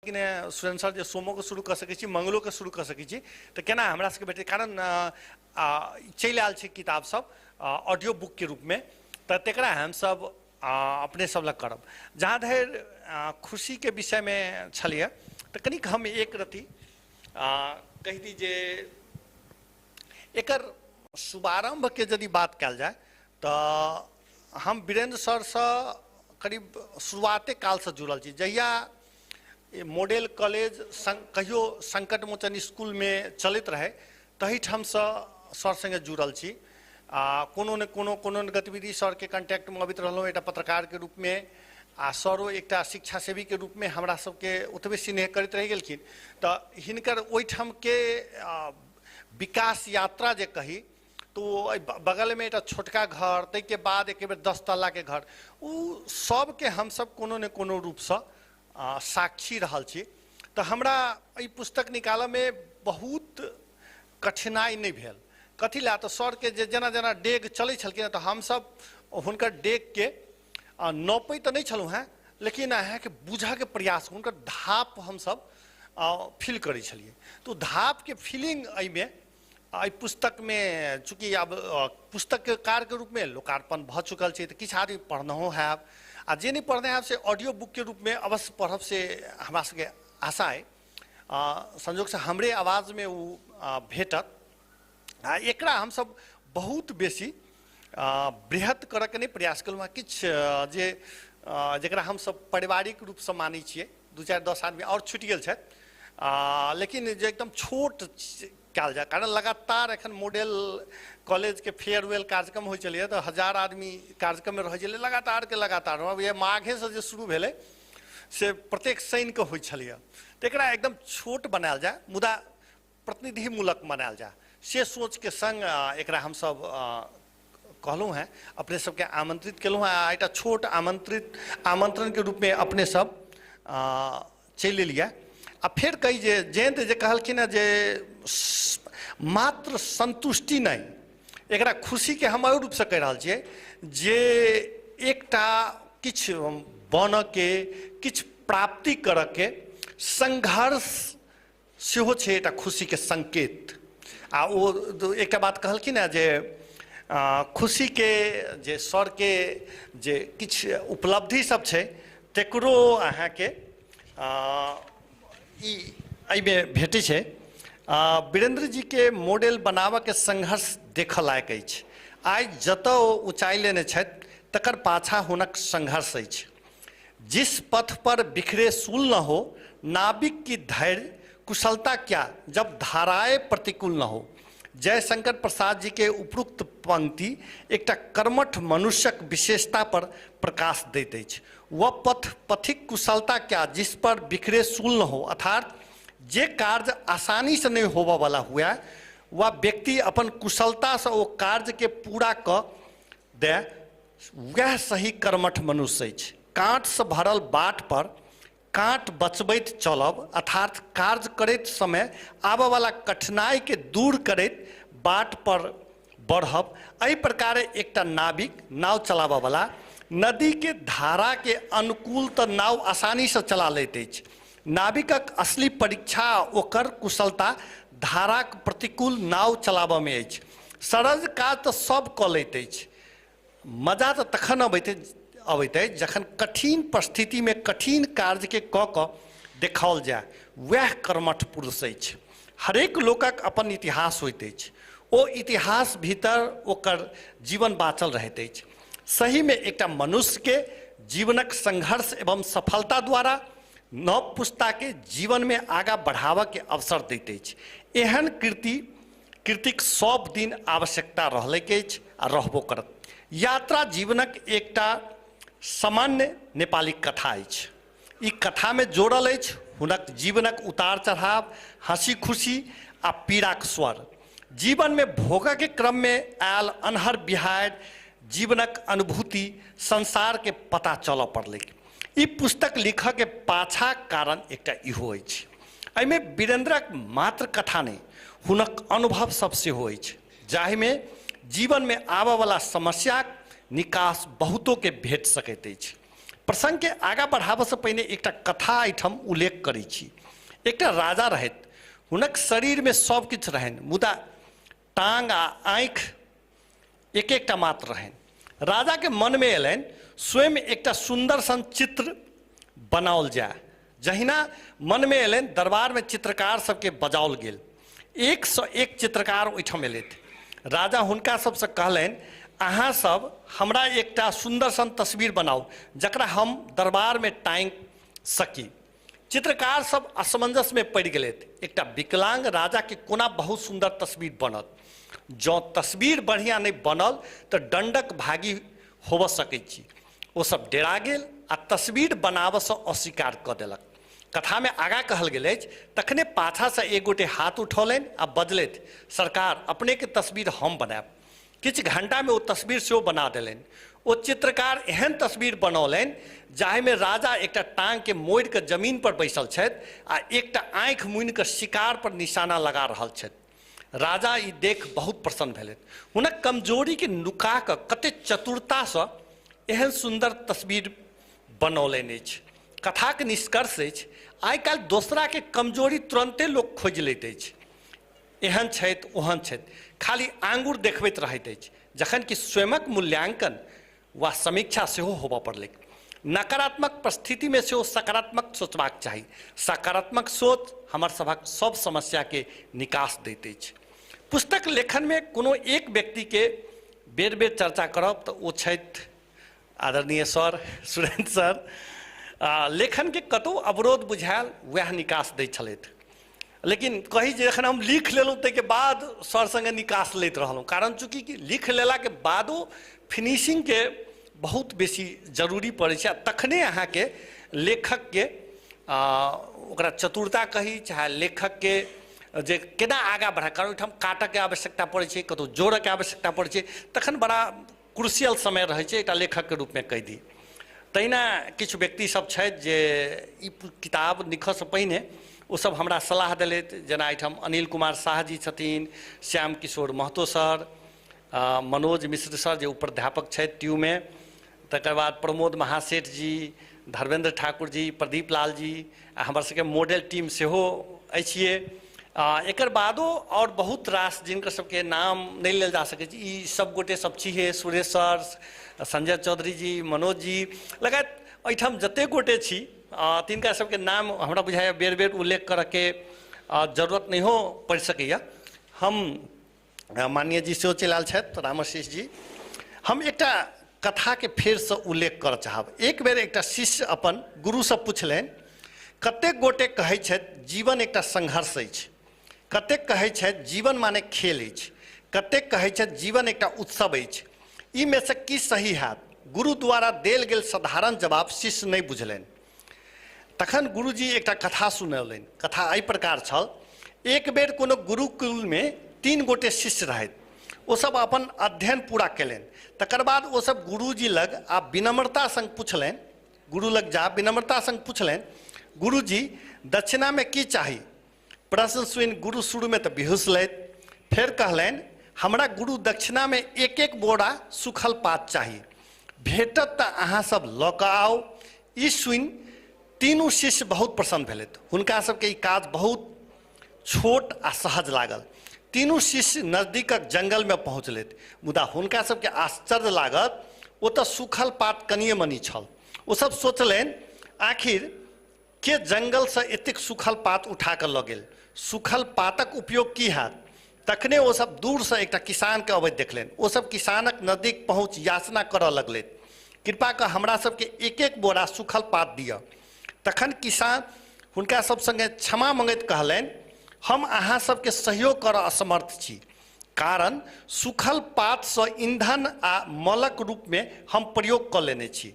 कि सुरेंद्र सर जो सोमो के शुरू कर सके छी, मंगलो के शुरू कर सके छी, तो केना हमरा सबके बेटे कारण चल आयल छै किताब सब ऑडियो बुक के रूप में, तो तेकरा हम सब अपने सब लग करब। जहाँ धरि खुशी के विषय में छलिए तो कनिक हम एक रति कह दी जे एकर शुभारंभ के यदि बात कल जाए तो हम वीरेंद्र सर से करीब शुरुआते काल से जुड़ल छी। जहिया मॉडल कॉलेज कहियो संकट मोचन स्कूल में चलत रहे तही ठाम से सर संगे जुड़ल छी। कोनो ने कोनो गतिविधि सर के कांटेक्ट में अबित रहलहुँ एक पत्रकार के रूप में, आ सरो एक शिक्षा सेवी के रूप में हमरा सबके ओतबे स्नेह करते रह गेलखिन। तो हिनकर ओहिठाम के विकास यात्रा जे कही तो बगल में एक छोटका घर, तै के बाद एक बेर 10 तल्ला के घर, उ सब के हम सब कोनो ने कोनो रूप से साक्षी रहल छी। तो हमरा ई पुस्तक निकाल में बहुत कठिनाई नहीं भेल। कथी ला तो सर के जना जना डेग चले छलखिन तो हम सब हुनकर डेग के नौपै तो नहीं छलहुँ हैं, लेकिन अहाँ के बुझा के प्रयास हुनकर धाप हम सब फील करै छलिए। तो धाप के फीलिंग में पुस्तक में चूँकि अब पुस्तककार के रूप में लोकार्पण भ चुकल है, तो किछु आदमी पढ़नहो है, आ जे नहीं पढ़ने हैं से ऑडियो बुक के रूप में अवश्य पढ़ब से हमरा सबके आशा है। संजोग से हमरे आवाज में वो भेटत। एकरा हम सब बहुत बेसी बृहत करे के नहीं प्रयास करूँ। किछु जे जकरा हम सब पारिवारिक रूप से मानी छिए, 2-4-10 आदमी और छुटि गेल छथि, लेकिन जे एकदम छोट कल जाए, कारण लगातार एखन मॉडल कॉलेज के फेयरवेल कार्यक्रम हो चलिए तो 1000 आदमी कार्यक्रम में रह चलिए लगातार के लगातार। अब ये माघे से जो शुरू भेले से प्रत्येक शनि के हो चलिए, तो एकरा एकदम छोट बनायल जाए, मुदा प्रतिनिधिमूलक बनायल जाए, से सोच के संग एकरा हम सब कहलूँ हैं, अपने सबके आमंत्रित कलूँ हैं। एक छोट आमंत्रण के रूप में अपने सब चल लिया। आ फिर कही जे जयंत जे कहलखिन है जे मात्र संतुष्टि नहीं, एकरा खुशी के हम और रूप से कह रहा छिए जे एकटा किछु बन के किछु प्राप्ति कर के संघर्ष सेहो छै एकटा खुशी के संकेत। आ वो एक बात कहलखिन है जे खुशी के जे सर के जे किछु उपलब्धि सब छै तेकरो अहाँ के में भेटे छै। वीरेंद्र जी के मॉडल बनावा के संघर्ष देख लायक अछि। आइ जतऽ ऊंचाई लेने छथि तकर पाछा हुनक संघर्ष अछि। जिस पथ पर बिखरे सूल न हो, नाविक की धैर्य कुशलता क्या जब धाराएं प्रतिकूल न हो। जयशंकर प्रसाद जी के उपरोक्त पंक्ति एकटा कर्मठ मनुष्यक विशेषता पर प्रकाश दैत अछि। वह पथिक कुशलता क्या जिस पर बिखरे सूल न हो, अर्थात जे कार्य आसानी से नहीं होबा वाला हुआ वह व्यक्ति अपन कुशलता से वो कार्य के पूरा क दे, वह सही कर्मठ मनुष्य अछि। कांट से भरल बाट पर कांट बचबैत चलब, अर्थात कार्य करैत समय आबऽ वाला कठिनाई के दूर करैत बाट पर बढ़ब। एहि प्रकार एकटा नाविक नाव चलाबऽ वाला नदी के धारा के अनुकूल तो नाव आसानी से चला लैत अछि। नाविकक असली परीक्षा ओकर कुशलता धाराक प्रतिकूल नाव चलाबऽ में अछि। सरल काज तो सब कऽ लैत अछि, मजा तो तखन अबैत अछि जखन कठिन परिस्थिति में कठिन कार्य के कऽ देखाओल जाए, वह कर्मठ पुरुष अछि। हरेक लोकक अपन इतिहास होइत अछि, ओ इतिहास भीतर ओकर जीवन बाँचल रहैत अछि। सही में एकटा मनुष्य के जीवनक संघर्ष एवं सफलता द्वारा नव पुस्ता के जीवन में आगा बढ़ावा के अवसर दैत अछि। एहन कृतिक सब दिन आवश्यकता रहलैक अछि आ रहबो करत। यात्रा जीवनक एकटा सामान्य नेपाली कथा अछि। ई कथा में जोड़ल अछि हुनक जीवनक उतार चढ़ाव, हंसी खुशी आ पीड़ाक स्वर। जीवन में भोगक के क्रम में आयल अनहर बिहार जीवनक अनुभूति संसार के पता चल पड़लैक। ई पुस्तक लिखऽ के पाछा कारण एकटा इहो अछि। एहिमे वीरेंद्रक मात्र कथा नहीं, हुनक अनुभव सब सेहो अछि, जाहि में जीवन में आबऽ वाला समस्याक निकास बहुतों के भेट सकैत अछि। प्रसंग के आगा बढ़ाबऽ से पहिने एकटा कथा एहिठाम उल्लेख करै छी। एकटा राजा रहथि, हुनक शरीर में सब किछु रहनि, मुदा टांग आ आँखि एक एकटा मात्र रहनि। राजा के मन में एलनि स्वयं एकटा सुंदर सन चित्र बनाओल जाए। जहिना मन में एलनि दरबार में चित्रकार सबके बजाओल गेल। 101 चित्रकार ओहिठाम एलथि। राजा हुनका सबसे कहलनि, अहाँ सब हमरा एकटा सुंदर सन तस्वीर बनाओ जकरा हम दरबार में टांग सकी। चित्रकार सब असमंजस में पड़ गए। एकटा विकलांग राजा के कोना बहुत सुंदर तस्वीर बनत। जो तस्वीर बढ़िया नहीं बनल तो दंडक भागी होब सकै छी। वो सब डेरा गेल आ तस्वीर बनाब से अस्वीकार कऽ देलक। कथा में आगा कहल गेल अछि, तखने पाछा से एक गोटे हाथ उठौलनि आ बजलथि, सरकार अपने के तस्वीर हम बनायब। किछु घंटा में वो तस्वीर से वो बना देलनि। वो चित्रकार एहन तस्वीर बनौलनि जाहि में राजा एकटा टांग के मोड़ के जमीन पर बैसल छथि आ एकटा आँखि मुनि के शिकार पर निशाना लगा रहल छथि। राजा ई देख बहुत प्रसन्न भेलथि। हुनक कमजोरी के नुका कऽ कते चतुरता से एहन सुंदर तस्वीर बनौलनि अछि। कथा के निष्कर्ष अछि, आइ काल्हि दोसरा के कमजोरी तुरंते लोक खोजि लैत अछि। एहन छथि ओहन छथि, खाली आंगुर देखबैत रहैत अछि, जखन कि स्वयंक मूल्यांकन वा समीक्षा सेहो होबऽ पड़लै। नकारात्मक परिस्थिति में सेहो सकारात्मक सोचबाक चाही। सकारात्मक सोच हमर सभक सब समस्या के निकास दैत अछि। पुस्तक लेखन में कोनो एक व्यक्ति के बेर बेर चर्चा करब तऽ ओ छथि आदरणीय सर सुरेंद्र सर। लेखन के कतौ अवरोध बुझायल वह निकास दै छलथि, लेकिन कही जे जखन हम लिख लेलहुँ ताहिके बाद सर संगे निकास लैत रहलहुँ। कारण चूँकि लिख लेला के बादो फिनिशिंग के बहुत बेसी जरूरी पड़ै छै। तखने अहाँ के लेखक के ओकरा चतुरता कही चाहे लेखक के जे केना आगा बढ़ा, कारण ओहिठाम काटऽ के आवश्यकता पड़ै छै, कतौ जोड़ऽ के आवश्यकता पड़ै छै, तखन बड़ा क्रूशियल समय रहै छै एकटा लेखक के रूप में कहि दी। तहिना किछु व्यक्ति सब छथि जे ई किताब लिखऽ से पहिने ओ सब हमरा सलाह देलथि, जेना एहिठाम अनिल कुमार शाह जी छथिन, श्याम किशोर महतो सर, मनोज मिश्र सर जे उपाध्यापक छथि ट्यू में, तकर बाद प्रमोद महासेठ जी, धर्मेंद्र ठाकुर जी, प्रदीप लाल जी, आ हमर सबके मॉडल टीम सेहो अछिए। एकर बादो और बहुत रास जिनकर सबके नाम नहीं लेल जा सकै छै, ई सब गोटे सब छिहे, सुरेश सर, संजय चौधरी जी, मनोज जी लगायत एहिठाम जते गोटे छी तिनका सबके नाम हमरा बुझाइए बेर बेर उल्लेख करऽ के जरूरत नहीं हो पड़ सकैया। हम माननीय जी सेहो चलि आयल छथि, रामाशीष जी। हम एकटा कथा के फेर से उल्लेख करऽ चाहब। एक बेर एकटा शिष्य अपन गुरु से पुछलनि, कतेक गोटे कहै छथि जीवन एकटा संघर्ष अछि, कतेक कहै छथि जीवन माने खेल अछि, कतेक कहै छथि जीवन एकटा उत्सव अछि, ई में से की सही हैत? गुरु द्वारा देल गेल साधारण जवाब शिष्य नहीं बुझलनि। तखन गुरुजी एकटा कथा सुनौलनि। कथा एहि प्रकार छल, एक बेर कोनो गुरुकुल में 3 गोटे शिष्य रहथि। ओ सब अपन अध्ययन पूरा केलनि। तकर बाद वो सब गुरुजी लग आ विनम्रता संग पूछलनि, गुरु लग जा विनम्रता संग पूछलनि, गुरुजी दक्षिणा में की चाही? प्रश्न सुनि गुरु शुरू में तो बिहुसलथि, फिर कहलनि, हमरा गुरु दक्षिणा में 1-1 बोरा सूखल पात चाही, भेटत तऽ अहाँ सब लऽ कऽ आउ। ई सुनि तीनू शिष्य बहुत प्रसन्न भेलथि। हुनका सबके ई काज बहुत छोट आ सहज लागल। तीनू शिष्य नजदीकक जंगल में पहुँचलथि, मुदा हुनका सबके आश्चर्य लागत ओतऽ सूखल पात कनिए मनी छल। ओ सब सोचलनि, आखिर के जंगल से एतेक सूखल पात उठा कऽ लऽ गेल, सूखल पातक उपयोग की हैत? तखने ओ सब दूर से एकटा किसान के अबैत देखलनि। ओ सब किसानक नजदीक पहुँच याचना करऽ लगलथि, कृपा कऽ हमरा सबके 1-1 बोरा सूखल पात दिअ। तखन किसान हुनका सब संगे क्षमा मंगैत कहलनि, हम अहाँ सबके सहयोग करऽ असमर्थ छी, कारण सूखल पात से ईंधन आ मलक रूप में हम प्रयोग कऽ लेने छी।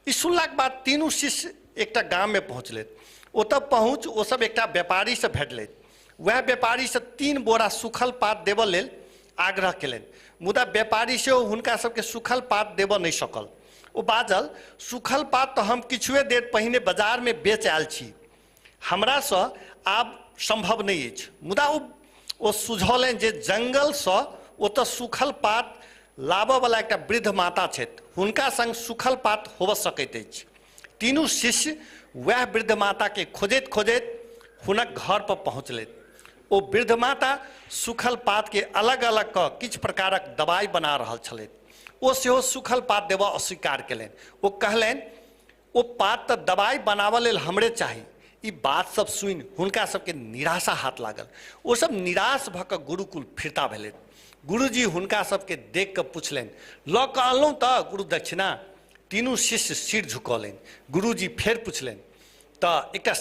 ई सुनलाक बाद तीनू शिष्य एकटा गाम में पहुँचलथि। ओतऽ पहुँच ओ सब एकटा व्यापारी से भेटलथि। वह व्यापारी से 3 बोरा सूखल पात देबऽ लेल आग्रह केलनि, मुदा व्यापारी से हुनका सबके सूखल पात देबऽ नहीं सकल। ओ बाजल, सूखल पात तो हम किछुए देर पहिने बाजार में बेच आयल छी, हमरा से आब संभव नहीं अछि। मुदा ओ सुझौलनि जे जंगल से ओतऽ सूखल पात लाबऽ वाला एकटा वृद्ध माता छथि, हुनका संग सूखल पात होबऽ सकैत अछि। तीनू शिष्य वह वृद्ध माता के खोजैत खोजैत हुनक घर पर पहुँचलथि। ओ वृद्ध माता सूखल पात के अलग अलग क किछु प्रकारक दवाई बना रहल छलथि। ओ सेहो सूखल पात देबऽ अस्वीकार केलनि। ओ कहलनि, ओ पात तऽ दवाई बनाबऽ लेल हमरे चाही। ई बात सब सुनि हुनका सबके निराशा हाथ लागल। ओ सब निराश भऽ कऽ गुरुकुल फिरता भेलथि। गुरुजी हुनका सबके देख कऽ पुछलनि, लऽ कऽ अनलहुँ तऽ गुरु दक्षिणा? तीनू शिष्य सिर झुकौलनि। गुरुजी फेर पुछलनि तऽ एकटा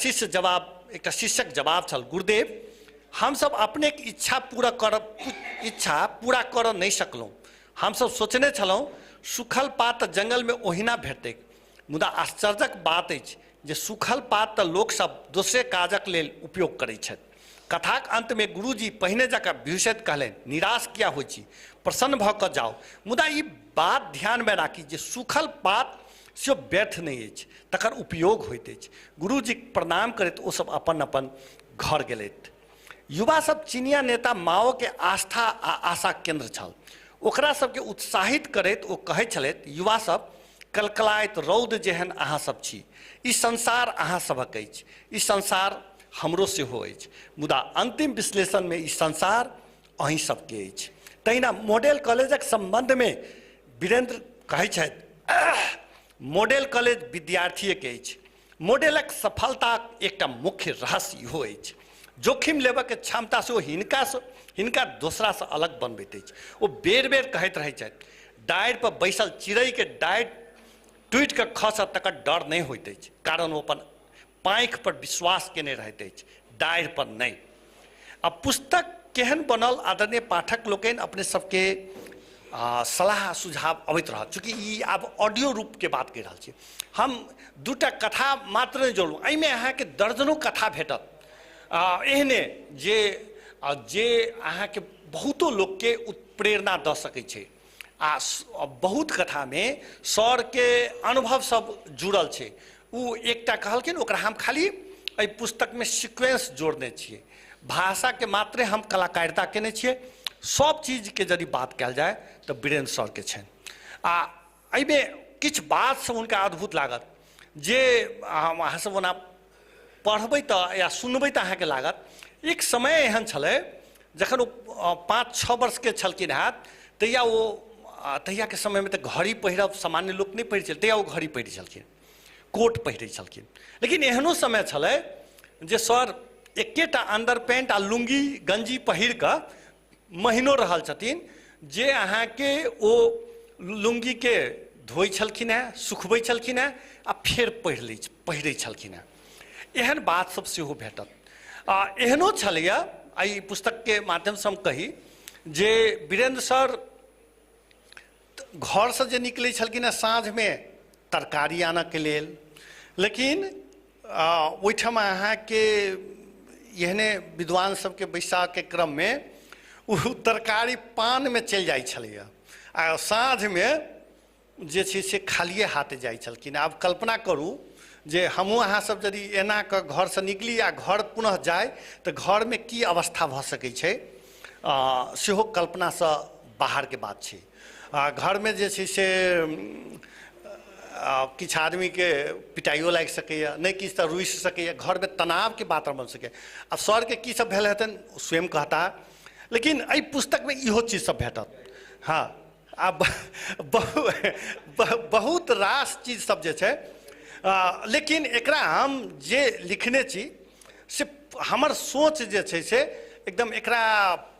शिष्यक जवाब छल, गुरुदेव, हमसब अपने इच्छा पूरा करऽ नहि सकलहुँ। हमसब सोचने छलहुँ सूखल पात तऽ जंगलमे ओहिना भेटतै, मुदा आश्चर्यक बात अछि जे सूखल पात तऽ लोकसब दोसरे काजक लेल उपयोग करैत छथि। कथाक अंतमे गुरुजी पहिने जकाँ बिहुसैत कहलनि, निराश किया होइ छी, प्रसन्न भऽ कऽ जाउ। मुदा ई बात ध्यानमे राखी जे सूखल पात से व्यर्थ नहीं अछि, तकर उपयोग होइत अछि। गुरुजी प्रणाम करैत ओसब अपन अपन घर गेलथि। युवा सब चीनिया नेता माओ के आस्था आ आशा केंद्र छल। ओकरा सबके उत्साहित करैत ओ कहैत छलथि, युवा सब, कलकलाइत रौद जेहन अहाँ सब छी। ई संसार अहाँ सभक अछि, ई संसार हमरो सेहो अछि, मुदा अंतिम विश्लेषण में ई संसार अहीं सबके अछि। तहिना मॉडल कॉलेजक संबंध में वीरेंद्र कहैत छथि, मॉडल कॉलेज विद्यार्थी के अछि। मॉडलक सफलता एकटा मुख्य रहस्य इहो अछि, जोखिम लेबऽ के क्षमता से हिनका दोसरा से अलग बनबैत अछि। ओ बेर बेर कहैत रहैत छथि, डारि पर बैसल चिड़ै के डारि टूटि कऽ खसत तकर डर नहीं होइत अछि, कारण ओ अपन पाँखि पर विश्वास केने रहैत अछि, डारि पर नहीं। अब पुस्तक केहन बनल आदरणीय पाठक लोकनि अपने सबके सलाह सुझाव अबैत रहत। चूँकि ई आब ऑडियो रूप के बात कहि रहल छी, हम दूटा कथा मात्र नहीं जोड़लहुँ, एहिमे अहाँके दर्जनों कथा भेटत एहने जे अहाँके बहुतो लोकके उत्प्रेरणा दऽ सकै छै। आ बहुत कथा में सर के अनुभव सब जुड़ल छै। ओ एकटा कहलखिन, ओकरा हम खाली एहि पुस्तक में सीक्वेंस जोड़ने छियै, भाषा के मात्रे हम कलाकारिता केने छियै। सब चीज के यदि बात कयल जाए तऽ वीरेंद्र सर के छनि। आ एहिमे किछु बात सब हुनका अद्भुत लागत जे अहाँ सब ओना पढ़बै तऽ या सुनबै तऽ अहाँके लागत। एक समय एहन छलै जखन ओ 5-6 वर्ष के छलखिन हेँ, तहिया के समय में तऽ घड़ी पहिरब सामान्य लोक नहीं पहिरै छल, तहिया ओ घड़ी पहिरै छलखिन, कोट पहिरै छलखिन। लेकिन एहनो समय छलै जे सर एकेटा अंडर पैंट आ लुंगी गंजी पहिर कऽ महीनो रहल छथिन, जे अहाँके ओ लुंगी के धोइ छलखिन हेँ, सुखबै छलखिन हेँ आ फेर पहिरै छलखिन हेँ। एहन बात सब सेहो भेटत। एहनो छलैया, एहि पुस्तक के माध्यम से हम कही जे वीरेंद्र सर घर से जे निकलै छलखिन हेँ साँझ में तरकारी आनऽ के लेल, लेकिन ओहिठाम अहाँके एहने विद्वान सबके बैसा के क्रम में ओ तरकारी पान में चलि जाइ छलैया आ साँझ में जे छै से खालिए हाथ जाइ छलखिन। आब कल्पना करू जे हमहूँ अहाँ सब यदि एना कऽ घर से निकली आ घर पुनः जाय तऽ घर में की अवस्था भऽ सकै छै, सेहो कल्पना से बाहर के बात छै। घर में जे छै से किछु आदमी के पिटाइयो लागि सकैया, नहीं किछु तऽ रुसि सकैया, घर में तनाव के वातावरण बन सकैया। अब सर के की सब भेल हेतनि स्वयं कहता, लेकिन एहि पुस्तक में इहो चीज सब भेटत। हाँ, आब बहुत रास चीज सब जे छै, लेकिन एकरा हम जे लिखने छी से हमर सोच जे छै से एकदम एकरा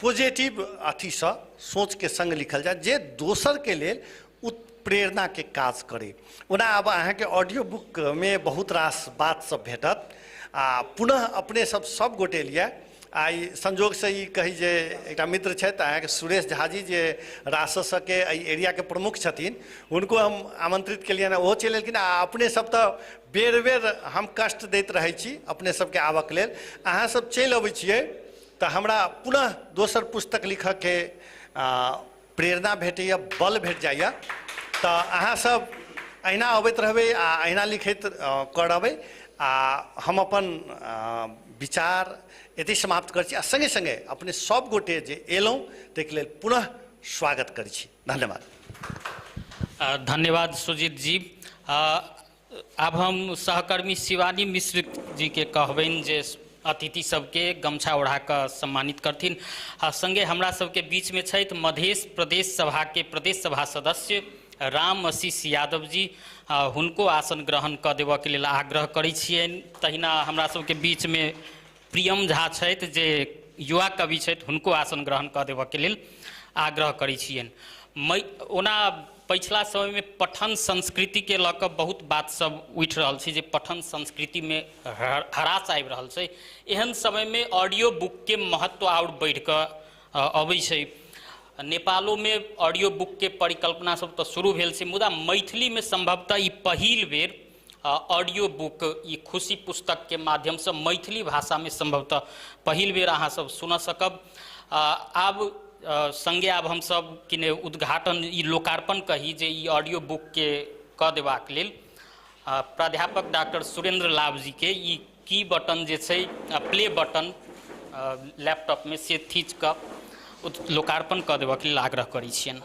पॉजिटिव अथी से सोच के संग लिखल जाए जे दोसर के लेल उत्प्रेरणा के काज करे। ओना अब अहाँके ऑडियो बुक में बहुत रास बात सब भेटत आ पुनः अपने सब गोटे लिए आई संजोग से ई कही जे एकटा मित्र छथि अहाँके सुरेश झा जी जे रासस के एरिया के प्रमुख छथिन, हुनको हम आमंत्रित केलियनि, ओहो चलि एलखिन। आ अपने सब तऽ बेर बेर हम कष्ट दैत रहै छी अपने सबके आबऽ के लेल, अहाँ सब चलि अबै छियै तऽ हमरा पुनः दोसर पुस्तक लिखऽ के प्रेरणा भेटैया, बल भेट जाइया। तऽ अहाँ सब अहिना अबैत रहबै आ अहिना लिखैत करबै। आ हम अपन विचार एतै समाप्त करै छी आ संगे संगे अपने सब गोटे जे एलहुँ ताहिके लेल पुनः स्वागत करै छी। धन्यवाद। धन्यवाद सुजीत जी। आब हम सहकर्मी शिवानी मिश्र जी के कहबनि जे अतिथि सबके गमछा ओढ़ा कऽ सम्मानित करथिन। आ संगे हमरा सबके बीच में छथि मध्य प्रदेश सभा के प्रदेश सभा सदस्य राम आशीष यादव जी। हुनको आसन ग्रहण कऽ देबऽ के लेल आग्रह करै छियनि। तहिना हमरा सबके बीच में प्रियम झा छथि जे युवा कवि छथि, हुनको आसन ग्रहण कऽ देबऽ के लेल आग्रह करै छियनि। ओना पिछला समय में पठन संस्कृति के लऽ कऽ बहुत बात सब उठि रहल छै जे पठन संस्कृति में ह्रास आबि रहल छै। एहन समय में ऑडियो बुक के महत्व और बढ़ि कऽ अबै छै। नेपालों में ऑडियो बुक के परिकल्पना सब तो शुरू भेल छै, मुदा मैथिली में संभवतः ई पहिल बेर ऑडियो बुक ई खुशी पुस्तक के माध्यम से मैथिली भाषा में संभवतः पहिल बेर अहाँ सब सुन सकब। आब संगे आब हम सब किने उद्घाटन ई लोकार्पण कही जे ई ऑडियो बुक के कऽ देबाक लेल प्राध्यापक डॉक्टर सुरेंद्र लाभ जी के ई की बटन जे छै प्ले बटन लैपटॉप में से खींच कऽ लोकार्पण कऽ देबाक लेल आग्रह करै छियनि।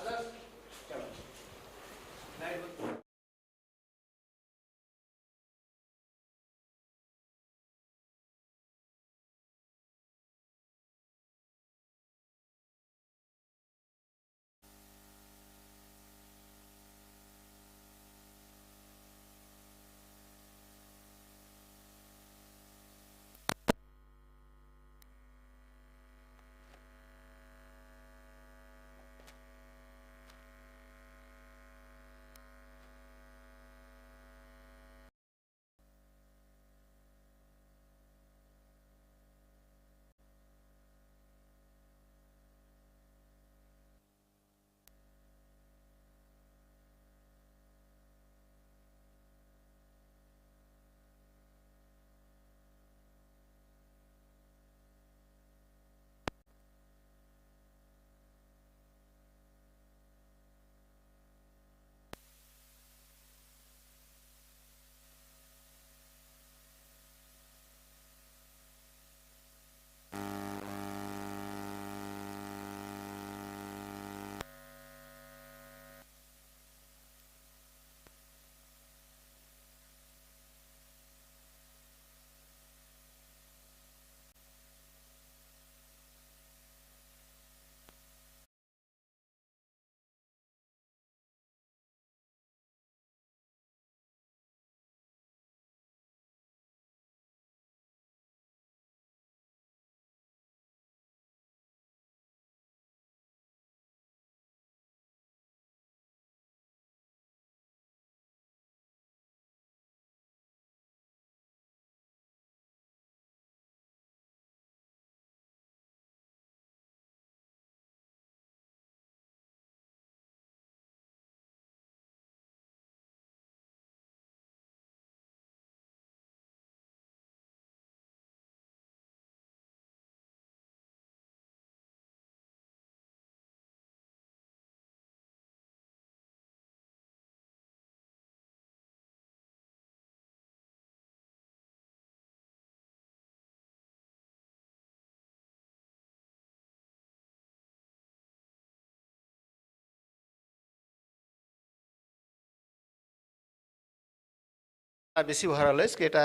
बेसी भऽ रहल अछि कि एटा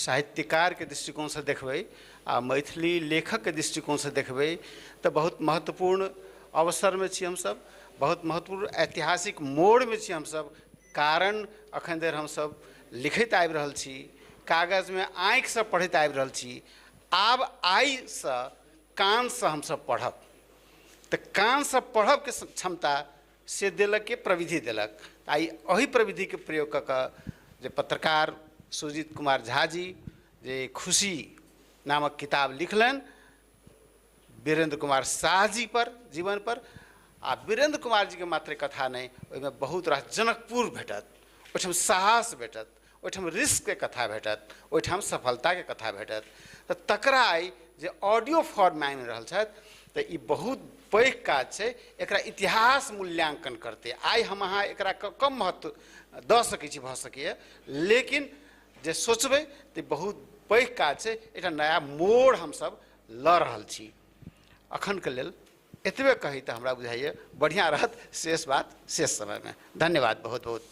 साहित्यकार के दृष्टिकोण से देखबै आ मैथिली लेखक के दृष्टिकोण से देखबै तऽ बहुत महत्वपूर्ण अवसर में छी हमसब, बहुत महत्वपूर्ण ऐतिहासिक मोड़ में छी हमसब। कारण अखन देर हमसब लिखैत आबि रहल छी, कागज में आँखि से पढ़ैत आबि रहल छी। आब आइ से कान से हमसब पढ़ब, तऽ कान से पढ़ब के क्षमता से देलक के प्रविधि देलक। आई अही प्रविधि के प्रयोग कऽ कऽ जे पत्रकार सुजीत कुमार झा जी जे खुशी नामक किताब लिखलनि वीरेंद्र कुमार शाह जी पर, जीवन पर। आ वीरेंद्र कुमार जी के मात्र कथा नहीं, ओहिमे बहुत रास जनकपुर भेटत, ओहिठाम साहस भेटत, ओहिठाम रिस्क के कथा भेटत, ओहिठाम सफलता के कथा भेटत। तऽ तकरा आई जे ऑडियो फॉर्म आनि रहल छथि तऽ ई बहुत पैघ काज छै। एकरा इतिहास मूल्यांकन करते आई हम अहाँ एकरा कम महत्व दऽ सकै छी भऽ सकैए, लेकिन जे सोचबै तऽ बहुत पैघ काज छै। एकटा नया मोड़ हमसब लऽ रहल छी। अखन के लेल एतबे कही तऽ हमरा बुझाइए बढ़िया रहत। शेष बात शेष समय में। धन्यवाद बहुत बहुत।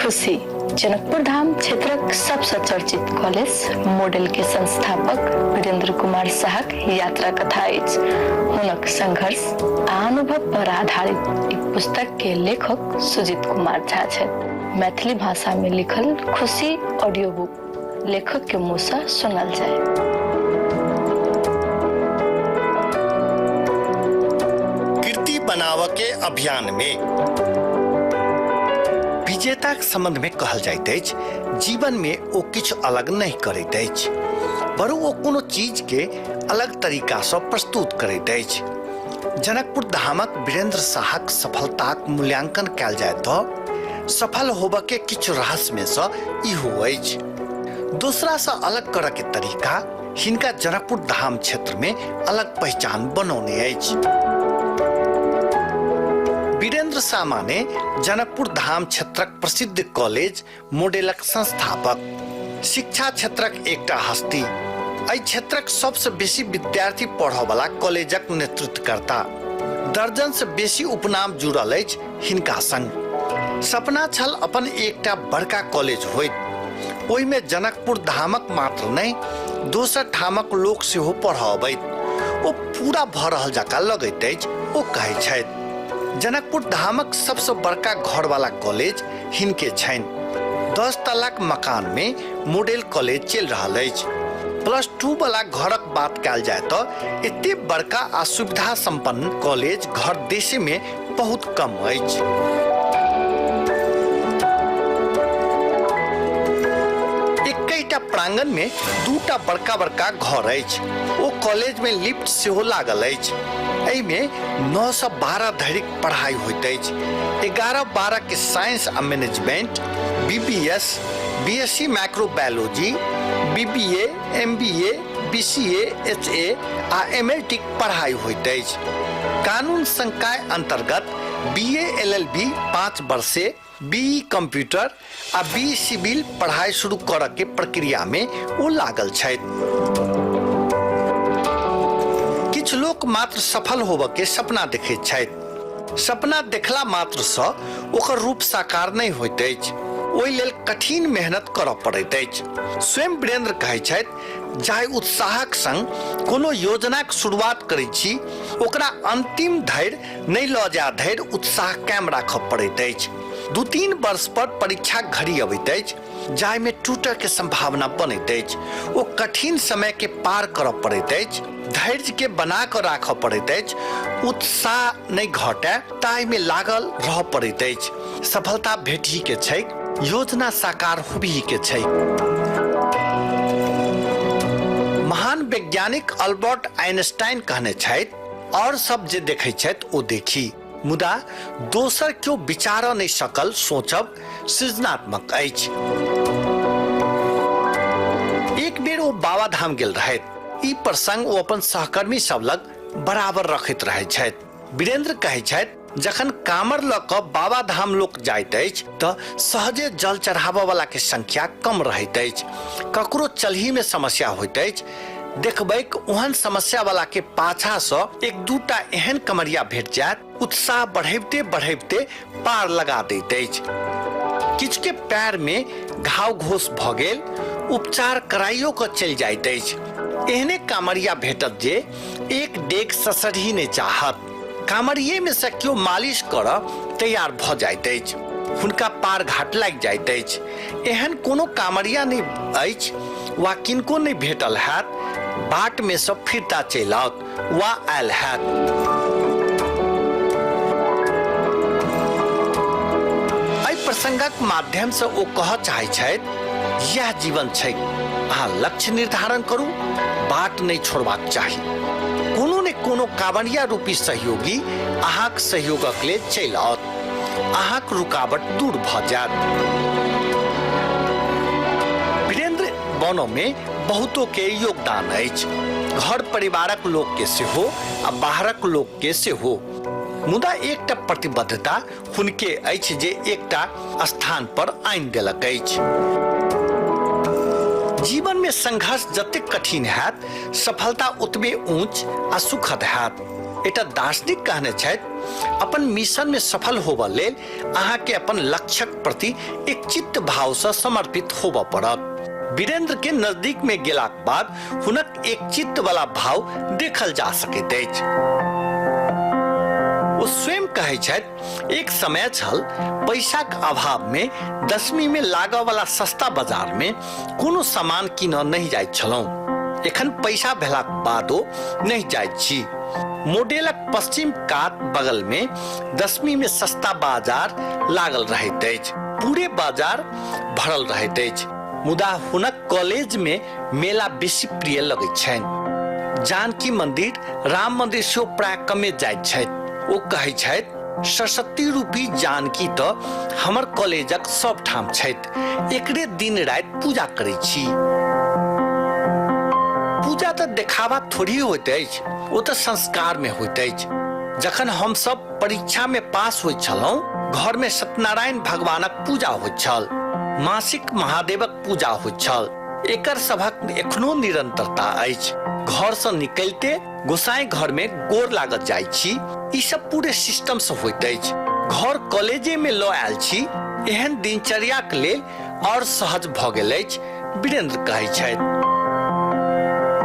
खुशी जनकपुर धाम क्षेत्रक सबसँ चर्चित कॉलेज मॉडल के संस्थापक वीरेंद्र कुमार शाहक यात्रा कथा अछि। हुनक संघर्ष आ अनुभव पर आधारित ई पुस्तक के लेखक सुजीत कुमार झा छथि। मैथिली भाषा में लिखल खुशी ऑडियो बुक लेखक के मुँह से सुनल जाए। कीर्ति बनाव के अभियान में विजेता के संबंध में कहल जाइत अछि, जीवन में ओ किछु अलग नहीं करैत अछि, बरु ओ कोनो चीज के अलग तरीका से प्रस्तुत करैत अछि। जनकपुर धामक वीरेंद्र शाहक सफलताक मूल्यांकन कयल जाय तो सफल होबऽ के किछु रहस्य में से इहो अछि। दूसरा से अलग करऽ के तरीका हिनका जनकपुर धाम क्षेत्र में अलग पहचान बनौने अछि। वीरेंद्र शाह माने जनकपुर धाम क्षेत्रक प्रसिद्ध कॉलेज मॉडलक संस्थापक, शिक्षा क्षेत्रक एकटा हस्ती, एहि क्षेत्रक सबसे बेसी विद्यार्थी पढ़ऽ वाला कॉलेजक नेतृत्व करता। दर्जन से बेसी उपनाम जुड़ल अछि हिनका संग। सपना छल अपन एकटा बड़का कॉलेज होइत, ओहि में जनकपुर धामक मात्र नहीं दोसर ठामक लोक सेहो पढ़ऽ अबैत। ओ पूरा भऽ रहल जकाँ लगैत अछि। ओ कहै छथि, जनकपुर धामक सबसे बड़का घर वाला कॉलेज हिनके छनि। 10 तलाक मकान में मॉडल कॉलेज चल रहा अछि। +2 वाला घरक बात कयल जाय तो एते बड़का आ सुविधा संपन्न कॉलेज घर देश में बहुत कम अछि। एकटा प्रांगण में 2टा बड़का बड़का घर अछि। ओ कॉलेज में लिफ्ट सेहो लागल अछि। एहि में 9 से 12 धरिक पढ़ाई होइत अछि। 11-12 के साइंस आ management, BBS, BSc microbiology, BBA, MBA, BCA, HA आ MLT पढ़ाई होइत अछि। कानून संकाय अंतर्गत BA LLB 5 वर्षे, BE कंप्यूटर आ BE सिविल पढ़ाई शुरू करऽ के प्रक्रिया में ओ लागल छथि। किछु लोक मात्र सफल होबऽ के सपना देखैत छथि। सपना देखला मात्र सँ ओकर रूप साकार नहीं होइत अछि, ओहि लेल कठिन मेहनत करऽ पड़ैत अछि। स्वयं वीरेंद्र कहै छथि, जाहि उत्साहक संग कोनो योजनाक शुरुआत करै छी ओकरा अंतिम धरि नहीं लऽ जाय धरि उत्साह कायम राखऽ पड़ैत अछि। 2-3 वर्ष पर परीक्षा घड़ी अबैत अछि जाहि में टूटऽ के संभावना बनैत अछि। ओ कठिन समय के पार करऽ पड़ैत अछि, धैर्य के बना कऽ राखऽ पड़ैत अछि, उत्साह नहीं घटै ताहि में लागल रहऽ पड़ैत अछि। सफलता भेटही के छैक, योजना साकार होबही के छैक। महान वैज्ञानिक अल्बर्ट आइंस्टाइन कहने छथि, और सब जे देखै छथि ओ देखी, मुदा दोसर क्यों विचार नहीं सकल सोचब सृजनात्मक अछि। एक बेर ओ बाबा धाम गेल रहथि। ई प्रसंग ओ अपन सहकर्मी सब लग बराबर रखैत रहै छथि। वीरेंद्र कहै छथि, जखन कामर लऽ कऽ बाबा धाम लोक जाइत अछि तऽ सहजे जल चढ़ाबऽ वाला के संख्या कम रहैत अछि। ककरो चलही में समस्या होइत अछि, देखबैक ओहन समस्या वाला के पाछा से 1-2टा एहन कमरिया भेट जायत, उत्साह बढ़ैबते बढ़ैबते पार लगा दैत अछि। किछु के पैर में घाव घोष भऽ गेल, उपचार कराइयो कऽ चलि जाइत अछि। एहने कामरिया भेटत जे एक डेग ससरही नहि चाहत, कामरिये में से केओ मालिश करऽ तैयार भऽ जाइत अछि, हुनका पार घाट लागि जाइत अछि। एहन कोनो कामरिया नहि अछि वा किनको नहि भेटल हैत, बाट में सब फिरता चलि आओत वा आयल हैत। एहि प्रसंगक माध्यम से ओ कहऽ चाहै छथि, यह जीवन छै, अहाँ लक्ष्य निर्धारण करू, बाट नहीं छोड़बाक चाही। कोनो ने कोनो कांवरिया रूपी सहयोगी अहाँक सहयोगक लेल चलि आओत, अहाँक रुकावट दूर भऽ जायत। वीरेंद्र बनऽ में बहुतों के योगदान अछि, घर परिवारक लोक के सेहो आ बाहरक लोक के सेहो। मुदा एकटा प्रतिबद्धता हुनके अछि जे एकटा स्थान पर आनि देलक अछि। जीवन में संघर्ष जतेक कठिन हैत, सफलता ओतबे ऊंच आ सुखद हैत। एकटा दार्शनिक कहने छथि अपन मिशन में सफल होबऽ लेल अहाँ के अपन लक्ष्यक प्रति एक चित्त भाव से समर्पित होबऽ पड़त। वीरेंद्र के नजदीक में गेलाक बाद हुनक एक चित्त वाला भाव देखल जा सकैत अछि। ओ स्वयं कहै छथि एक समय छल पैसाक अभाव में 10वीं में लागऽ वाला सस्ता बाजार में कोनो सामान कीनऽ नहीं जाइत छलहुँ। एखन पैसा भेलाक बादो नहीं जाइत छी। मॉडलक पश्चिम कात बगल में 10वीं में सस्ता बाजार लागल रहैत अछि। पूरे बाजार भरल रहैत अछि। मुदा हुनक कॉलेज में मेला बेसी प्रिय लगैत छनि। जानकी मंदिर, राम मंदिर सेहो प्राय कमे जाइत छथि। ओ कहै छथि सरस्वती रूपी जानकी तो हमर कॉलेजक सब ठाम छथि। एकरे दिन राति पूजा करै छी। पूजा तो देखावा थोड़ी होइत अछि, ओ तो संस्कार में होइत अछि। जखन हम सब परीक्षा में पास होइत छलहुँ, घर में सत्यनारायण भगवानक पूजा होइत छल, मासिक महादेवक पूजा होइत छल। एकर सभक एखनो निरंतरता अछि। घर से निकलते गोसाई घर में गोर लागत जाइ छी। ई सब पूरे सिस्टम से होइत अछि। घर कॉलेजे में लऽ आयल छी। एहन दिनचर्या के लेल और सहज भऽ गेल अछि, वीरेंद्र कहै छथि।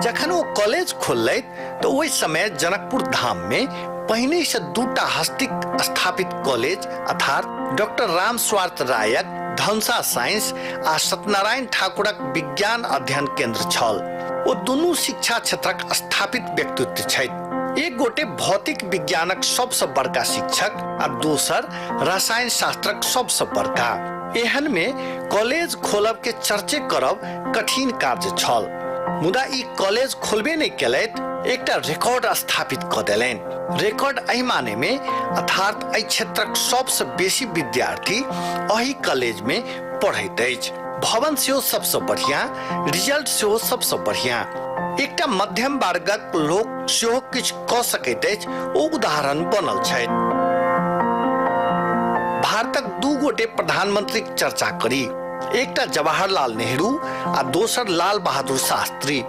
जखन वो कॉलेज खोलैत तो ओहि समय जनकपुर धाम में पहिने से 2टा हस्तिक स्थापित कॉलेज अर्थात डॉक्टर राम स्वार्थ रायक धनुषा साइंस आ सत्यनारायण ठाकुरक विज्ञान अध्ययन केंद्र छल। ओ दुनू शिक्षा क्षेत्रक स्थापित व्यक्तित्व छथि। एक गोटे भौतिक विज्ञानक सबसे बड़का शिक्षक आ दोसर रसायन शास्त्रक सबसे बड़का। एहन में कॉलेज खोलब के चर्चे करब कठिन कार्य छल। मुदा ई कॉलेज खोलबे नहीं केलैथ, एकटा रिकॉर्ड स्थापित कऽ देलनि। रिकॉर्ड एहि माने में अर्थात एहि क्षेत्रक सबसे बेसी विद्यार्थी एहि कॉलेज में पढ़ैत अछि। भवन सेहो सबसे बढ़िया, रिजल्ट सेहो सबसे बढ़िया। एकटा मध्यम वर्गक लोक सेहो किछु कऽ सकैत अछि, ओ उदाहरण बनल छथि। भारतक 2 गोटे प्रधानमंत्रीक चर्चा करी। एकटा जवाहरलाल नेहरू आ दोसर लाल बहादुर शास्त्री।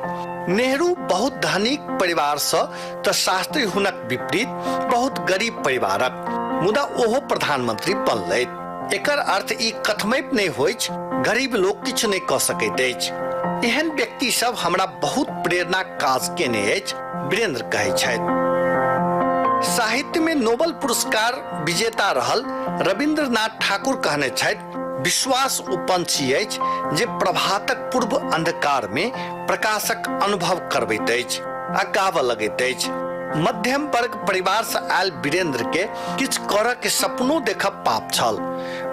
नेहरू बहुत धनिक परिवार से तो शास्त्री हुनक विपरीत बहुत गरीब परिवारक, मुदा ओहो प्रधानमंत्री बनलैथ। एकर अर्थ ई कथमैप नहीं होइछ गरीब लोग किछु नहीं कऽ सकैत अछि। एहन व्यक्ति सब हमरा बहुत प्रेरणा काज केने अछि, वीरेंद्र कहै छथि। साहित्य में नोबेल पुरस्कार विजेता रहल रविंद्रनाथ ठाकुर कहने छथि विश्वास ओ पंछी अछि जे प्रभातक पूर्व अंधकार में प्रकाशक अनुभव करबैत अछि आ गाबऽ लगैत अछि। मध्यम वर्ग परिवार से आयल वीरेंद्र के किछु करऽ के सपनो देखब पाप छल,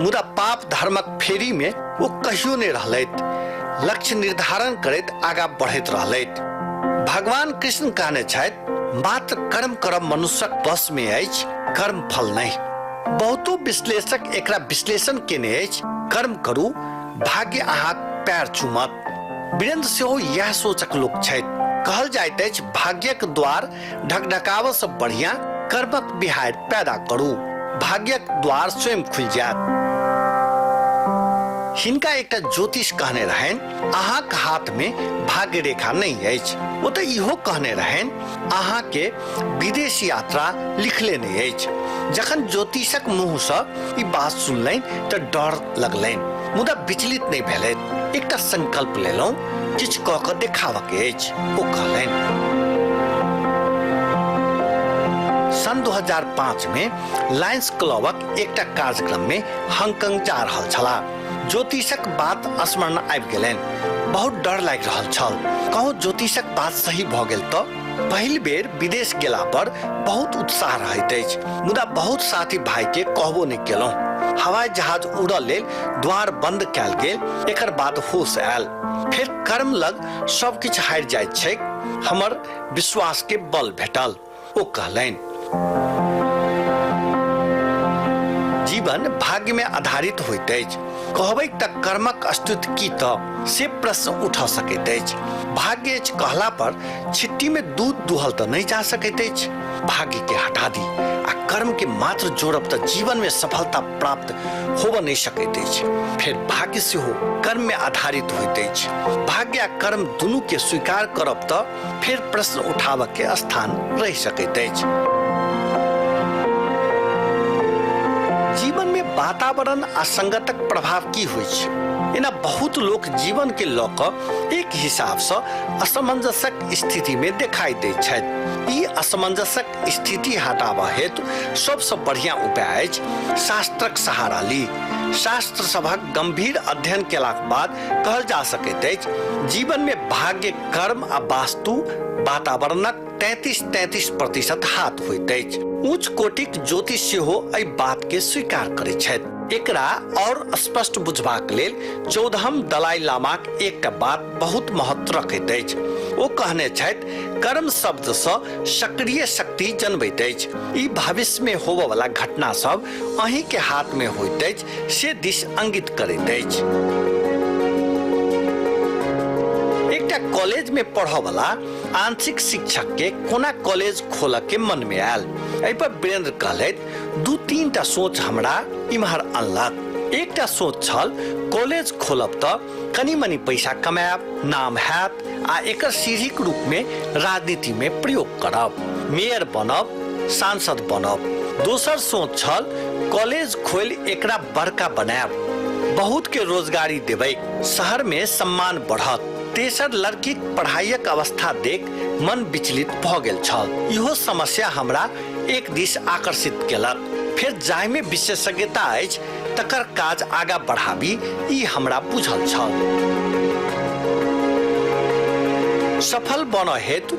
मुदा पाप धर्मक फेरी में वो कहियो नहीं रहलैथ। लक्ष्य निर्धारण करैत आगा बढ़ैत रहलैथ। भगवान कृष्ण कहने छथि मात्र कर्म करब मनुष्यक बस में अछि, कर्म फल नहीं। बहुतो विश्लेषक एकरा विश्लेषण केने अछि कर्म करू भाग्य अहाँक पैर चुमत। वीरेंद्र सेहो यह सोचक लोक छथि। कहल जाइत अछि भाग्यक द्वार ढकढकावऽ से बढ़िया कर्मक बिहाड़ि पैदा करू, भाग्यक द्वार स्वयं खुलि जायत। हिनका एकटा ज्योतिष कहने रहनि अहाँक हाथ में भाग्य रेखा नहीं अछि। वो तो इहो कहने रहनि अहाँ के विदेश यात्रा लिखले नहीं अछि। जखन ज्योतिषक मुँह से ई बात सुनलनि तो डर लगलनि, मुदा विचलित नहीं भेलथि। एकटा संकल्प लेलहुँ किछु कऽ कऽ देखाबऽ के अछि। ओ कहलनि सन 2005 में लायंस क्लबक एकटा कार्यक्रम में हांगकांग जा रहल छलाह। ज्योतिषक बात स्मरण आबि गेलनि। बहुत डर लागि रहल छल, कहूँ ज्योतिषक बात सही भऽ गेल तऽ। पहिल बेर विदेश गेला पर बहुत उत्साह रहैत अछि, मुदा बहुत साथी भाई के कहबो नहीं केलहुँ। हवाई जहाज उड़ऽ लेल द्वार बंद कैल गेल। एकर बाद होश आयल। फिर कर्म लग सब किछु हारि जाइत छैक, हमर विश्वास के बल भेटल। ओ कहलनि जीवन भाग्य में आधारित होइत अछि। कहबै तऽ कर्मक अस्तित्व की तऽ से प्रश्न उठा सकैत अछि। भाग्य अछि कहला पर छिट्टी में दूध दुहल तऽ नहीं जा सकैत अछि। भाग्य के हटा दी आ कर्म के मात्र जोड़ब तऽ जीवन में सफलता प्राप्त होबऽ नहीं सकैत अछि। फिर भाग्य सेहो कर्म में आधारित होइत अछि। भाग्य आ कर्म दुनू के स्वीकार करब तऽ फिर प्रश्न उठाबऽ के स्थान रहि सकैत अछि। वातावरण आ संगतक प्रभाव की होइ छै। एना बहुत लोग जीवन के लऽ कऽ एक हिसाब से असमंजसक स्थिति में दिखाई दै छथि। ई असमंजसक स्थिति हटाबऽ हेतु सबसे बढ़िया उपाय अछि शास्त्रक सहारा ली। शास्त्र सभक गंभीर अध्ययन केलाक बाद कहल जा सकैत अछि जीवन में भाग्य, कर्म आ वास्तु वातावरणक 33% हाथ होइत अछि। उच्च कोटिक ज्योतिष सेहो एहि बात के स्वीकार करैत छथि। एकरा और स्पष्ट बुझबाक लेल 14हम दलाई लामाक एकटा बात बहुत महत्व रखैत अछि। ओ कहने छथि कर्म शब्द से सक्रिय शक्ति जन्मैत अछि। ई भविष्य में होबय वाला घटना सब अहीं के हाथ में होइत अछि से दिश इंगित करैत अछि। एकटा कॉलेज में पढ़ऽ वाला आंशिक शिक्षक के कोना कॉलेज खोलऽ के मन में आयल। एहि पर वीरेंद्र कहलथि 2-3 टा सोच हमरा इम्हर अनलक। एकटा सोच छल कॉलेज खोलब तऽ कनी मनी पैसा कमायब, नाम हैत आ एकर सीढ़ीक रूप में राजनीति में प्रयोग करब, मेयर बनब, सांसद बनब। दोसर सोच छल कॉलेज खोल एकरा बड़का बनायब, बहुत के रोजगारी देबै, शहर में सम्मान बढ़त। तेसर लड़की पढ़ाइक अवस्था देख मन विचलित भ गेल छल। इहो समस्या हमरा एक दिस आकर्षित केलक। फिर जाहि में विशेषज्ञता अछि तकर काज आगा बढ़ाबी, ई हमरा बुझल छल। सफल बनऽ हेतु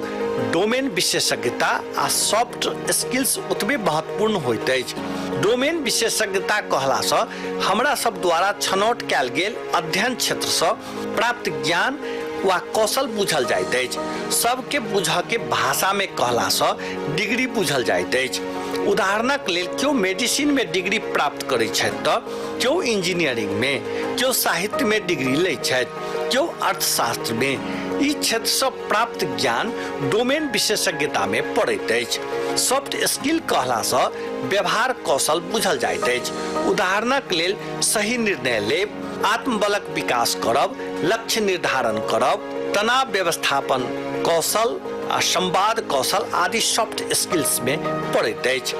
डोमेन विशेषज्ञता आ सॉफ्ट स्किल्स ओतबे महत्वपूर्ण होइत अछि। डोमेन विशेषज्ञता कहला सँ हमरा सब द्वारा छनौट कैल गेल अध्ययन क्षेत्र सँ प्राप्त ज्ञान वा कौशल बुझल जाइत अछि। सबके बुझऽ के भाषा में कहला सँ डिग्री बुझल जाइत अछि। उदाहरणक लेल केओ मेडिसिन में डिग्री प्राप्त करैत छथि तऽ केओ इंजीनियरिंग में, केओ साहित्य में डिग्री लैत छथि, केओ अर्थशास्त्र में। ई क्षेत्र से प्राप्त ज्ञान डोमेन विशेषज्ञता में पड़ैत अछि। सॉफ्ट स्किल कहला सँ व्यवहार कौशल बुझल जाइत अछि। उदाहरणक लेल सही निर्णय लेब, आत्मबलक विकास करब, लक्ष्य निर्धारण करब, तनाव व्यवस्थापन कौशल आ संवाद कौशल आदि सॉफ्ट स्किल्स में पड़ैत अछि।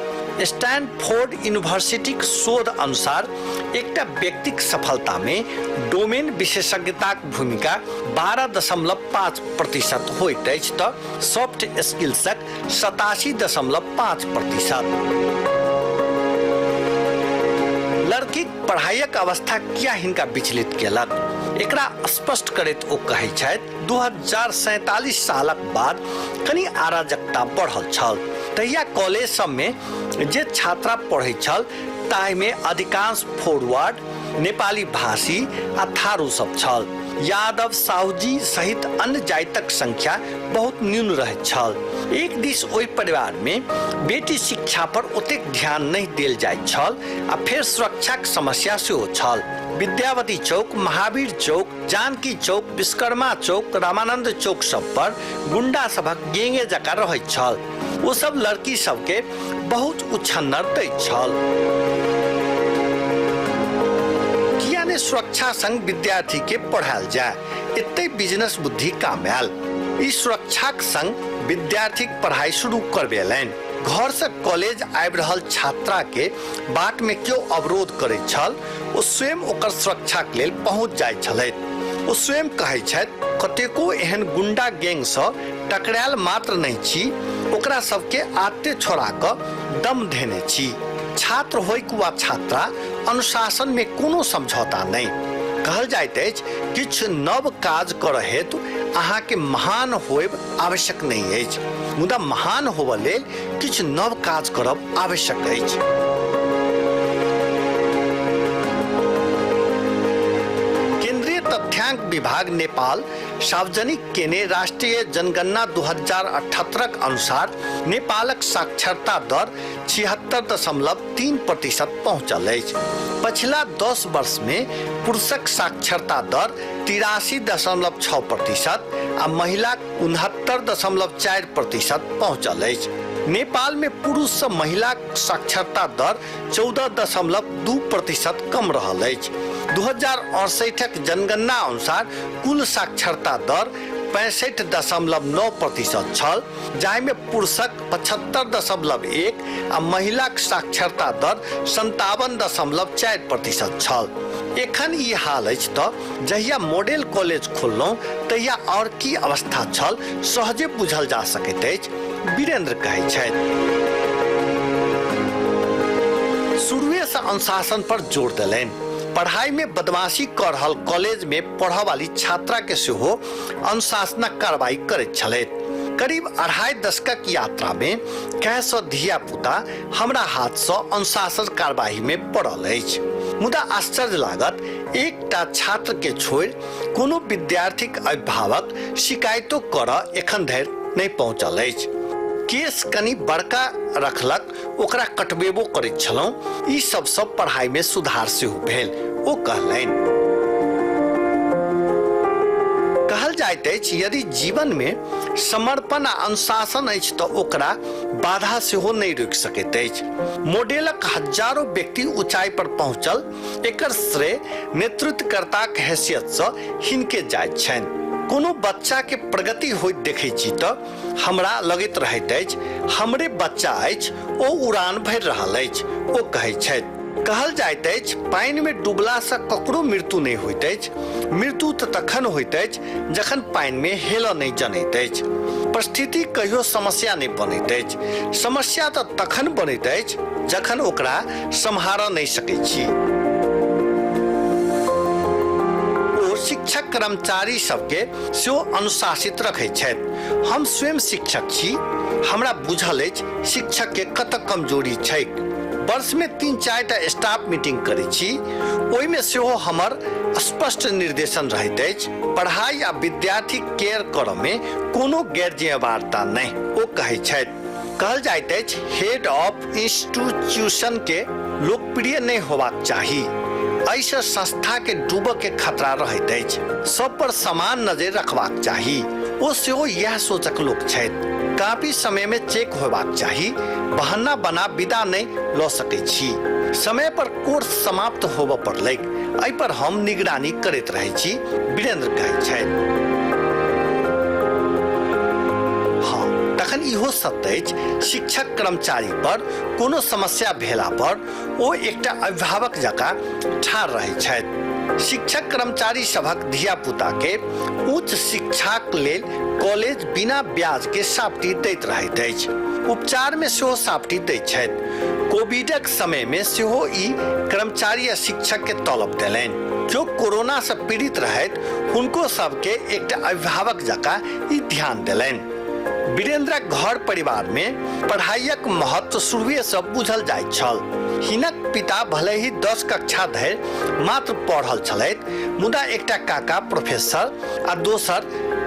स्टैनफोर्ड यूनिवर्सिटीक शोध अनुसार एकटा व्यक्तिक सफलता में डोमेन विशेषज्ञताक भूमिका 12.5% होइत अछि तऽ सॉफ्ट स्किल्सक 87.5%। लड़की पढ़ाइक अवस्था किया हिनका विचलित केलक, एकरा स्पष्ट करैत ओ कहै छथि 2047 सालक बाद कनी अराजकता बढ़ल छल। तहिया कॉलेज सब में जे छात्रा पढ़ै छल ताहि में अधिकांश फॉरवर्ड, नेपाली भाषी आ थारू सब छल। यादव, साहूजी सहित अन्य जातिक संख्या बहुत न्यून रहैत छल। एक दिस ओहि परिवार में बेटी शिक्षा पर ओतेक ध्यान नहीं देल जाइत छल आ फेर सुरक्षाक समस्या सेहो छल। विद्यावती चौक, महावीर चौक, जानकी चौक, विश्वकर्मा चौक, रामानंद चौक सब पर गुंडा सभक गेंगे जकाँ रहैत छल। ओ सब लड़की सबके बहुत उछन्नर दैत छल। किया ने सुरक्षा संग विद्यार्थी के पढ़ायल जाय, एते बिजनेस बुद्धि काम आयल। ई सुरक्षाक संग विद्यार्थीक पढ़ाई शुरू करबेलनि। घर से कॉलेज आबि रहल छात्रा के बाट में क्यों अवरोध करैत छल, ओ स्वयं ओकर सुरक्षाक लेल पहुंच जाइत छलथि। ओ स्वयं कहै छथि कतेको एहन गुंडा गैंग सँ टकरायल मात्र नहीं छी, ओकरा सबके आते छोड़ा कऽ दम धेने छी। छात्र होय वा छात्रा, अनुशासन में कोनो समझौता नहीं। कहल जाइत अछि किछु नव काज करऽ हेतु अहाँ के महान होयब आवश्यक नहीं अछि, मुदा महान होबऽ लेल किछु नव काज करब आवश्यक अछि। तथ्यांक विभाग नेपाल सार्वजनिक केने राष्ट्रीय जनगणना 2078 अनुसार नेपालक साक्षरता दर 76.3% पहुंचल अछि। पछिला 10 वर्ष में पुरुषक साक्षरता दर 83.6% आ महिलाक 69.4% पहुंचल अछि। नेपाल में पुरुष से महिला साक्षरता दर 14.2% कम रहल अछि। 2068 जनगणना अनुसार कुल साक्षरता दर 65.9% छल, जाहिमे पुरुषक 75.1 आ महिलाक साक्षरता दर 57.4% छल। एखन ई हाल अछि तऽ जहिया मॉडल कॉलेज खोललहुँ तहिया और की अवस्था छल सहजे बुझल जा सकैत अछि, वीरेंद्र कहै छथि। शुरुए से अनुशासन पर जोर देलनि। पढ़ाई में बदमाशी कर रहल कॉलेज में पढ़ऽ वाली छात्रा के सेहो अनुशासनक कार्रवाई करैत छलथि। करीब 2.5 दशकक यात्रा में कए सौ धिया पुता हमरा हाथ से अनुशासन कार्यवाही में पड़ल अछि। मुदा आश्चर्य लागत, एकटा छात्र के छोड़ि कोनो विद्यार्थीक अभिभावक शिकायतो करऽ एखन धरि नहीं पहुंचल अछि। केस कनी बड़का रखलक, ओकरा कटबेबो करैत छलहुँ। ई सबसँ पढ़ाई में सुधार सेहो भेल, ओ कहलनि। कहल जाइत अछि, यदि जीवन में समर्पण आ अनुशासन अछि तऽ ओकरा बाधा सेहो नहीं रोकि सकैत अछि। मॉडलक हजारों व्यक्ति ऊंचाई पर पहुंचल, एकर श्रेय नेतृत्वकर्ताक हैसियत सँ हिनके जाइत छनि। कोनो बच्चा के प्रगति होइत देखै छी तऽ हमरा लगैत रहैत अछि हमरे बच्चा अछि, ओ उड़ान भरि रहल अछि, ओ कहै छथि। कहल जाइत अछि, पानि में डूबला से ककरो मृत्यु नहीं होइत अछि। मृत्यु तऽ तखन होइत अछि जखन पानि में हेलऽ नहीं जनैत अछि। परिस्थिति कहियो समस्या नहीं बनैत अछि। समस्या तऽ तखन बनैत अछि जखन ओकरा सम्हारऽ नहीं सकैत छी। शिक्षक कर्मचारी सबके सेहो अनुशासित रखै छथि। हम स्वयं शिक्षक छी, हमरा बुझल अछि शिक्षक के कतऽ कमजोरी छैक। वर्ष में 3-4 टा स्टाफ मीटिंग करै छी, ओहिमे सेहो हमर स्पष्ट निर्देशन रहैत अछि। पढ़ाई आ विद्यार्थी केयर करऽ में कोनो गैरजिम्मेवारता नहीं, ओ कहै छथि। कहल जाइत अछि, हेड ऑफ इंस्टीट्यूशन के लोकप्रिय नहीं होबाक चाही। ऐसे संस्था के डूबऽ के खतरा रहैत अछि। सब पर समान नजर रखबाक चाही, ओ सेहो यह सोचक लोक छथि। काफी समय में चेक होबाक चाही, बहाना बना विदा नहीं लऽ सकै छी। समय पर कोर्स समाप्त होबऽ पड़लैक, एहि पर हम निगरानी करैत रहै छी, वीरेंद्र कहै छथि। तखन इहो सत्य अछि, शिक्षक कर्मचारी पर कोनो समस्या भेला पर ओ एकटा अभिभावक जकाँ ठाढ़ रहै छथि। शिक्षक कर्मचारी सभक धिया पुता के उच्च शिक्षाक लेल कॉलेज बिना ब्याज के सापटी दैत रहैत अछि। उपचार में सेहो सापटी दैत छथि। कोविडक समय में सेहो ई कर्मचारी आ शिक्षक के तलब देलनि। जो कोरोना से पीड़ित रहैत, हुनको सबके एकटा अभिभावक जकाँ ई ध्यान देलनि। वीरेंद्रक घर परिवार में पढ़ाइक महत्व शुरुए से बुझल जाइत छल। हिनक पिता भले ही 10 कक्षा धरि मात्र पढ़ल छलथि, मुदा एकटा काका प्रोफेसर आ दोसर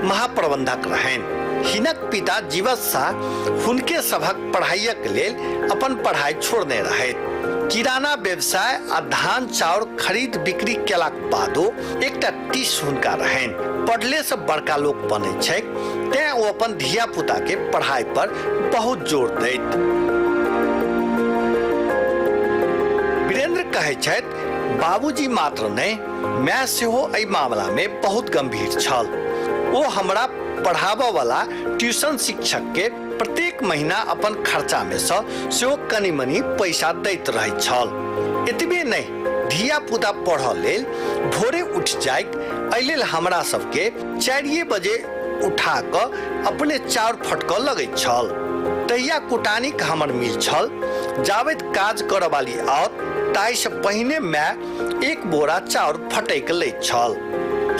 महाप्रबंधक रहनि। हिनक पिता जीवत्सा हुनके सभक पढ़ाइक लेल अपन पढ़ाई छोड़ने रहथि। किराना व्यवसाय आ धान चाउर खरीद बिक्री केलाक बादो एकटा टीस हुनका रहनि। पढ़ले से बड़का लोक बनै छै, तें ओ अपन धिया पुता के पढ़ाई पर बहुत जोर दैत। वीरेंद्र कहै छथि, बाबूजी मात्र नहीं, मैं सेहो एहि मामला में बहुत गंभीर छल। ओ हमरा पढ़ाबऽ वाला ट्यूशन शिक्षक के प्रत्येक महीना अपन खर्चा में से सेहो कनी मनी पैसा दैत रहैत छल। एतबे नहीं, धिया पुता पढ़ऽ लेल भोरे उठ जाए, एहि लेल हमरा सबके 4 बजे उठा कऽ अपने चाउर फटकऽ लगैत छल। तहिया कुटानीक हमर मिल छल। जाबैत काज करऽ वाली आओत ताहि से पहिने मैं 1 बोरा चाउर फटैक लैत छल।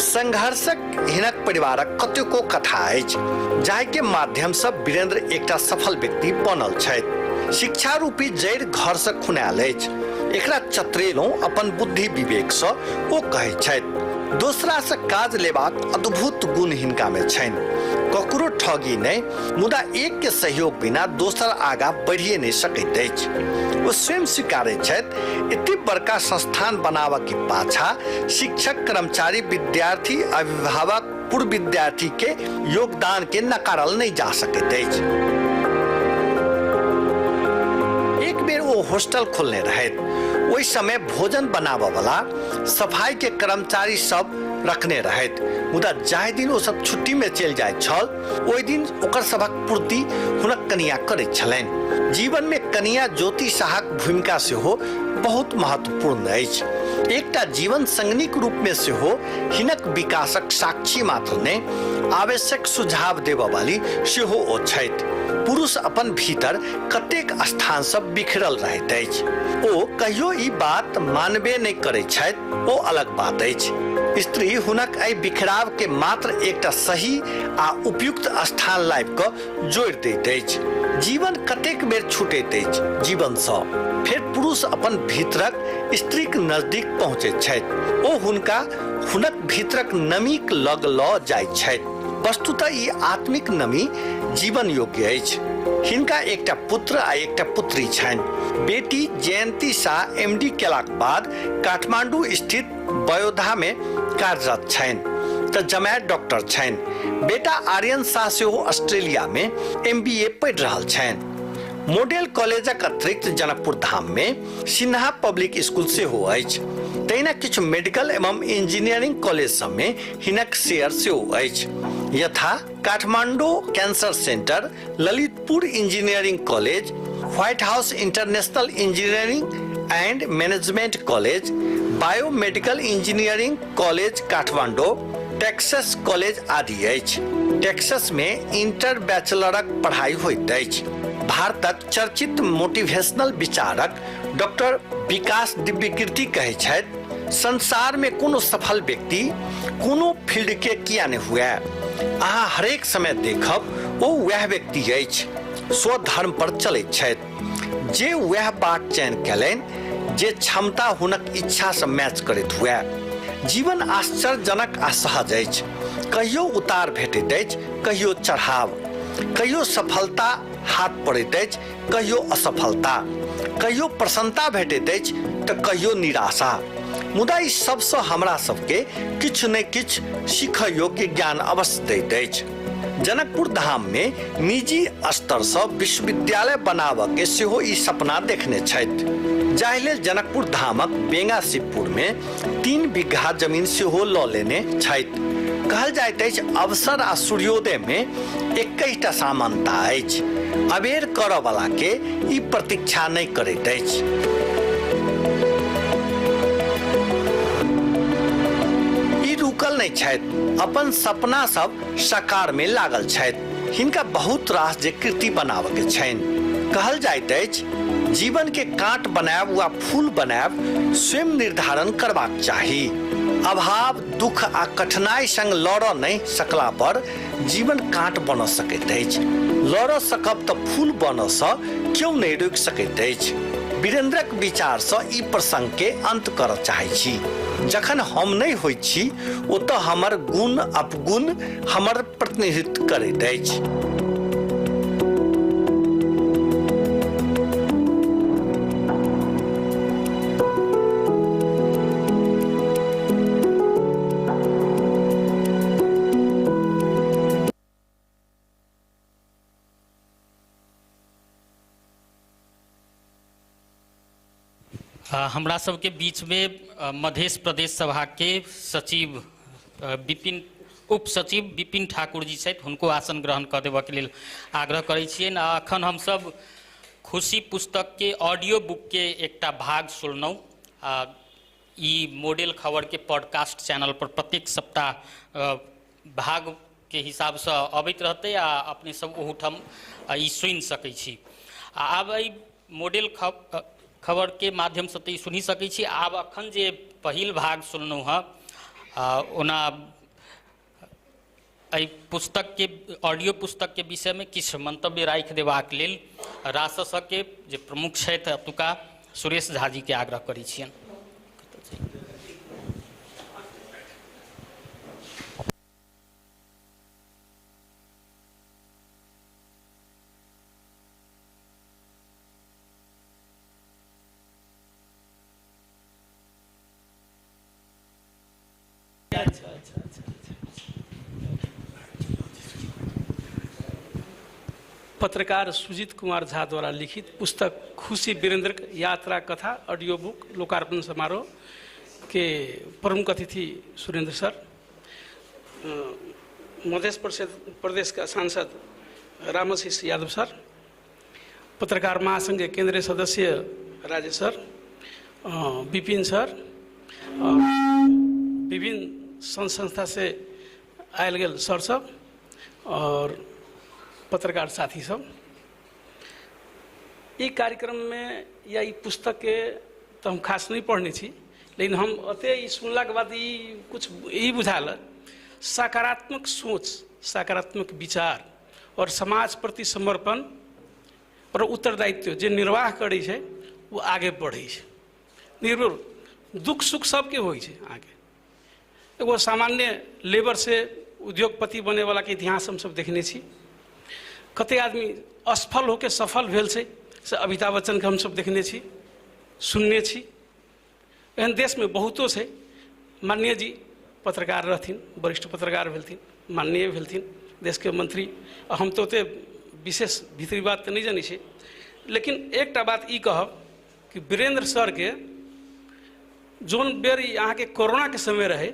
संघर्षक हिनक परिवारक कतेको कथा अछि, जाहि के माध्यम से वीरेंद्र एकटा सफल व्यक्ति बनल छथि। शिक्षा रूपी जड़ि घर से खुनायल अछि, एकरा चतरेलहुँ अपन बुद्धि विवेक से, ओ कहै छथि। दोसरा से काज लेबाक अद्भुत गुण हिनका में छनि। ककरो ठगी नहीं, मुदा एक के सहयोग बिना दोसर आगा बढ़िए नहीं सकैत अछि। ओ स्वयं स्वीकारै छथि, एते बड़का संस्थान बनाबऽ के पाछा शिक्षक कर्मचारी विद्यार्थी अभिभावक पूर्व विद्यार्थी के योगदान के नकारल नहीं जा सकैत अछि। एक बेर वो हॉस्टल खोलने रहैत। ओहि समय भोजन बनाबऽ वाला सफाई के कर्मचारी सब रखने रहैत, मुदा जाहि दिन ओ सब छुट्टी में चलि जाइत छल ओहि दिन ओकर सभक पूर्ति हुनक कनिया करैत छलनि। जीवन में कनिया ज्योति साहक भूमिका सेहो बहुत महत्वपूर्ण अछि। एकटा जीवन संगनीक रूप में सेहो हिनक विकासक साक्षी मात्र ने आवश्यक सुझाव देबऽ वाली सेहो ओ छथि। पुरुष अपन भीतर कतेक स्थान सब बिखरल रहैत अछि, ओ कहियो ई बात मानबे नहि करैत छथि, ओ अलग बात अछि। स्त्री हुनक एहि बिखराव के मात्र एकटा सही आ उपयुक्त स्थान लाबि कऽ जोड़ि दैत अछि। जीवन कतेक बेर छूटैत अछि जीवन सँ, फेर पुरुष अपन भीतरक स्त्रीक नजदीक पहुँचैत छथि, ओ हुनक भीतरक नमीक लग लऽ जाइत छथि। वस्तुतः ई आत्मिक नमी जीवन योग्य अछि। हिनका एकटा पुत्र आ एकटा पुत्री छनि। बेटी जयंती शाह MD केलाक बाद काठमांडू स्थित बयोधा में कार्यरत छनि तऽ जमाय डॉक्टर छनि। बेटा आर्यन शाह सेहो ऑस्ट्रेलिया में MBA पढ़ि रहल छनि। मॉडल कॉलेजक अतिरिक्त जनकपुर धाम में सिन्हा पब्लिक स्कूल सेहो अछि। तहिना किछु मेडिकल एवं इंजीनियरिंग कॉलेज सब में हिनक शेयर सेहो अछि, यथा Kathmandu cancer centre, Lalitpur engineering college, white house international engineering and management college, biomedical engineering college Kathmandu, Texas college आदि अछि। टेक्सास में इंटर बैचलरक पढ़ाई होइत अछि। भारतक चर्चित मोटिवेशनल विचारक डॉक्टर विकास दिव्यकीर्ति कहै छथि, संसार में कोनो सफल व्यक्ति कोनो फील्ड के किया नहीं हुआ, अहाँ हरेक समय देखब ओ वह व्यक्ति अछि स्वधर्म पर चलैत छथि, जे वह बाट चयन कयलनि जे क्षमता हुनक इच्छा से मैच करैत हुए। जीवन आश्चर्यजनक आ सहज अछि, कहियो उतार भेटैत अछि, कहियो चढ़ाव, कहियो सफलता हाथ पड़ैत अछि, कहियो असफलता, कहियो प्रसन्नता भेटैत अछि तऽ कहियो निराशा। मुदा ई सबसँ हमरा सबके किछु ने किछु सीखऽ योग्य ज्ञान अवश्य दैत अछि। जनकपुर धाम में निजी स्तर से विश्वविद्यालय बनाबऽ के सेहो ई सपना देखने छथि, जाहि लेल जनकपुर धामक बेंगा शिवपुर में 3 बीघा जमीन सेहो लऽ लेने छथि। कहल जाइत अछि अवसर आ सूर्योदय में एकैटा समानता अछि, अबेर करऽ वाला के ई प्रतीक्षा नहि करैत अछि। रुकल नहीं छथि, अपन सपना सब साकार में लागल छथि। हिनका बहुत रास जे कृति बनाबऽ के छनि। कहल जाइत अछि जीवन के कांट बनायब वा फूल बनायब स्वयं निर्धारण करबाक चाही। अभाव, दुख आ कठिनाई संग लड़ऽ नहीं सकला पर जीवन कांट बनऽ सकैत अछि। लड़ऽ सकब तऽ फूल बनऽ सँ क्यों नहीं रोकि सकैत अछि। वीरेंद्रक विचार से ई प्रसंग के अंत करऽ चाहै छी। जखन हम नहीं होइ छी ओतऽ हमर गुण अपगुण हमर प्रतिनिधित्व करैत अछि। हमरा सबके बीच में मध्य प्रदेश सभा के सचिव उप सचिव विपिन ठाकुर जी छथि, हुनको आसन ग्रहण कऽ देबऽ के लेल आग्रह करै छियनि। अखन हमसब खुशी पुस्तक के ऑडियो बुक के एकटा भाग सुनलहुँ। ई मॉडल खबर के पॉडकास्ट चैनल पर प्रत्येक सप्ताह भाग के हिसाब से अबैत रहतै आ अपने सब ओहूठाम ई सुनि सकै छी। आब ई मॉडल खबर के माध्यम से तो सुनी सकै छी। आब अखन जे पहिल भाग सुनलहुँ हँ, ओना एहि पुस्तक के ऑडियो पुस्तक के विषय में किछु मंतव्य राखि देबाक लेल रासस के जे प्रमुख छथि एतुका सुरेश झा जी के आग्रह करै छियनि। पत्रकार सुजीत कुमार झा द्वारा लिखित पुस्तक खुशी वीरेंद्र यात्रा कथा ऑडियो बुक लोकार्पण समारोह के प्रमुख अतिथि सुरेंद्र सर, मध्य प्रदेश का सांसद रामाशीष यादव सर, पत्रकार महासंघ के केंद्रीय सदस्य राजेश सर, विपिन सर, विभिन्न संस्था से आयल गेल सर सब और पत्रकार साथी सब। ये कार्यक्रम में या ये पुस्तक के तो हम खास नहीं पढ़ने छी, लेकिन हम अते ई सुनला के बाद कुछ यही बुझाल सकारात्मक सोच, सकारात्मक विचार और समाज प्रति समर्पण और उत्तरदायित्व जो निर्वाह करे छे वो आगे बढ़े छे। निर्भर दुख सुख सबके होई छे आगे। एगो सामान्य लेबर से उद्योगपति बने वाला के इतिहास हम सब देखने छी। कते आदमी असफल होके सफल भेल से अमिताभ बच्चन के हम सब देखने छी, सुनने छी। एहन देश में बहुतो से माननीय जी पत्रकार रहथिन, वरिष्ठ पत्रकार भेलथिन, माननीय भेलथिन, देश के मंत्री। हम तो ते विशेष भीतरी बात तो नहीं जानी छे, लेकिन एक बात ई कहब कि वीरेंद्र सर के जोन बेर यहाँ के कोरोना के समय रहे,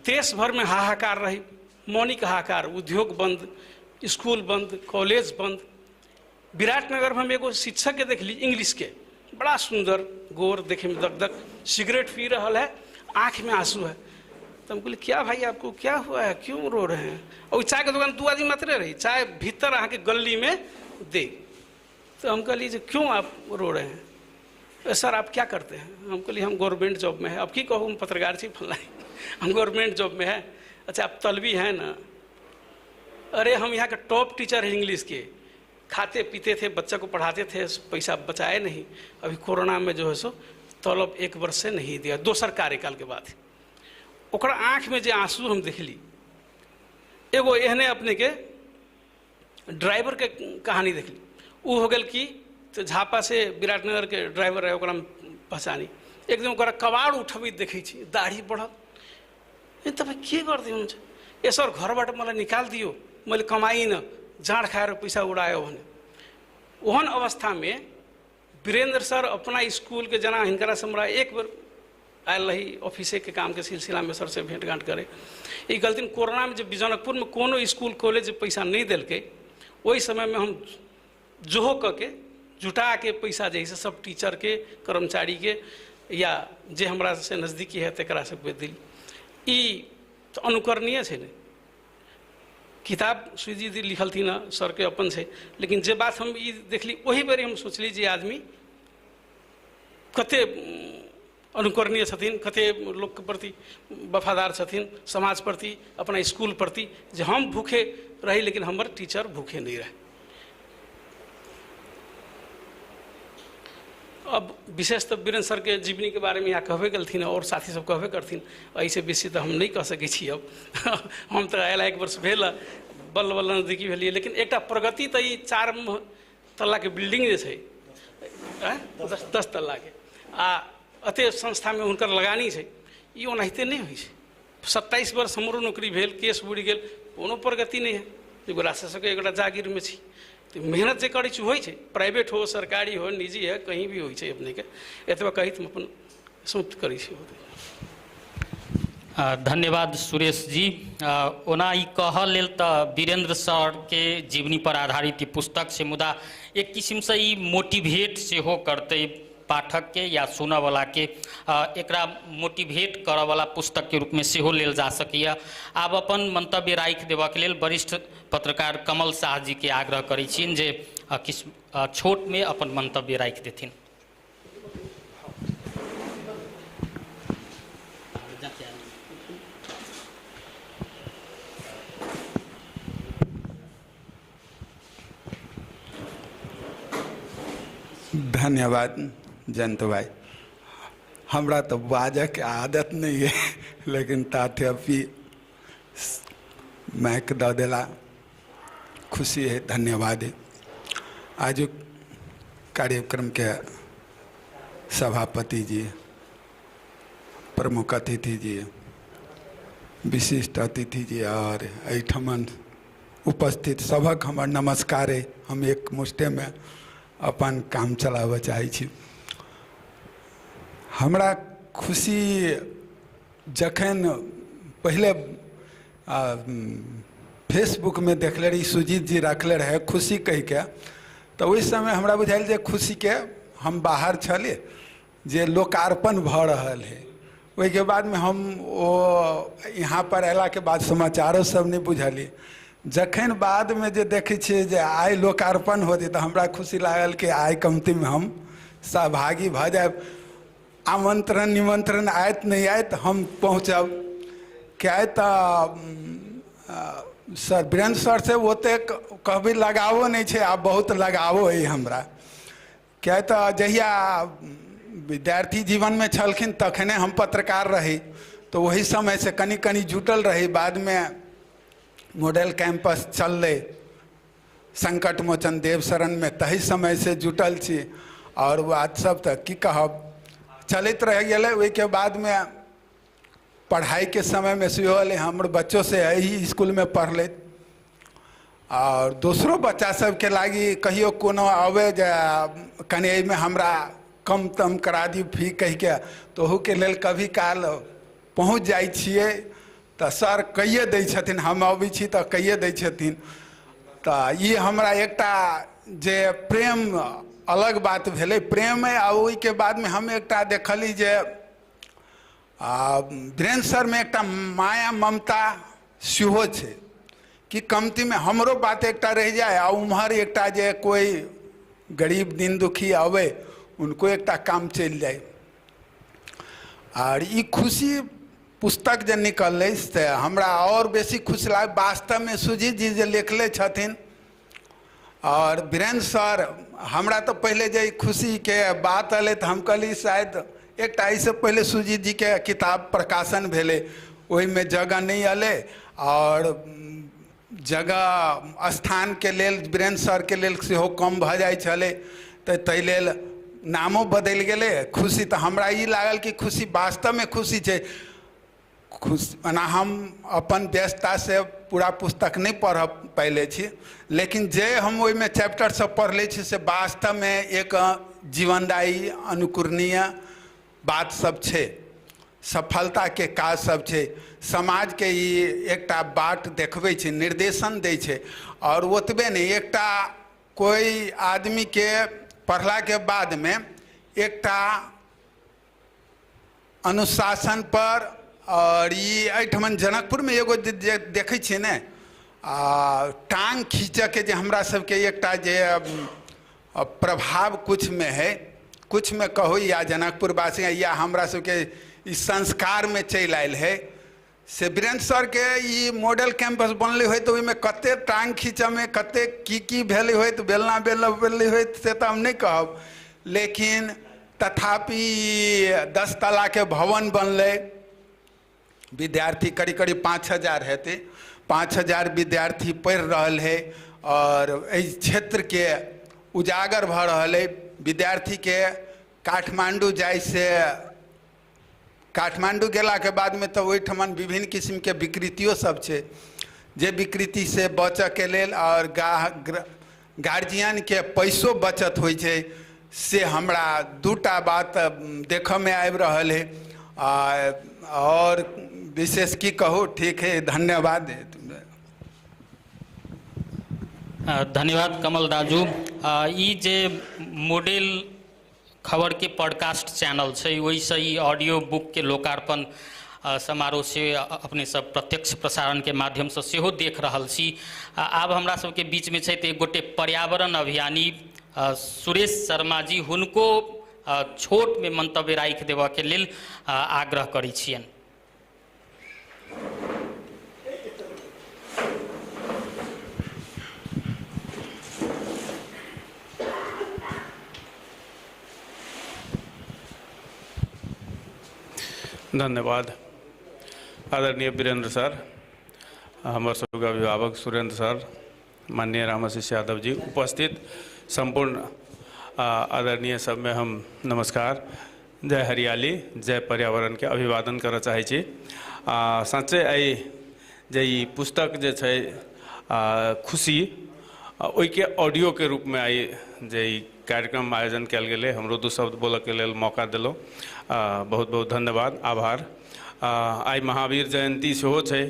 देश भर में हाहाकार रही, मौनिक हाहाकार, उद्योग बंद, स्कूल बंद, कॉलेज बंद। विराटनगर में हम एगो शिक्षक के देख ली इंग्लिश के, बड़ा सुंदर, गोर, देखे में दगदग, सिगरेट पी रहा है, आँख में आंसू है। तो हम बोले क्या भाई आपको क्या हुआ है, क्यों रो रहे हैं? और चाय के दुकान 2 आदमी मात्र रही, चाय भीतर आके गली में दे। तो हम कहली क्यों आप रो रहे हैं? सर आप क्या करते हैं? हम कहली हम गवर्नमेंट जॉब में है। अब की कहूँ हम पत्रकार छी फल्ला, हम गवर्नमेंट जॉब में है। अच्छा आप तलबी हैं ना? अरे हम यहाँ के टॉप टीचर हैं इंग्लिश के, खाते पीते थे, बच्चा को पढ़ाते थे, पैसा बचाए नहीं। अभी कोरोना में जो है सो तलब 1 वर्ष से नहीं दिया, दोसर कार्यकाल के बाद। ओकरा आँख में जो आंसू हम देखली, एगो एहने अपने के ड्राइवर के कहानी देखली। वो हो गल कि तो झापा से विराटनगर के ड्राइवर रहे, ओकरा पहचानी। एक दिन ओकरा कबाड़ उठबी देखे छी, दाढ़ी बढ़ल। तब के कर दियो? ए सर घरबाट मलाई निकाल दियो, मैले कमाई न, जाँड खाएर पैसा उड़ायो भने। ओहन अवस्था में वीरेंद्र सर अपना स्कूल के जना हिनकरा से हमरा एक बार आयल रही ऑफिसे के काम के सिलसिला में, सर से भेंट घाट करे। ये गलती कोरोना में जब जनकपुर में कोनो स्कूल कॉलेज पैसा नहीं दिलके, वही समय में हम जोहो करके जुटा के पैसा जैसे सब टीचर के, कर्मचारी के या जे हमरा से नज़दीकी है तकरा से दिल। ई तो अनुकरणीय है। किताब सुजी जी लिखल थी ना सर के अपन से, लेकिन जे बात हम ई देखली वही बारी हम सोचली जे आदमी कते अनुकरणीय छथिन, कते लोग के प्रति वफादार छथिन, समाज प्रति, अपना स्कूल प्रति। जे हम भूखे रही लेकिन हमर टीचर भूखे नहीं रहे। अब विशेष तो वीरेंद्र सर के जीवनी के बारे में यहाँ कहबे गलथिन और साथी सब कहबे करथिन, ऐसे बेसी तो हम नहीं कह सकै छी। अब हम तो आयल 1 वर्ष भेल, बल्ल बल्ल नजदीकी भेलिए, लेकिन एक प्रगति तो ये 4 तल्ला के बिल्डिंग जे छै, 10 तल्ला के आ अते संस्था में हुनकर लगानी छै, ई ओनाहिते नहीं होइ छै। 27 वर्ष हमरो नौकरी भेल, केस बुढ़ि गेल, कोनो प्रगति नहीं है। एगो राजशासक एगोटा जागीर में छी, तो मेहनत जे करै छी होइ छै, प्राइवेट हो, सरकारी हो, निजी है, कहीं भी होइ छै। अपने के एतबा कही हम अपन समाप्त करै छी। धन्यवाद सुरेश जी। ओना ई कहऽ लेल तऽ वीरेंद्र सर के जीवनी पर आधारित पुस्तक से, मुदा एक किस्म से ई मोटिवेट सेहो करते पाठक के या सुनऽ वाला के, एकरा मोटिवेट करऽ वाला पुस्तक के रूप में सेहो लेल जा सकैया। आब अपन मंतव्य राखि देबाक लेल वरिष्ठ पत्रकार कमल शाह जी के आग्रह करै छियनि जे किछु छोट में अपन मंतव्य राखि देथिन। धन्यवाद जयंत भाई। हमरा तो बाजह के आदत नहीं है, लेकिन तथापि माइक दऽ देला खुशी है, धन्यवाद है। आज कार्यक्रम के सभापति जी, प्रमुख अतिथि जी, विशिष्ट अतिथि जी और एहिठमन उपस्थित सबक हमर नमस्कार है। हम एक मुष्टे में अपन काम चलाबऽ चाहै छी। हमरा खुशी जखन पहले फेसबुक में देखले रही सुजीत जी रखले रहे खुशी कह के, तो उस समय हमरा बुझाइल जे खुशी के हम बाहर छले जे लोकार्पण भ रहल है। ओहि के बाद में हम वो यहाँ पर अयला के बाद समाचारों सब नहीं बुझलिए। जखन बाद में जे देखे छिए जे आइ लोकार्पण होते तो हमरा खुशी लागल कि आइ कमती में हम सहभागी भ जाए। आमंत्रण निमंत्रण आयत नहीं आयत हम पहुँचब। क्या तो सर वीरेंद्र सर से ओते कभी लगावो नहीं छे, आब बहुत लगावो है हमरा। क्या तो जहिया विद्यार्थी जीवन में छलखिन तखने हम पत्रकार रही, तो वही समय से कनी कनी जुटल रही। बाद में मॉडल कैंपस चलले संकट मोचन देव शरण में, तही समय से जुटल छी। और बात सब तक की कहब चलित रह गए। वही के बाद में पढ़ाई के समय में से हमर बच्चों से यही स्कूल में पढ़ले, और दूसरों बच्चा सब के लागी कहियो कोनो आवे जे कने में हमरा कम तम करा दी फी कह के, तो ओहू के लेल कभी काल पहुँच जाइ छिए तो सर कहिए दै छथिन, हम अबै छी तो कहिए दै छथिन। तो ये हमरा एकटा जे प्रेम अलग बात भेले। प्रेम है। आ ओहि के बाद में हम एकटा देखली जे वीरेंद्र सर में एकटा माया ममता सेहो छे कि कमती में हमरो बात एकटा रह जाए, आ उम्हर एकटा जे कोई गरीब दिन दुखी आवे उनको एकटा काम चल जाए। और ये खुशी पुस्तक जे निकलले से हमरा और बेसी खुश लाग। वास्तव में सुजीत जी जे लिखले छथिन और वीरेंद्र सर, हमरा तो पहले जे खुशी के बात अले तो हम कहली शायद एक से पहले सुजीत जी के किताब प्रकाशन भेले, वही में जगह नहीं अले और जगह स्थान के लेल वीरेंद्र सर के लेल सेहो कम भ जाय छले, तो ताहि लेल नामो बदल गेले। खुशी तो हमरा ई लागल कि खुशी वास्तव में खुशी छे। खुश ना हम अपन व्यस्तता से पूरा पुस्तक नहीं पढ़ पैले छी, लेकिन जे हम ओहि में चैप्टर सब पढ़ले छी से वास्तव में एक जीवनदायी अनुकरणीय बात सब छे, सफलता के काज सब छे, समाज के ई एकटा बाट देखबै छे, निर्देशन दै छे। और ओतबे नहीं, एकटा कोई आदमी के पढ़ला के बाद में एकटा अनुशासन पर, और ये एठमन जनकपुर में एगो देखे छे ने टांग खींच के जे हमरा सबके एकटा जे प्रभाव कुछ में है, कुछ में कहो या जनकपुर वासी या हमरा सबके इस संस्कार में चल आयल है से वीरेंद्र सर के ये मॉडल कैंपस बनले हो तो में कते टांग खींच में कते की भेले हो तो बेलना बेलले हो से तो हम नहीं कहब, लेकिन तथापि 10 तला के भवन बनले, विद्यार्थी करीब करीब 5000 हेते, 5000 विद्यार्थी पढ़ रहल है और इस क्षेत्र के उजागर भ रहल है। विद्यार्थी के काठमांडू जाय से काठमांडू गेला के बाद में तो ओहिठमन विभिन्न किस्म के विकृतियों सब छे, जे विकृति से बचे के लेल और गार्जियन के पैसों बचत होइ छे से हमरा दूटा बात देख में आबि रहल है। और विशेष की कहूँ, ठीक है, धन्यवाद। धन्यवाद कमल राजू। ई जे मॉडल खबर के पॉडकास्ट चैनल है वही से ही ऑडियो बुक के लोकार्पण समारोह से अपने सब प्रत्यक्ष प्रसारण के माध्यम से सेहो देख रहल छी। आब हमरा सबके बीच में छै एक गोटे पर्यावरण अभियानी सुरेश शर्मा जी, हुनको छोट में मंतव्य राखि देबऽ के लेल आग्रह करै छियनि। धन्यवाद। आदरणीय वीरेंद्र सर, हमारे सबके अभिभावक सुरेंद्र सर, माननीय रामाशीष यादव जी, उपस्थित संपूर्ण आदरणीय सब में हम नमस्कार, जय हरियाली, जय पर्यावरण के अभिवादन करना चाहे छी। साँचे आई जे पुस्तक जे छै खुशी ओइके ऑडियो के रूप में आई जे ई कार्यक्रम आयोजन कयल गेलै, हमरो दू शब्द बोलऽ के लेल मौका देलहुँ, बहुत बहुत धन्यवाद, आभार। आई महावीर जयंती सेहो छै,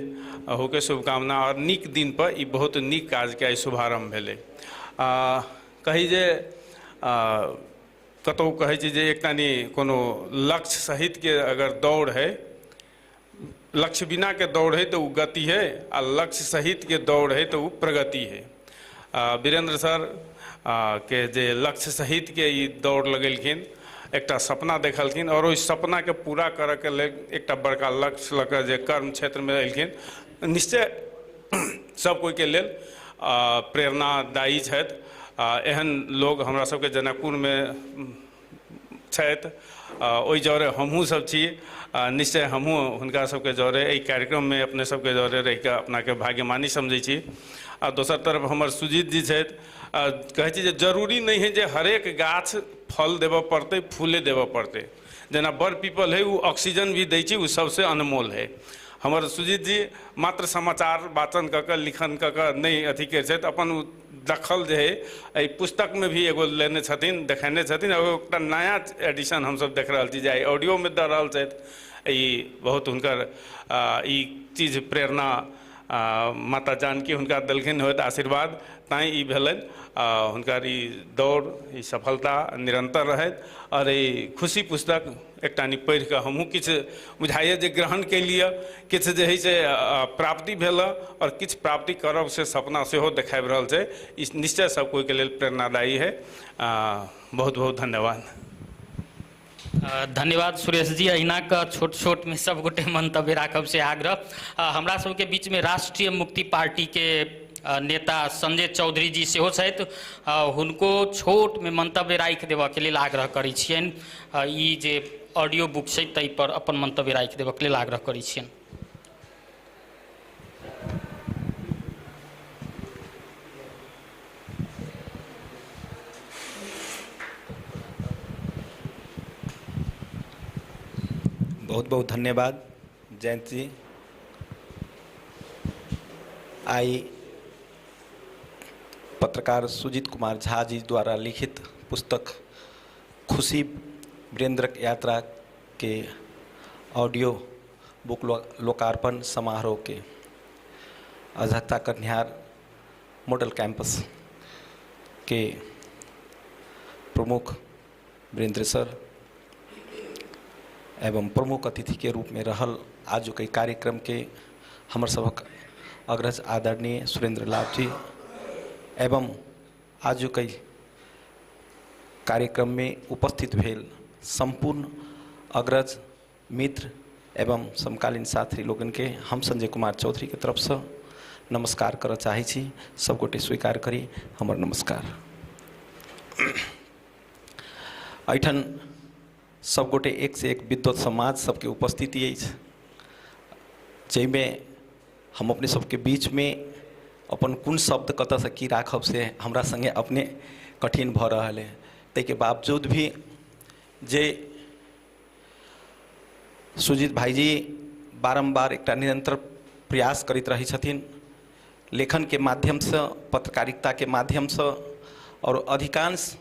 अहूके शुभकामना। और नीक दिन पर ई बहुत नीक काज के आई शुभारंभ भेलै। कही जे कतहु कहै छी जे एकटा कोनो लक्ष्य सहित के अगर दौड़ है, लक्ष्य बिना के दौड़ है तो वो गति है, आ लक्ष्य सहित के दौड़ है तो वो प्रगति है। वीरेंद्र सर के जे लक्ष्य सहित के ई दौड़ लगेलखिन, एकटा सपना देखलखिन और ओहि सपना के पूरा करऽ के लेल एकटा बड़का लक्ष्य लऽ कऽ जे कर्म क्षेत्र में एलखिन, निश्चय सब कोई के लेल प्रेरणादायी छथि। एहन लोग हमरा सबके जनकपुर में छथि, ओहि जौरे हमहूँ सब छी। निश्चय हमहूँ हुनका सबके जौरे एहि कार्यक्रम में अपने सबके जौरे रहि कऽ अपना के भाग्यमानी समझै छी। आ दोसर तरफ हमर सुजीत जी छथि, कहै छी जे जरूरी नहीं है जे हरेक गाछ फल देबऽ पड़तै, फूले देबऽ पड़तै। जेना बड़ पीपल है, वो ऑक्सीजन भी दै छै, वो सबसे अनमोल है। हमर सुजीत जी मात्र समाचार वाचन कऽ कऽ लिखन कऽ कऽ नहीं अथी करै छथि, अपन दखल जे है एहि पुस्तक में भी एगो लेने छथिन, देखेने छथिन। एकटा नया एडिशन हमसब देख रहल छी जे ऑडियो में दऽ रहल छथि। ई बहुत हुनकर ई चीज प्रेरणा माता जानकी हुनका देलखिन होत आशीर्वाद, ताई ई भेलनि। हुनकर ई दौड़, ई सफलता निरंतर रहत। और ई खुशी पुस्तक एकटा पढ़ि कऽ हमहूँ किछु बुझाइए जे ग्रहण केलिए, किछु जे है से प्राप्ति भेल, और किछु प्राप्ति करब से सपना सेहो देखाबि रहल छै। ई निश्चय सब कोई के लेल प्रेरणादायी है। बहुत बहुत धन्यवाद। धन्यवाद सुरेश जी। अहिना के छोट छोट में सब गोटे मंतव्य राखब से आग्रह। हमरा सबके बीच में राष्ट्रीय मुक्ति पार्टी के नेता संजय चौधरी जी सेहो छथि, हुनको छोट में मंतव्य राखि देबऽ के लेल आग्रह करै छियनि। ई जे ऑडियो बुक छै ताहि पर अपन मंतव्य राखि देबऽ के लेल आग्रह करै छियनि। बहुत बहुत धन्यवाद जयंत जी। आई पत्रकार सुजीत कुमार झा जी द्वारा लिखित पुस्तक खुशी वीरेंद्र यात्रा के ऑडियो बुक लोकार्पण समारोह के अध्यक्षता करनिहार मॉडल कैंपस के प्रमुख वीरेंद्र सर एवं प्रमुख अतिथि के रूप में रहल आज के कार्यक्रम के हमर सबक अग्रज आदरणीय सुरेंद्र लाभ जी एवं आज के कार्यक्रम में उपस्थित भेल संपूर्ण अग्रज मित्र एवं समकालीन साथी लोगन के हम संजय कुमार चौधरी के तरफ से नमस्कार कर चाहे छी। सब गोटे स्वीकार करी हमर नमस्कार। ऐठन सब गोटे एक से एक विद्वत समाज सबके उपस्थिति है, जैमें हम अपने सबके बीच में अपन कुन शब्द कत से की राखब से हमरा संगे अपने कठिन भ रहा है। ते के बावजूद भी जे सुजीत भाईजी बारंबार एक निरंतर प्रयास करित रही छथिन, लेखन के माध्यम से, पत्रकारिता के माध्यम से, और अधिकांश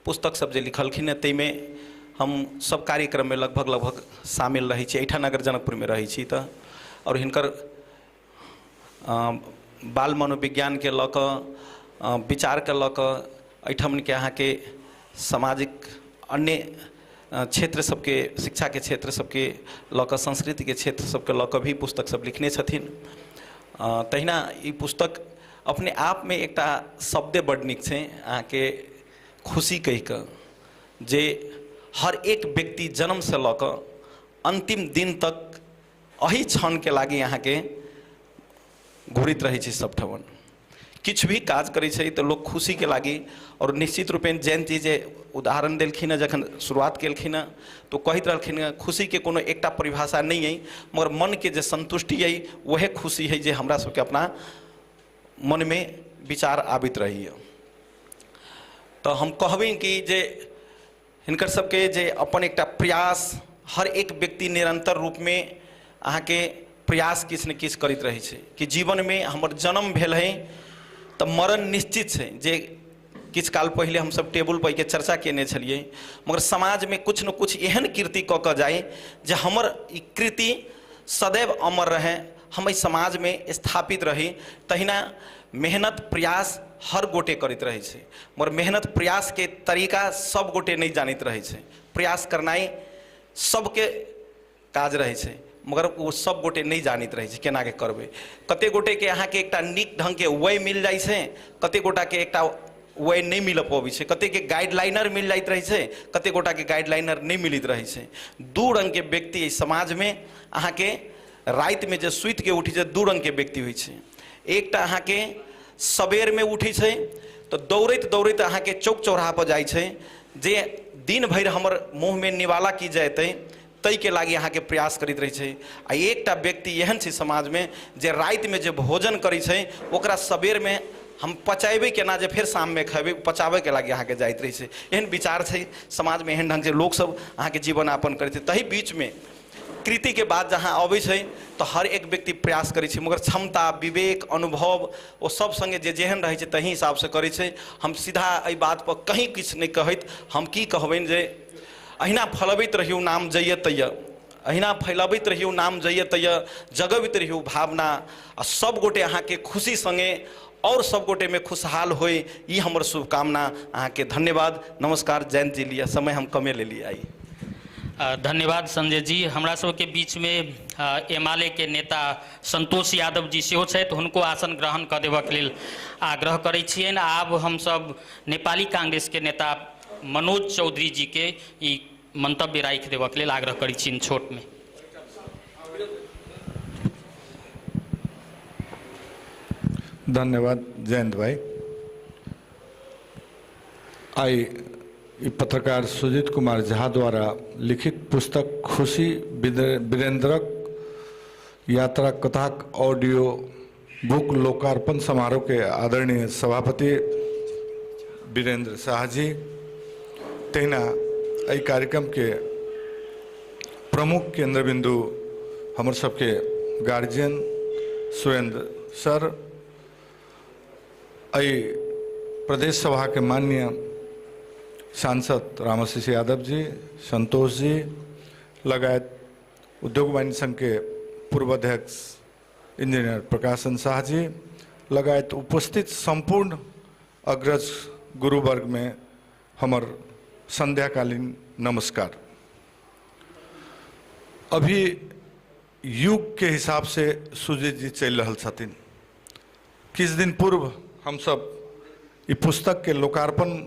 पुस्तक सब जे लिखलखिन ते में हम सब कार्यक्रम में लगभग शामिल रही छी। ऐठा नगर जनकपुर में रही छी तो, और हिनकर बाल मनोविज्ञान के लऽ कऽ, विचार के लऽ कऽ, ऐठमन के अहाँ के सामाजिक अन्य क्षेत्र सबके, शिक्षा के क्षेत्र सबके लऽ कऽ, संस्कृति के क्षेत्र सबके लऽ कऽ भी पुस्तक सब लिखने छथिन। तहिना ई पुस्तक अपने आप में एकटा शब्दे बड़ नीक छै, अहाँ के खुशी कहि कऽ, जे हर एक व्यक्ति जन्म से लऽ कऽ अंतिम दिन तक अही क्षण के लागी अहाँ के घूरित रही छै सब ठमन। किछ भी काज करै छै तो लोग खुशी के लागी, और निश्चित रूपेण जयंत जी जे उदाहरण देलखिन है, जखन शुरुआत केलखिन है तो कहते रहलखिन है खुशी के कोनो एकटा परिभाषा नहीं है, मगर मन के जे संतुष्टि है वह खुशी है जे हमरा सबके अपना मन में विचार आबित रही है। तो हम कहबे कि जे हिनकर सबके जे अपन एकटा प्रयास, हर एक व्यक्ति निरंतर रूप में अहाँ के प्रयास किछु ने किछु करैत रहै छै कि जीवनमे हमर जन्म भेल है तऽ मरण निश्चित छै। जे किछु काल पहिले हमसब टेबुल पर के चर्चा केने छलिए, मगर समाजमे किछु न किछु एहन कृति कऽ कऽ जाए जे हमर ई कृति सदैव अमर रहे, हम इस समाज में स्थापित रही। तहिना मेहनत प्रयास हर गोटे करैत रहे छै, मगर मेहनत प्रयास के तरीका सब गोटे नहीं जानैत रहे छै। प्रयास करनाई सबके काज रहे छै, मगर वो सब गोटे नहीं जानैत रहे छै केना के करबे। कते गोटे के अहाँ के एकटा नीक ढंग के वे मिल जाय छै, कते गोटा के एकटा वे नहीं मिल पबै छै, कते के गाइडलाइनर मिल जाइत रहे छै, कते गोटा के गाइडलाइनर नहीं मिलत रहे छै। दू रंग के व्यक्ति समाज में अहाँ के रात में जे सुत के उठी छै दू रंग के व्यक्ति होइ छै। एकटा अहाँ के सबेर में उठी छै तो दौड़ैत दौड़ैत अहाँ के चौक चौराहा पर जाइ छै, जे दिन भर हमर मुँह में निवाला की जाते तई के लागी अहाँ के प्रयास करैत रहे छै। आ एकटा व्यक्ति एहन छै समाज में जे रात में जे भोजन करै छै ओकरा सबेर में हम पचाबे केना जे फिर शाम में खेबे पचाबे के लागी अहाँ के जाइत रहे छै। एहन विचार छै समाज में, एहन ढंग से लोग सब अहाँ के जीवन यापन करै छै। तही बीच में कृति के बाद जहाँ अबै छै तो हर एक व्यक्ति प्रयास करै छै, मगर क्षमता विवेक अनुभव वो सब संगे जे जेहन रहे छै तही हिसाब से करै छै। हम सीधा एहि बात पर कहीं किछु नहीं कहैत हम की कहबनि जे अहिना फैलबैत रहियो नाम जइय तैय, अहिना फैलबैत रहियो नाम जइय तैय, जगबैत रहियो भावना, आ सब गोटे अहाँ के खुशी संगे और सब गोटे में खुशहाल होए, ये हमर शुभकामना। अहाँ के धन्यवाद, नमस्कार, जयंत जी। लिया समय हम कमे ले लिया। आई धन्यवाद संजय जी। हमरा सबके बीच में एमाले के नेता संतोष यादव जी सेहो छथि, हुनको आसन ग्रहण कऽ देबाक लेल आग्रह करै छियनि। आब हमसब नेपाली कांग्रेस के नेता मनोज चौधरी जी के ई मंतव्य राखि देबाक लेल आग्रह करै छियनि छोट में। धन्यवाद जयंत भाई। आई पत्रकार सुजीत कुमार झा द्वारा लिखित पुस्तक खुशी वीरेंद्रक यात्रा कथाक ऑडियो बुक लोकार्पण समारोह के आदरणीय सभापति वीरेंद्र शाह जी, तहिना एहि कार्यक्रम के प्रमुख केंद्र बिंदु हमर सबके गार्जियन सुरेंद्र सर, एहि प्रदेश सभा के माननीय सांसद रामाशीष यादव जी, संतोष जी लगायत उद्योग वाणिज्य संघ के पूर्व अध्यक्ष इंजीनियर प्रकाशन शाह जी लगायत उपस्थित संपूर्ण अग्रज गुरुवर्ग में हमर संध्याकालीन नमस्कार। अभी युग के हिसाब से सुजीत जी चल रहा छथिन। किछ दिन पूर्व हम सब ई पुस्तक के लोकार्पण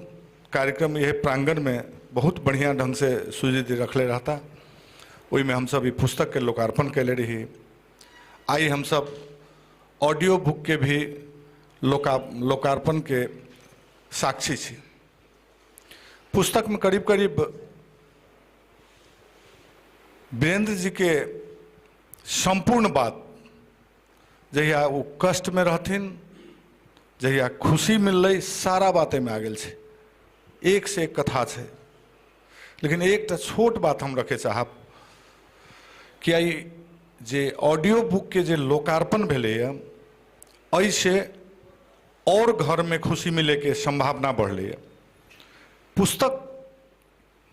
कार्यक्रम यह प्रांगण में बहुत बढ़िया ढंग से सुजीत जी रखले रहता, वही में हम सब ई पुस्तक के लोकार्पण कैले रही। आई हम सब ऑडियो बुक के भी लोकार्पण के साक्षी छी। पुस्तक में करीब करीब वीरेंद्र जी के संपूर्ण बात, जहिया वो कष्ट में रहथिन, जहिया खुशी मिल रही, सारा बातें में आ गए छे। एक से एक कथा छे, लेकिन एक छोट बात हम रखे चाहब कि आई जे ऑडियो बुक के जे लोकार्पण भेले ऐसे और घर में खुशी मिले के संभावना बढ़ले। पुस्तक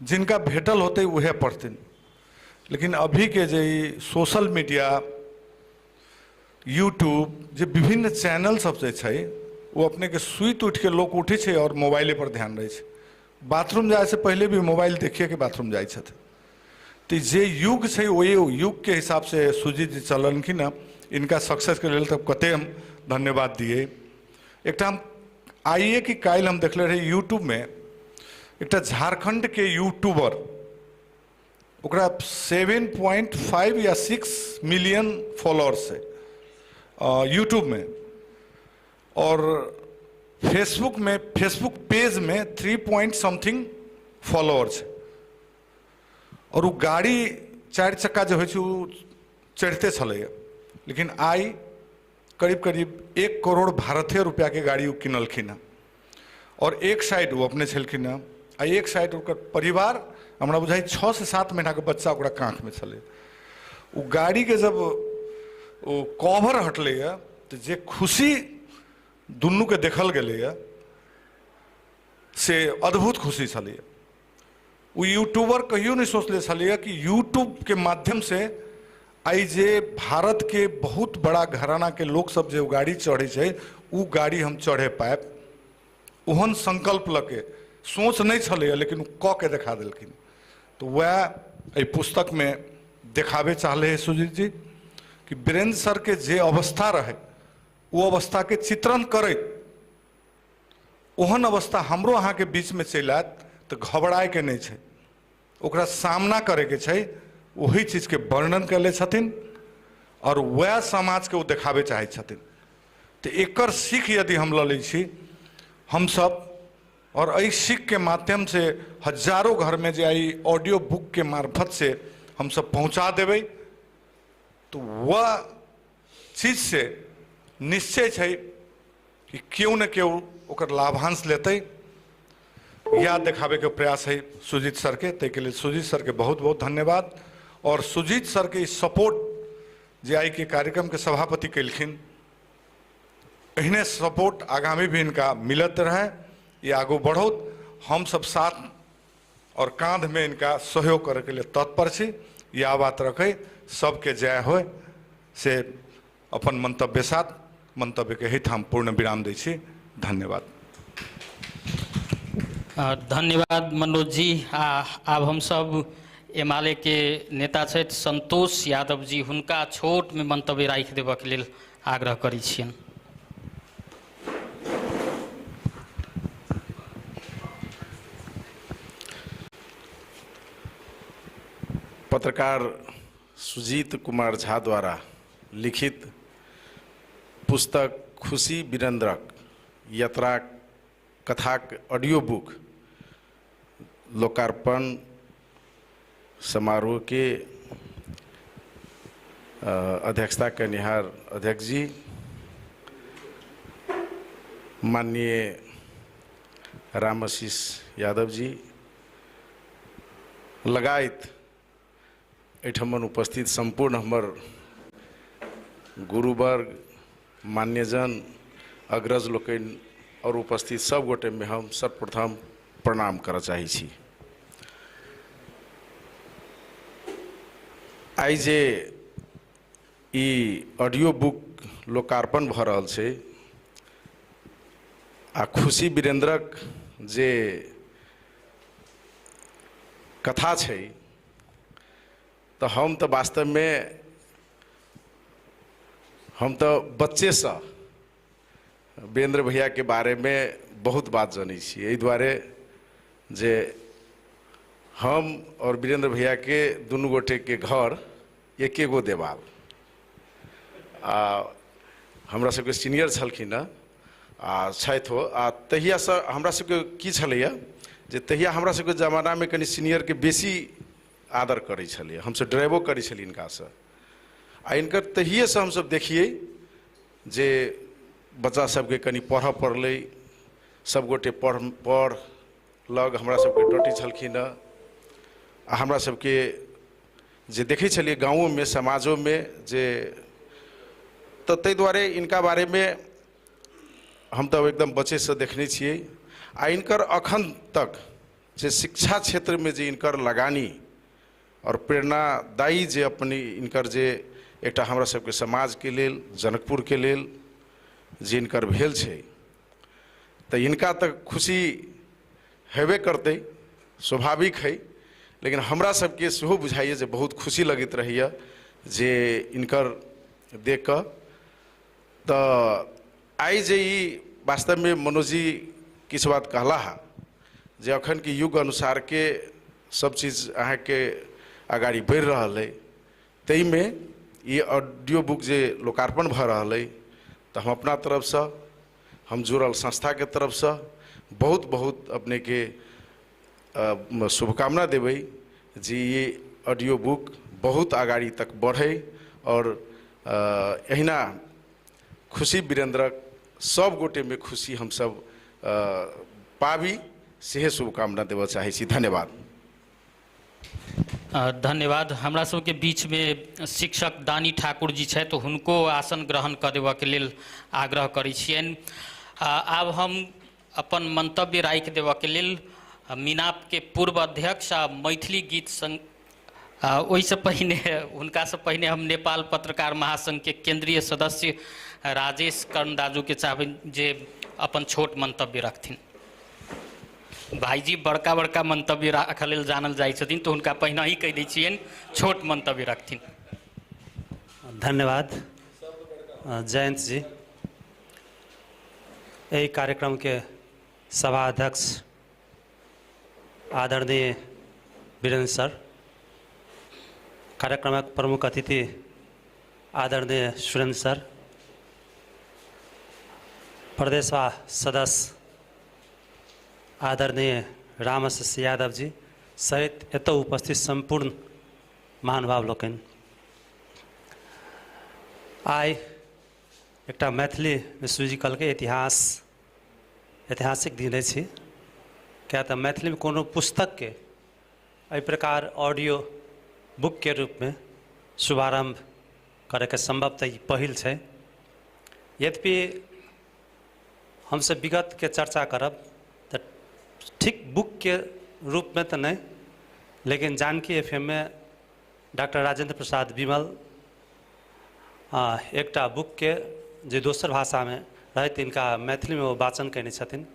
जिनका भेटल होते वह पढ़थिन, लेकिन अभी के जे सोशल मीडिया यूट्यूब जे विभिन्न चैनल सब जे छै वो अपने के सुइत उठ के लोग उठे छे और मोबाइले पर ध्यान रहे छे। बाथरूम जाए से पहले भी मोबाइल देखिए के बाथरूम जाए छे। तो जे युग छे वो युग के हिसाब से सुजीत जी चलनखिन न, इनका सक्सेस के लेल तब कते हम धन्यवाद दिए। एक हम आइए कि काल हम देखले रहे यूट्यूब में एक झारखंड के यूट्यूबर, ओकरा 7.5 या 6 मिलियन फॉलोअर्स है यूट्यूब में, और फेसबुक में फेसबुक पेज में 3 समथिंग फॉलोअर्स है। और वो गाड़ी 4 चक्का जो है चढ़ते चले, लेकिन आई करीब करीब 1 करोड़ भारतीय रुपया के गाड़ी किनलखिन। और एक साइड वो अपने छलखिन, आ एक साइड ओकर परिवार, हमरा बुझाई 6 से 7 महीना के बच्चा ओकरा कांख में चले। वो गाड़ी के जब वो कवर हटले तो जे खुशी दुनू के देखल गए से अद्भुत खुशी छलिए। वो यूट्यूबर कहियो नहीं सोचले छलिए कि यूट्यूब के माध्यम से आई जे भारत के बहुत बड़ा घराना के लोग सब जो गाड़ी चढ़े छे उ गाड़ी हम चढ़े पाए ओहन संकल्प लके सोच नहीं छले लेकिन क के देखा दिलखिन। तो वह पुस्तक में देखावे चाहले है सुजीत जी कि वीरेंद्र सर के जे अवस्था रहे वो अवस्था के चित्रण करे ओहन अवस्था हमरो अहाँ के बीच में चल आत तो घबराए के नहीं छे, ओकरा सामना करे के छे, वही चीज के वर्णन करले छथिन और वह समाज के वो देखावे चाहे छथिन। तो एकर सीख यदि हम ल लै छी हम सब और एहि सीख के माध्यम से हजारों घर में जे आई ऑडियो बुक के मार्फत से हम सब पहुंचा देवे तो वह चीज से निश्चय है कि क्यों न क्यों ओकर लाभांश लेते या देखावे के प्रयास है सुजीत सर के। ते के लिए सुजीत सर के बहुत बहुत धन्यवाद और सुजीत सर के सपोर्ट जे आई के कार्यक्रम के सभापति कैलखिन एहने सपोर्ट आगामी भी इनका मिलत रहे, ये आगू बढ़ो, हम सब साथ और कांध में इनका सहयोग करे के लिए तत्पर छी। यह बात रखे सबके जय हो से अपन मंतव्य साथ मंतव्य के हित हम पूर्ण विराम दै छी। धन्यवाद। धन्यवाद मनोज जी। आब हम सब एमाले के नेता छथि संतोष यादव जी, हुनका छोट में मंतव्य राखि देबऽ के लेल आग्रह करै छियनि। पत्रकार सुजीत कुमार झा द्वारा लिखित पुस्तक खुशी वीरेंद्रक यात्रा कथाक ऑडियो बुक लोकार्पण समारोह के अध्यक्षता करनिहार अध्यक्ष जी, माननीय रामाशीष यादव जी लगायत एठमन उपस्थित संपूर्ण हमर गुरुवर्ग मान्यजन अग्रज लोकन और उपस्थित सब गोटे में हम सर्वप्रथम प्रणाम करऽ चाहै छी। आई जे ई ऑडियो बुक लोकार्पण भ रहल छै आ खुशी वीरेंद्रक जे कथा छै तो हम तो वास्तव में हम तो बच्चे से वीरेंद्र भैया के बारे में बहुत बात जानी छी। एहि दुआरे जे हम और वीरेंद्र भैया के दुनू गोटे के घर एके गो देवाल हमरा सबके सीनियर छलखिन छथि हो तहिया से हमरा सबके की छलैया जे तहिया हमरा सबके जमाना में कनि सीनियर के बेसी आदर करै छलिए, हमसे ड्राइवो करै छलिए इनका से आ इनकर तहिए से हम सब देखिए जे बच्चा सबके कनि पढ़ पड़लै, सब गोटे पढ़ लग हमरा सबके डटी छलखिन आ हमरा सबके जे देखै छलिए गाँवों में समाजों में जे तो ताहि दुआरे इनका बारे में हम तो एकदम बच्चे से देखने छिए आ इनकर अखन तक जे शिक्षा क्षेत्र में जे इनकर लगानी और प्रेरणादायी जे अपनी इनकर जे एकटा हमरा सबके समाज के लेल जनकपुर के लेल जे इनकर भेल छै तो इनका तक खुशी हेबे करते, स्वाभाविक है। लेकिन हमरा सबके सेहो बुझाइए जे बहुत खुशी लगैत रहैए जे इनकर देख कऽ। तो आई जे ई वास्तव में मनोज जी किछु बात कहला है जे अखन के युग अनुसार के सब चीज अहाँ के आगाड़ी बढ़ रहा है, तई में ये ऑडियो बुक जे लोकार्पण भ रहा है तो हम अपना तरफ से हम जुड़ल संस्था के तरफ से बहुत बहुत अपने के शुभकामना देबै जी ये ऑडियो बुक बहुत आगाड़ी तक बढ़े और एहिना खुशी वीरेंद्रक सब गोटे में खुशी हम सब पाबी, सेहे शुभकामना देबऽ चाहै छी। धन्यवाद। धन्यवाद। हमरा सबके बीच में शिक्षक दानी ठाकुर जी छै, तो हुनको आसन ग्रहण कर देबऽ के लेल आग्रह करै छियनि। आब हम अपन मंतव्य राखि देबऽ के लेल मीनाप के पूर्व अध्यक्ष आ मैथिली गीत संग ओहिसँ पहिने हुनकासँ पहिने हम नेपाल पत्रकार महासंघ के केंद्रीय सदस्य राजेश कर्णदाजू के चाहबनि जे अपन छोट मंतव्य रखथिन। भाईजी बड़का बड़का मंतव्य राखऽ लेल जानल जाइ छथिन, तो हुनका पहिने ही कहि दै छियनि छोट मंतव्य रखथिन। धन्यवाद जयंत जी। यही कार्यक्रम के सभा अध्यक्ष आदरणीय वीरेंद्र सर, कार्यक्रम प्रमुख अतिथि आदरणीय सुरेंद्र सर, प्रदेश सदस्य आदरणीय रामाशिष यादव जी सहित एतऽ उपस्थित संपूर्ण महानुभाव लोकनि, आइ एकटा मैथिली म्यूजिकल के ऐतिहासिक दिन अछि। क्या तऽ मैथिली में कोनो पुस्तक के एहि प्रकार ऑडियो बुक के रूप में शुभारंभ करे के संभवतः ई पहिल छै। यद्यपि हमसे विगत के चर्चा करब तो ठीक बुक के रूप में तो नहीं, लेकिन जानकी FM में डॉक्टर राजेंद्र प्रसाद विमल एकटा बुक के जे दोसर भाषा में रहे तिनका मैथिली में वो वाचन कने छथिन,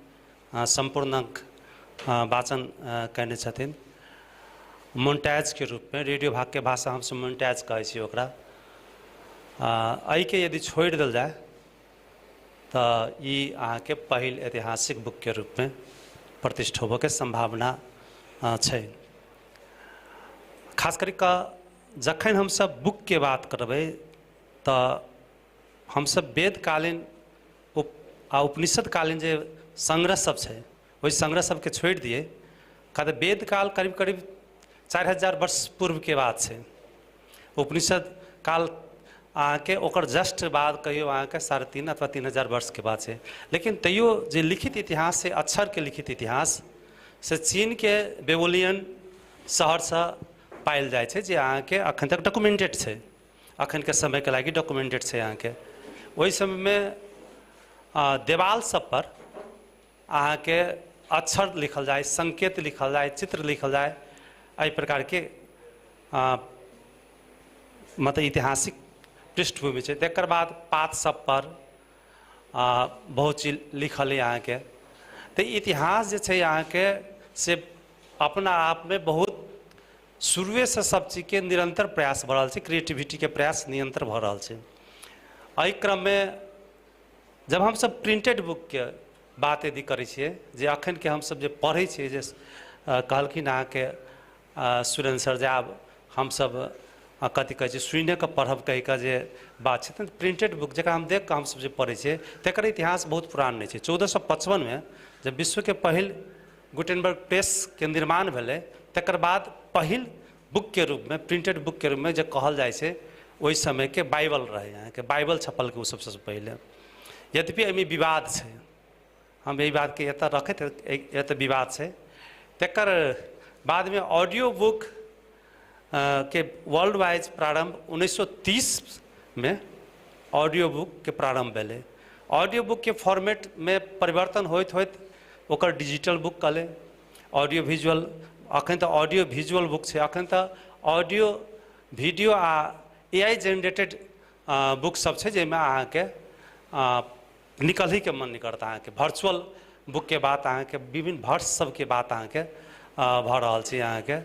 संपूर्ण वाचन कने छथिन मोन्टाज के रूप में। रेडियो भाग के भाषा हमसे मोन्टाज कहै छी ओकरा। एहि के यदि छोड़ देल जाए तो ई अहाँ के पहिल ऐतिहासिक बुक के रूप में प्रतिष्ठा होबऽ के संभावना छै। खास करि कऽ जखन हम सब बुक के बात करबै तो हम सब वेदकालीन उपनिषद कालीन जे संग्रह सब छै वही संग्रह सब के छोड़ दिए। कहते वेद काल करीब करीब 4000 वर्ष पूर्व के बात छै। उपनिषद काल अहाँके ओकर जस्ट बाद कहियो अहाँके 3.5 अथवा 3000 वर्ष के बाद छै। लेकिन तैयो जे लिखित इतिहास है, अक्षर के लिखित इतिहास से चीन के बेबोलियन शहर से पायल जाए छै, जे अहाँके अखन तक डॉक्यूमेंटेड छै, अखन के समय के लागी डॉक्यूमेंटेड छै। अहाँके ओहि समय में देवाल सब पर अहाँके अक्षर लिखल जाए, संकेत लिखल जाए, चित्र लिखल जाए, एहि प्रकार के मतलब ऐतिहासिक पृष्ठभूमि छै। तकर बाद पात सब पर बहुत चीज लिखल है अहाँके। तो इतिहास जे छै अहाँके से अपना आप में बहुत शुरुए से सब चीज के निरंतर प्रयास भ रहल छै, क्रिएटिविटी के प्रयास निरंतर भ रहल छै। एहि क्रम में जब हम सब प्रिंटेड बुक के बात यदि करै छियै, जे अखन के हम सब जे पढ़ै छियै, जे कहलखिन अहाँके सुरेंद्र सर जे आब हम सब कथी कहै छै सुने के पढ़ब कहि के जे बात छै, प्रिंटेड बुक जकरा हम देख के हम सब जे पढ़ै छियै तकर इतिहास बहुत पुरान नहीं छै। 1455 में जब विश्व के पहिल गुटेनबर्ग प्रेस के निर्माण भेलै, तकर बाद पहिल बुक के रूप में, प्रिंटेड बुक के रूप में जे कहल जाइ छै, ओहि समय के बाइबल रहे। अहाँके बाइबल छपल के सबसे पहले। यद्यपि एहिमे विवाद छै, हम यही बात के एतऽ रखैत एतऽ विवाद छै। तकर बाद में ऑडियो बुक के वर्ल्ड वाइज प्रारंभ 1930 में ऑडियो बुक के प्रारंभ भेलै। ऑडियो बुक के फॉर्मेट में परिवर्तन होइत होइत ओकर डिजिटल बुक कहलै, ऑडियो विजुअल। अखन तऽ ऑडियो विजुअल बुक छै, अखन तऽ ऑडियो वीडियो आ AI जनरेटेड बुक सब छै, जाहिमे अहाँके निकल ही के मन नहीं करता। अहाँके वर्चुअल बुक के बात, अहाँके विभिन्न वर्ष सब के बात अहाँके भऽ रहल छै। अहाँके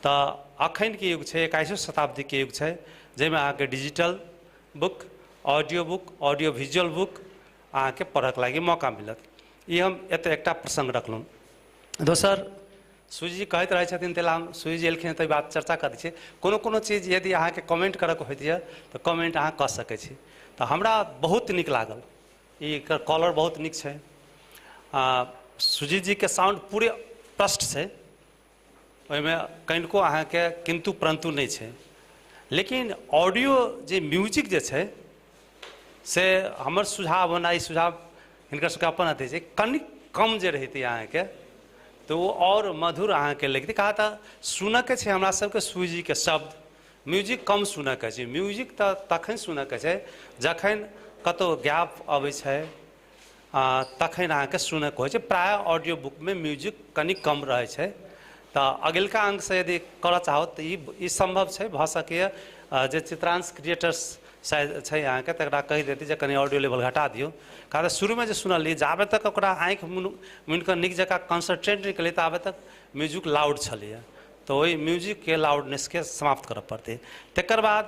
तऽ अखन के युग छै, 21वीं शताब्दी के युग छै, जाहिमे अहाँके digital book, audio visual book अहाँके पढ़क लागी मौका मिलत। ई हम एतऽ एकटा प्रसंग रखलहुँ। दोसर सूजी जी कहैत रहै छथिन, ताहि हम सूजी जी एलखिन तऽ बात चर्चा करै छी। कोनो चीज यदि अहाँके कमेंट करके होइत यऽ तऽ कमेंट अहाँ कऽ सकै छी। तऽ हमरा बहुत नीक लागल, एकर कॉलर बहुत नीक छै। सूजी जी के साउंड पूरे स्पष्ट छै, ओहिमे कनिको अहाँके किंतु परंतु नहीं छै। लेकिन ऑडियो जे म्यूजिक जे छै से हमर सुझाव, ई सुझाव हिनकर सबके अपन अथी छै, कनि कम जे रहितै अहाँके तो वो और मधुर अहाँ के लगती। कहा था सुनऽ के छै हमरा सबके सूर्य जी के शब्द, म्यूजिक कम सुनऽ के छै। म्यूजिक तऽ तखन सुनऽ के छै जखन कतौ गैप अबै छै, तखन अहाँके सुनऽ के होइ छै। प्राय ऑडियो बुक में म्यूजिक कनि कम रहै छै। तऽ अगिलका अंक से यदि करऽ चाहो तऽ ई संभव छै, भऽ सकैए जे चित्रांश क्रिएटर्स शायद छै अहाँके तकरा कहि देती जे कनि ऑडियो लेवल घटा दियौ। कहा शुरूमे जे सुनलियै जाबे तक ओकरा आँखि मुनि कऽ नीक जकाँ कंसंट्रेट नहि केलियै ताबे तक म्यूजिक लाउड छलैए। तऽ ओहि म्यूजिकके लाउडनेसके समाप्त करऽ पड़तै। तकर बाद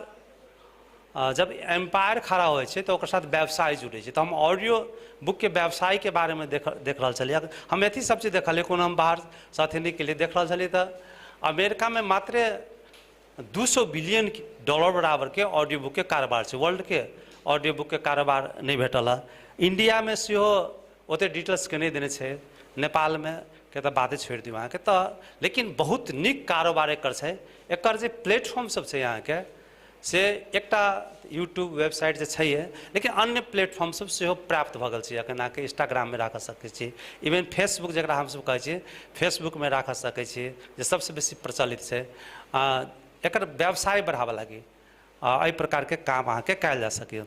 जब एम्पायर खड़ा होइ छै तऽ ओकर साथ व्यवसाय जुड़ै छै। तऽ हम ऑडियो बुकके व्यवसायके बारेमे देख रहल छलियै। हम अथी सब चीज देखलियै, कोनो हम बाहर साथी नहि केलियै, देख रहल छलियै तऽ अमेरिकामे मात्र $200 बिलियन बराबर के ऑडियो बुक के कारोबार छै। वर्ल्ड के ऑडियो बुक के कारोबार नहीं भेटल है। इंडिया में सेहो ओते डिटेल्स के नहीं देने छै, नेपाल में के तो बातें छोड़ दी वहाँ के। तो लेकिन बहुत निक कारोबार एकर छै। एकर जे प्लेटफॉर्म सब छै यहाँ के से एकटा यूट्यूब वेबसाइट जे छै, लेकिन अन्य प्लेटफॉर्म सब सेहो प्राप्त भऽ गेल छै। अखन अहाँके इंस्टाग्राम में राख सकै छी, इवन फेसबुक जकरा हमसब कहै छियै फेसबुक में राख सकै छी, जे सबसे बेसी प्रचलित छै। एकर व्यवसाय बढ़ावा लगी एहि प्रकार के काम अहाँ के कयल जा सके।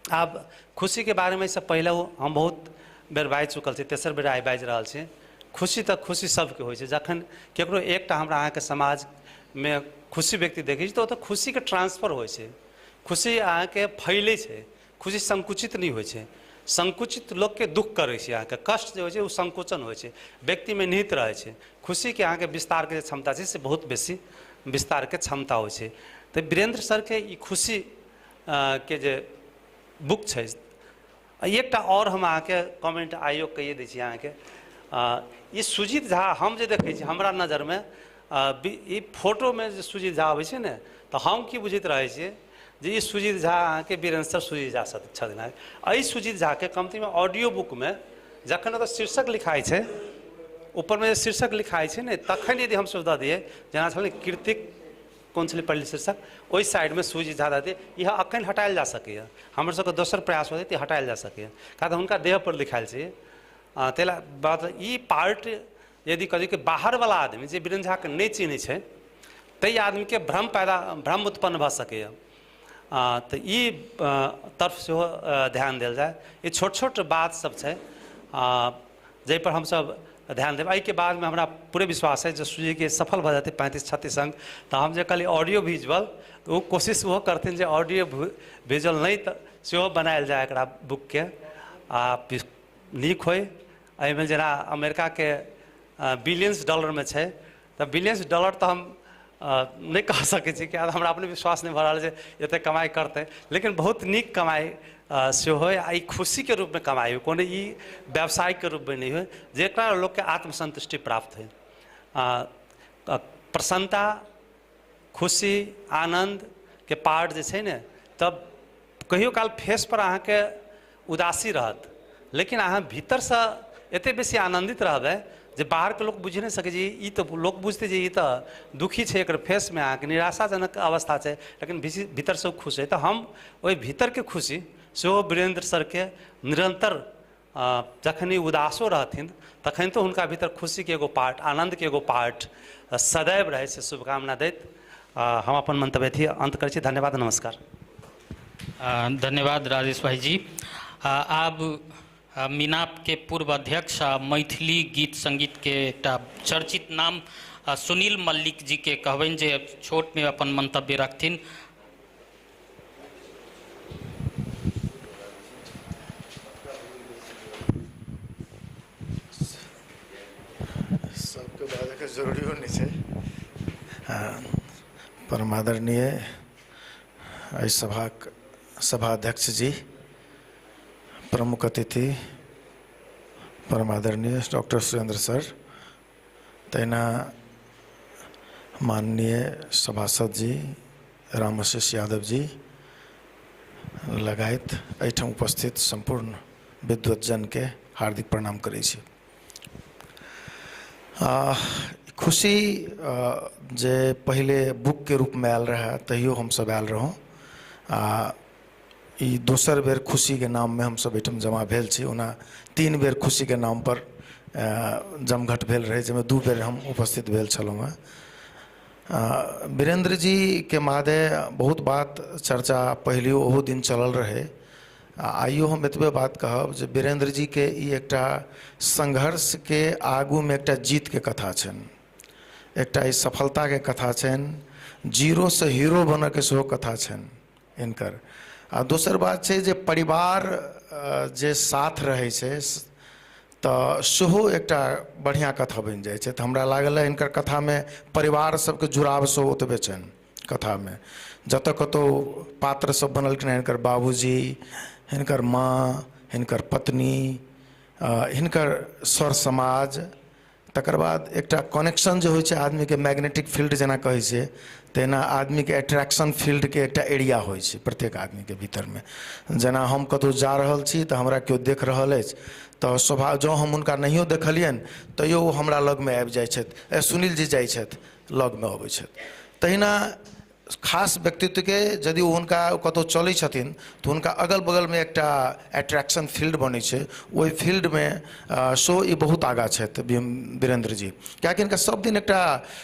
आब खुशी के बारे में इससे पहले हम बहुत बेर बाजि चुकल छी, तेसर बेर आइ बाजि रहल छी। खुशी तऽ खुशी सबके होइ छै। जखन केकरो एकटा हमरा अहाँके समाज में खुशी व्यक्ति देखै छी तऽ ओतऽ खुशी के ट्रांसफर होइ छै, खुशी अहाँके फैलै छै, खुशी संकुचित नहीं होइ छै। संकुचित लोग के दुख करै छै, अहाँके कष्ट जे होइ छै ओ संकोचन होइ छै, व्यक्ति में निहित रहै छै। खुशी के अहाँके विस्तार के क्षमता छै से बहुत बेसी विस्तार के क्षमता होइ छै। तऽ वीरेंद्र सर के ई खुशी के जे बुक छै, एकटा और हम अहाँके कमेंट आइयो कहिए दै छी अहाँके। ई सुजीत झा हम जे देखै छी हमरा नजर में ई फोटो में जे सुजीत झा अबै छै ने तऽ हम की बुझैत रहै छियै जे ई सुजीत झा अहाँके वीरेंद्र सर सुजीत झा छथिन। एहि सुजीत झा के कमती में ऑडियो बुक में जखन ओतऽ शीर्षक लिखाइ छै, ऊपर में शीर्षक लिखाइ छै ने, तखन यदि हम सब दऽ दिए जेना छलै कीर्तिक कोन छलै पहले शीर्षक, ओहि साइड में सुजीत झा दऽ दिए, यह अखन हटायल जा सकैए। हमर सबके दोसर प्रयास होतै तऽ हटायल जा सकैए, कारण हुनका देह पर लिखायल छै। ताहि बात ई पार्ट यदि कभी के बाहर वाला आदमी जे वीरेंद्र झा के नहीं चिन्है छै ताहि आदमी के भ्रम उत्पन्न भऽ सकैए। तऽ ई तरफ सेहो ध्यान देल जाए। ये छोट छोट बात सब छै जाहि पर हम सब ध्यान देव। एहि के बाद में हमरा पूरे विश्वास है जो सुजी के सफल भऽ जेतै 35-36 अंक। तऽ हम जे कहली ऑडियो विजुअल तऽ वो कोशिश वो करथिन जे ऑडियो विजुअल नहीं तऽ सेहो बनायल जाए एकरा बुक के नीक होय। एहिमे जेना अमेरिका के $बिलियंस में छै, तऽ $बिलियंस तऽ हम नहीं कह सकै छी, किया हमरा अपने विश्वास नहीं भऽ रहल छै एते कमाई करतै, लेकिन बहुत नीक कमाई से हो। ई खुशी के रूप में कमाई हो, कोनो ई व्यवसाय के रूप में नहीं हो, जेकरा लोग के आत्मसंतुष्टि प्राप्त हो। प्रसन्नता, खुशी, आनंद के पार्ट जे छै ने, तब कहियो काल फेस पर अहाँ के उदासी रहत, लेकिन अहाँ भीतर से एते बेसी आनंदित रहबै जे बाहर के लोग बुझि नहीं सकै जी। ई तो लोग बुझते जे ई तो दुखी छै, एकर फेस में अहाँके निराशाजनक अवस्था छै, लेकिन भीतर से खुश है। तो हम ओहि भीतर के खुशी सेहो वीरेंद्र सर के निरंतर जखन उदासो रहथिन तखन तो हुनका भीतर खुशी के एगो पार्ट, आनंद के एगो पार्ट सदैव रहे से शुभकामना दैत हम अपन मंतव्य थी अंत करै छी। धन्यवाद, नमस्कार। धन्यवाद राजेश भाई जी। आब मीनाप के पूर्व अध्यक्ष मैथिली गीत संगीत के एकटा चर्चित नाम सुनील मल्लिक जी के कहबनि जे छोट में अपन मंतव्य रखथिन। सबके बात के जरूरी नहीं है। परमादरणीय सभाध्यक्ष जी, प्रमुख अतिथि परमादरणीय डॉक्टर सुरेंद्र सर, तैना माननीय सभासद जी रामाशीष यादव जी लगायत एहिठाम उपस्थित संपूर्ण विद्वतजन के हार्दिक प्रणाम करै छी। खुशी जे पहले बुक के रूप में आयल रहा तहियो हम सब आयल रहूँ। ई दोसर बेर खुशी के नाम में हम सब एठम जमा भेल छी। ओना 3 बेर खुशी के नाम पर जमघट भेल रहै, जाहिमे 2 बेर हम उपस्थित भेल छलहुँ हेँ। वीरेंद्र जी के मादे बहुत बात चर्चा पहले ओहो दिन चलल रहे। आइयो हम एतबे बात कहब जे वीरेंद्र जी के ई एकटा संघर्ष के आगू में एकटा जीत के कथा छनि, एकटा ई सफलता के कथा छनि, जीरो से हीरो बनऽ के सेहो कथा छनि हिनकर। आ दोसर बात छै जे परिवार जे साथ रहै छै तऽ सेहो एकटा बढ़िया कथा बनि जाइ छै। तऽ हमरा लागल है हिनकर कथा में परिवार सबके जुड़ाव सेहो ओतबे छनि कथा में। जतऽ कतौ पात्र सब बनलखिन, हिनकर बाबूजी, हिनकर माँ, हिनकर पत्नी, हिनकर सर समाज, तकर बाद एकटा कनेक्शन जो होइ छै आदमी के मैग्नेटिक फील्ड जेना कहै छै, तेना आदमी के अट्रैक्शन फील्ड के एकटा एरिया होइ छै प्रत्येक आदमी के भीतर में। जेना हम कतौ जा रहल छी तऽ हमरा केओ देख रहल अछि तऽ स्वभाव जँ हम हुनका नहियो देखलियनि तैयो ओ हमरा लग में आबि जाइ छथि, सुनील जी जाइ छथि लग में अबै छथि। तहिना खास व्यक्तित्व के यदि हुनका कतौ चलै छथिन तऽ हुनका अगल बगल में एकटा अट्रैक्शन फील्ड बनै छै, ओहि फील्ड में सो ई बहुत आगा छथि वीरेंद्र जी। कियाकि हिनका सब दिन एकटा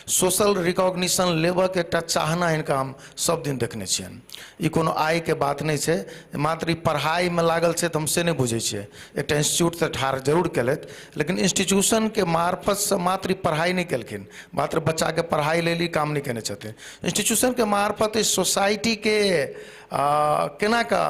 सोशल रिकॉग्निशन लेबऽ के एकटा चाहना हिनका हम सब दिन देखने छियनि। ई कोनो आय के बात नहीं छै, मात्र ई पढ़ाई में लागल छै तऽ हम से नहीं बुझै छियै। एकटा इंस्टीट्यूट से ठाढ़ जरूर केलथि, लेकिन इंस्टीट्यूशन के मार्फत से मात्र ई पढ़ाई नहीं केलखिन, मात्र बच्चा के पढ़ाई लेल ही काम नहीं केने छथिन। इंस्टीट्यूशन के मार्फत सोसाइटी के केना का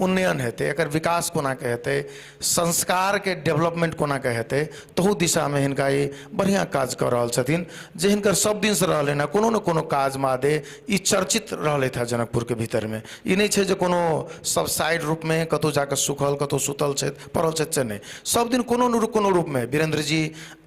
उन्नयन हेतै, एकर विकास कोना के हेतै, संस्कार के डेवलपमेंट कोना के हेतै, तहू दिशा में हिनका ई बढ़िया काज कर रहल छथिन। जे हिनकर सब दिन से रहलै ना कोनो न कोनो काज मादे ई चर्चित रहलै था जनकपुर के भीतर में। ई नहीं छै जे कोनो सब साइड रूप में कतौ जाकर सुखल कतौ सुतल छथि पड़ल छथि से नहीं, सब दिन कोनो न कोनो रूप में वीरेंद्र जी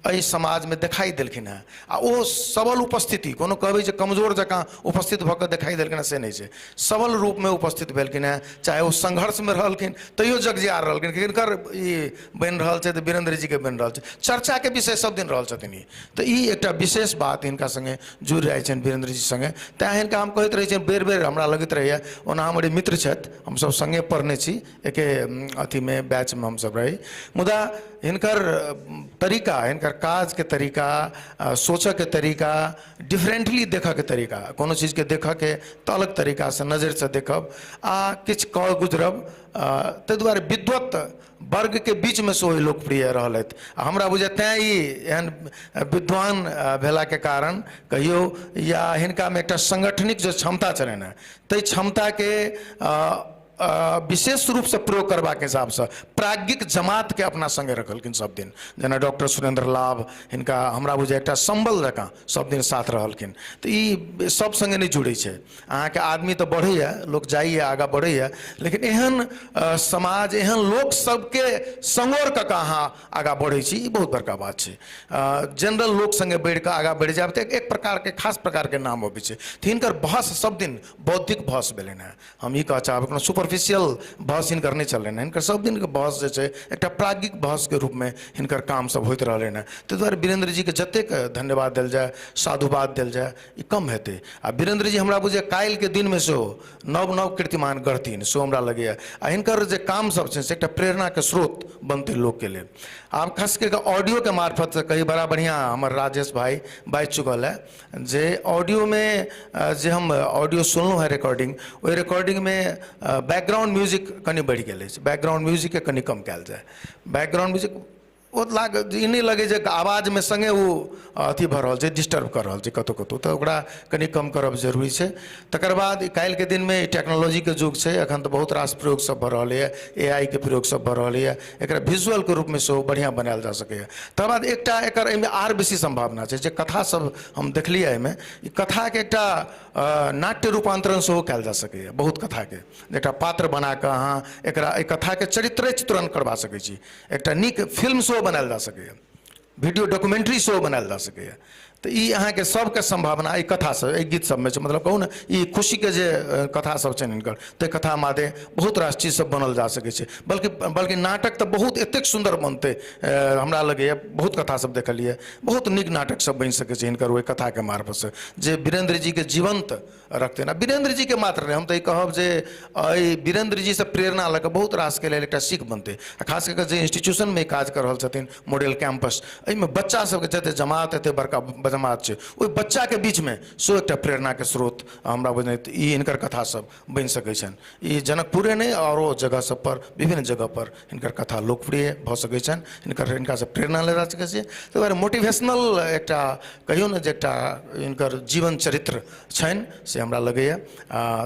एहि समाज में दिखाई देलखिन हैं। आ ओ सबल उपस्थिति, कोनो कहबै जे कमजोर जकाँ उपस्थित भऽ कऽ दिखाई देलखिन हैं से नहीं छै, सबल रूप में उपस्थित भेलखिन हैं। चाहे वो संघर्ष में रहलखिन तैयो जगजियार रहलखिन, हिनकर ई बनि रहल छै तऽ वीरेंद्र जी के बनि रहल छै, चर्चा के विषय सब दिन रहल छथिन। ई तऽ ई एकटा विशेष बात हिनका संगे जुड़ि रहै छनि वीरेंद्र जी संगे। तैं हिनका हम कहैत रहै छियनि बेर बेर हमरा लगैत रहैया, ओना हमर मित्र छथि, हमसब संगे पढ़ने छी, एके अथी में बैच में हमसब रही, मुदा हिनकर तरीका, हिनकर काज के तरीका, सोचऽ के तरीका, डिफरेंटली देखऽ के तरीका, कोनो चीज के देखऽ के तऽ अलग तरीका से नजर से देखब आ किछु कह गुजरब, ताहि दुआरे विद्वत वर्ग के बीच में सेहो लोकप्रिय रहलथि। हमरा बुझे तैं ई एहन विद्वान भेला के कारण कहियो या हिनका में एकटा संगठनिक जो क्षमता छलनि हैं, ताहि क्षमता के विशेष रूप से प्रयोग करबा के हिसाब से प्राज्ञिक जमात के अपना संगे रखलखिन सब दिन। जेना डॉक्टर सुरेंद्र लाभ, हिनका हमरा बुझे एकटा संबल जकाँ सब दिन साथ रहलखिन। तो ई सब संगे नहीं जुड़े छै, अहाँ के आदमी तो बढ़ैया, लोक जाइए आगा बढ़ैया, लेकिन एहन समाज, एहन लोक सबके संगोर कऽ अहाँ आगा बढ़ै छी, ई बहुत बड़का बात छै। जनरल लोक संगे बढ़ि कऽ आगा बढ़ि जायब तऽ एक प्रकार के खास प्रकार के नाम अबै छै। तऽ हिनकर बहस सब दिन बौद्धिक बहस भेलनि हैं। हम ई कह चाहब कोनो सुपरफिशियल बहस हिनकर नहीं चल रहे हैं, हिनकर सब दिन के बहस जे छै एकटा प्राज्ञिक बहस के रूप में हिनकर काम सब होइत रहलै हैं। ताहि दुआरे वीरेंद्र जी के जतेक धन्यवाद देल जाए, साधुवाद देल जाए, ई कम हेतै। आ वीरेंद्र जी हमरा बुझे काल्हि के दिन में सेहो नव नव कीर्तिमान गढ़थिन, सेहो हमरा लगैया। आ हिनकर जे काम सब छै से एकटा प्रेरणा के स्रोत बनतै लोक के लेल। आब खास करके ऑडियो के मार्फत से कही बड़ा बढ़िया हमर राजेश भाई बाजि चुकल है जे ऑडियो में जे हम ऑडियो सुनलहुँ है रिकॉर्डिंग, ओहि रिकॉर्डिंग में बैकग्राउंड म्यूजिक कनि बढ़ि गेल अछि, बैकग्राउंड म्यूजिक के कनि कम कयल जाए। बैकग्राउंड म्यूजिक ओ ई नहीं लगे जे आवाज में संगे वो अथी भऽ रहल छै, डिस्टर्ब कर रहल छै कतौ कतौ, तऽ ओकरा कनि कम करब जरूरी छै। तकर बाद काल्हि के दिन में टेक्नोलॉजी के युग छै, अखन तऽ बहुत रास प्रयोग सब भऽ रहल है, AI के प्रयोग सब भऽ रहल है, एकरा विजुअल के रूप में सेहो बढ़िया बनायल जा सकैए। तकर बाद एकटा एकर एहिमे आर बेसी संभावना छै जे कथा सब हम देखलियै एहिमे, ई कथा के एकटा नाट्य रूपांतरण सेहो कयल जा सकैए। बहुत कथा के एकटा पात्र बना कऽ अहाँ एकरा एहि कथा के चरित्र चित्रण करबा सकै छी, एकटा नीक फिल्म सेहो बनायल जा सकैए, वीडियो डॉक्यूमेंट्री सेहो बनायल जा सकैए। तो ई अहाँके सबके संभावना एहि कथा सब एहि गीत सबमे छै, मतलब कहू ने ई खुशीके जे कथा सब छनि हिनकर, तो कथा मादे बहुत रास चीज सब बनल जा सकै छै। बल्कि नाटक तऽ बहुत एतेक सुन्दर बनतै, हमरा लगैए बहुत कथा सब देखलिए, बहुत नीक नाटक सब बनि सकै छै हिनकर ओहि कथाके मार्फत से, जे वीरेंद्र जी के जीवंत रखते ना। वीरेंद्र जी के मात्र नहीं, हम तो ये कहब जे वीरेंद्र जी से प्रेरणा लऽ कऽ बहुत रास के लेल एकटा सीख बनतै। खास कऽ जे इंस्टीट्यूशन में काज कर रहल छथिन मॉडल कैंपस, एहिमे बच्चा सबके जते जमात एते बड़का जमात छै, ओहि बच्चा के बीच में सो एकटा प्रेरणा के स्रोत हमरा बुझैत ई हिनकर कथा सब बनि सकै छनि। ई जनकपुरे नहीं औरो जगह सब पर, विभिन्न जगह पर हिनकर कथा लोकप्रिय भऽ सकै छनि, हिनका से प्रेरणा ले सकै छियै। ताहि दुआरे मोटिवेशनल एकटा कहियो ने जे एकटा हिनकर जीवन चरित्र छनि से हमरा लगैए।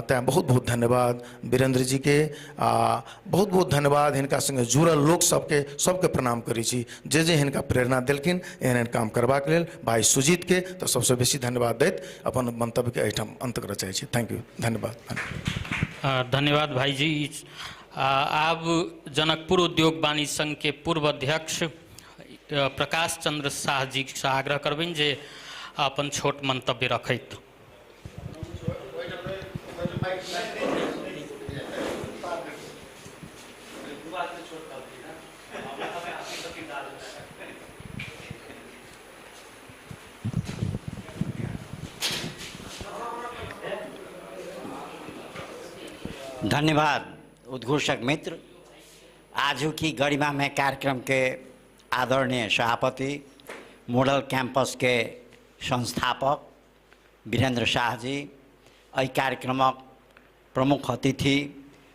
तेँ बहुत बहुत धन्यवाद वीरेंद्र जी के, बहुत बहुत धन्यवाद हिनका संगे जुड़ल लोक सबके प्रणाम करै छी जे हिनका प्रेरणा देलखिन एहन काम करबाक लेल। भाई सुजीत के तो सबसे बेसी धन्यवाद दैत अपन मंतव्य के एहिठाम अंत करय चाहै छी। थैंक यू, धन्यवाद। धन्यवाद भाई जी। आब जनकपुर उद्योग वाणिज्य संघ के पूर्व अध्यक्ष प्रकाश चंद्र शाह जी से आग्रह करबनि जे अपन छोट मंतव्य रखैत। धन्यवाद उद्घोषक मित्र। आज की गरिमामय कार्यक्रम के आदरणीय सभापति, मॉडल कैंपस के संस्थापक वीरेंद्र शाह जी, एहि कार्यक्रमक प्रमुख अतिथि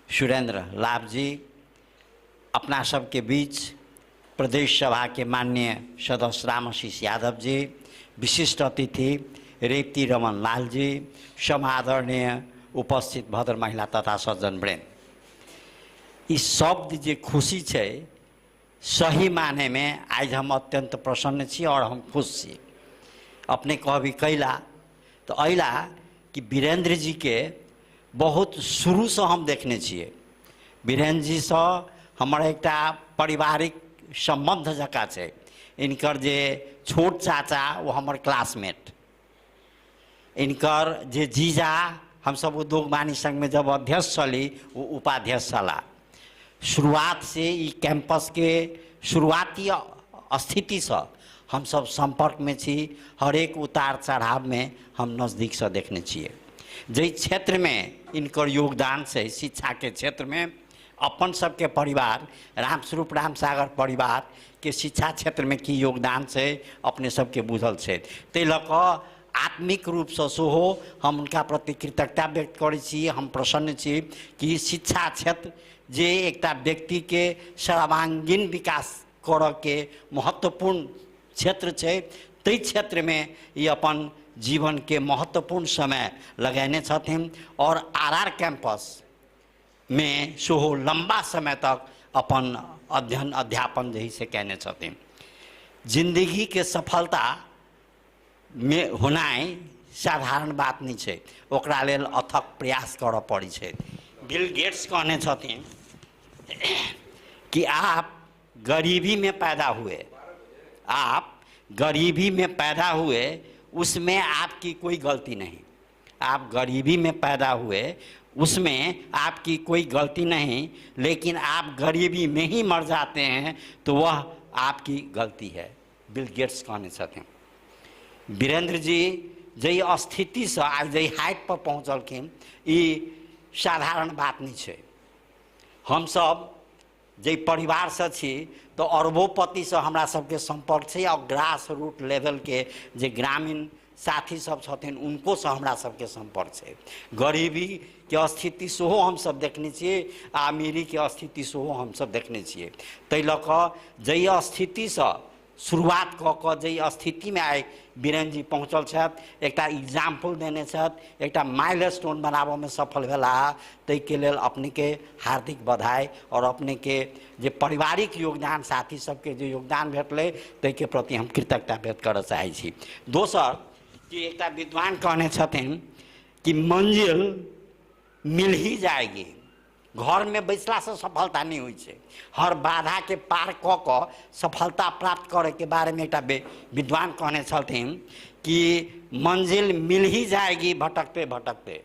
सुरेंद्र लाभ जी, अपना सबके बीच प्रदेश सभा के माननीय सदस्य रामाशीष यादव जी, विशिष्ट अतिथि रेवती रमन लाल जी, समादरणीय उपस्थित भद्र महिला तथा सज्जन वृंद। इस शब्द जे खुशी है सही माने में आज हम अत्यंत प्रसन्न छी और हम खुश छी। अपने कहबी कैला तो अला कि वीरेंद्र जी के बहुत शुरू से हम देखने छिए। वीरेंद्र जी से हमर एक पारिवारिक संबंध जका है। इनकर जे छोट चाचा वो हमर क्लासमेट, इनकर जे जीजा हम सब उद्योग वाणिज्य संघ में जब अध्यक्ष चली वो उपाध्यक्ष चला। शुरुआत से ई कैंपस के शुरुआती स्थिति से हम सब संपर्क में छी, हर एक उतार चढ़ाव में हम नज़दीक से देखने छिए। जे क्षेत्र में इनकर योगदान से शिक्षा के क्षेत्र में अपन सबके परिवार रामस्वरूप रामसागर परिवार के शिक्षा क्षेत्र में की योगदान से अपने सबके बुझल है। ते लऽ कऽ आत्मिक रूप से सेहो हम उनका प्रति कृतज्ञता व्यक्त करै छी। हम प्रसन्न छी कि शिक्षा क्षेत्र जे एकटा व्यक्ति के सर्वांगीण विकास करऽ के महत्वपूर्ण क्षेत्र है, ताहि क्षेत्र में ये अपन जीवन के महत्वपूर्ण समय लगेने छथिन और आर कैंपस में सेहो लंबा समय तक अपन अध्ययन अध्यापन जही से कहने छथिन। जिंदगी के सफलता में होनाइ साधारण बात नहीं है, ओकरा लेल अथक प्रयास करऽ पड़ी है। बिल गेट्स कहने छथिन कि आप गरीबी में पैदा हुए, आप गरीबी में पैदा हुए, उसमें आपकी कोई गलती नहीं। आप गरीबी में पैदा हुए, उसमें आपकी कोई गलती नहीं, लेकिन आप गरीबी में ही मर जाते हैं तो वह आपकी गलती है। बिल गेट्स कहने छथिन। वीरेंद्र जी जई स्थिति से आज जई हाइट पर पहुँचलखिन ई साधारण बात नहीं है। हम सब जई परिवार से छी तो अरबोपति से हमरा सबके संपर्क है और ग्रास रूट लेवल के जे ग्रामीण साथी सब छथिन उनको से हमरा सबके संपर्क है। गरीबी के स्थिति सेहो हम सब देखने छिए, अमीरी के स्थिति सेहो हम सब देखने छिए। तै लऽ कऽ जई स्थिति से शुरुआत कऽ कऽ जई स्थिति में आइ वीरेंद्र जी पहुँचल छथि, एकटा एग्जाम्पल देने छथि, एकटा माइलस्टोन बनाबऽ में सफल भेला, ताहि के लेल अपने के हार्दिक बधाई और अपने के जे पारिवारिक योगदान साथी सबके जे योगदान भेटलै ताहि के प्रति हम कृतज्ञता व्यक्त करऽ चाहै छी। दोसर कि एकटा विद्वान कहने छथिन कि मंजिल मिल ही जाएगी, घर में बैसला से सफलता नहीं हुई है, हर बाधा के पार क सफलता प्राप्त करे के बारे में एक विद्वान कहने छथिन कि मंजिल मिल ही जाएगी भटकते भटकते,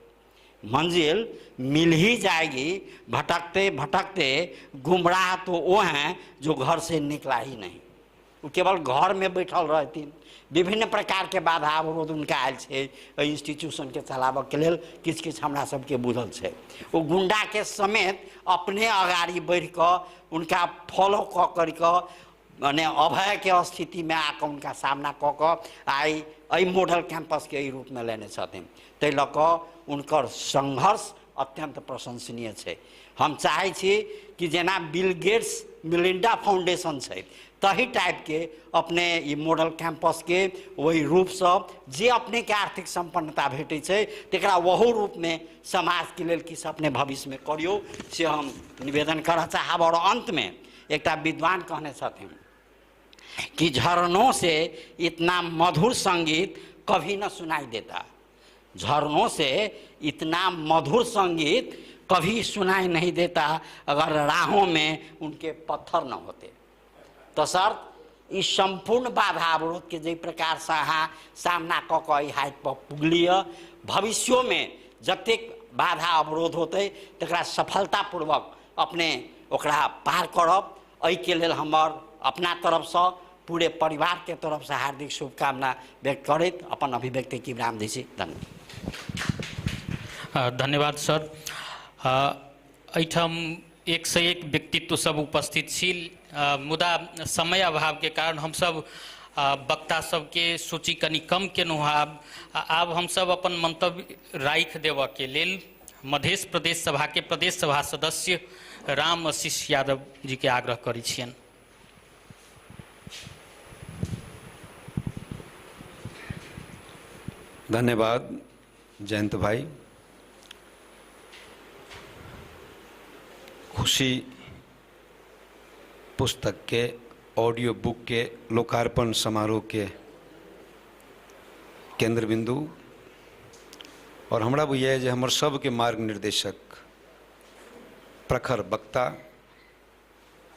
मंजिल मिल ही जाएगी भटकते भटकते। गुमराह तो वो हैं जो घर से निकला ही नहीं, वो केवल घर में बैठल रहती। विभिन्न प्रकार के बाधा अवरोध उनका आयल है इंस्टीट्यूशन के चलाबऽ के लेल, किछ किछ हमरा सबके बुझल है। वो गुंडा के समेत अपने अगाड़ी बढ़ कर उनका फॉलो कर माने अभय के स्थिति में आकर उनका सामना कऽ आई मॉडल कैंपस के रूप में लेने छथिन। तै लऽ कऽ उनकर संघर्ष अत्यंत प्रशंसनीय है। हम चाहे छी कि जेना बिल गेट्स मिलिंडा फाउंडेशन है तही टाइप के अपने ई मॉडल कैंपस के वही रूप से जे अपने के आर्थिक संपन्नता भेटै छै तकरा वहू रूप में समाज के लेल किछ अपने भविष्य में करियो, से हम निवेदन करऽ चाहब। और अंत में एकटा विद्वान कहने छथिन कि झरनों से इतना मधुर संगीत कभी न सुनाई देता, झरनों से इतना मधुर संगीत कभी सुनाई नहीं देता अगर राहों में उनके पत्थर न होते। तो सर इस संपूर्ण बाधा अवरोध के जे प्रकार से अहाँ सामना कऽ कऽ हाइट पर पुगलिय, भविष्यों में जतेक बाधा अवरोध होते तकरा सफलतापूर्वक अपने ओकरा पार करब। एहि के लेल हमर अपना तरफ से पूरे परिवार के तरफ से हार्दिक शुभकामना व्यक्त करैत अपन अभिव्यक्ति की विराम दै छी। धन्यवाद सर। एहिठाम एक से एक व्यक्तित्व सब उपस्थित छी, मुदा समय अभाव के कारण हम सब वक्ता सबके सूची कनि कम केलहुँ। आब हम सब अपन मंतव्य राखि देबऽ के लेल मध्य प्रदेश सभा के प्रदेश सभा सदस्य राम आशीष यादव जी के आग्रह करै छियनि। धन्यवाद जयंत भाई। खुशी पुस्तक के ऑडियो बुक के लोकार्पण समारोह के केंद्र बिंदु और हमरा बुझाइए जे हमर सबके मार्ग निर्देशक प्रखर वक्ता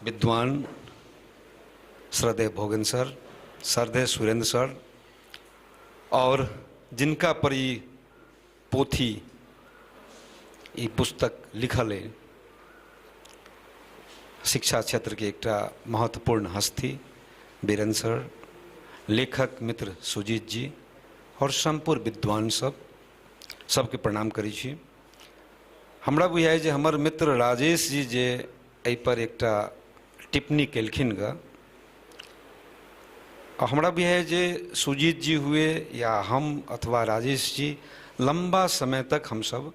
विद्वान श्रद्धेय भोगन सर, श्रद्धेय सुरेंद्र सर, और जिनका पर ई पोथी ई पुस्तक लिखल है, शिक्षा क्षेत्र के एक महत्वपूर्ण हस्ती वीरेंद्र सर, लेखक मित्र सुजीत जी और संपूर्ण विद्वान सबके प्रणाम करै छी। हमरा बुझाइए जे हमर मित्र राजेश जी जे एहि पर एक टिप्पणी केलखिन ग, हमरा बुझाइए जे सुजीत जी हुए या हम अथवा राजेश जी लंबा समय तक हम सब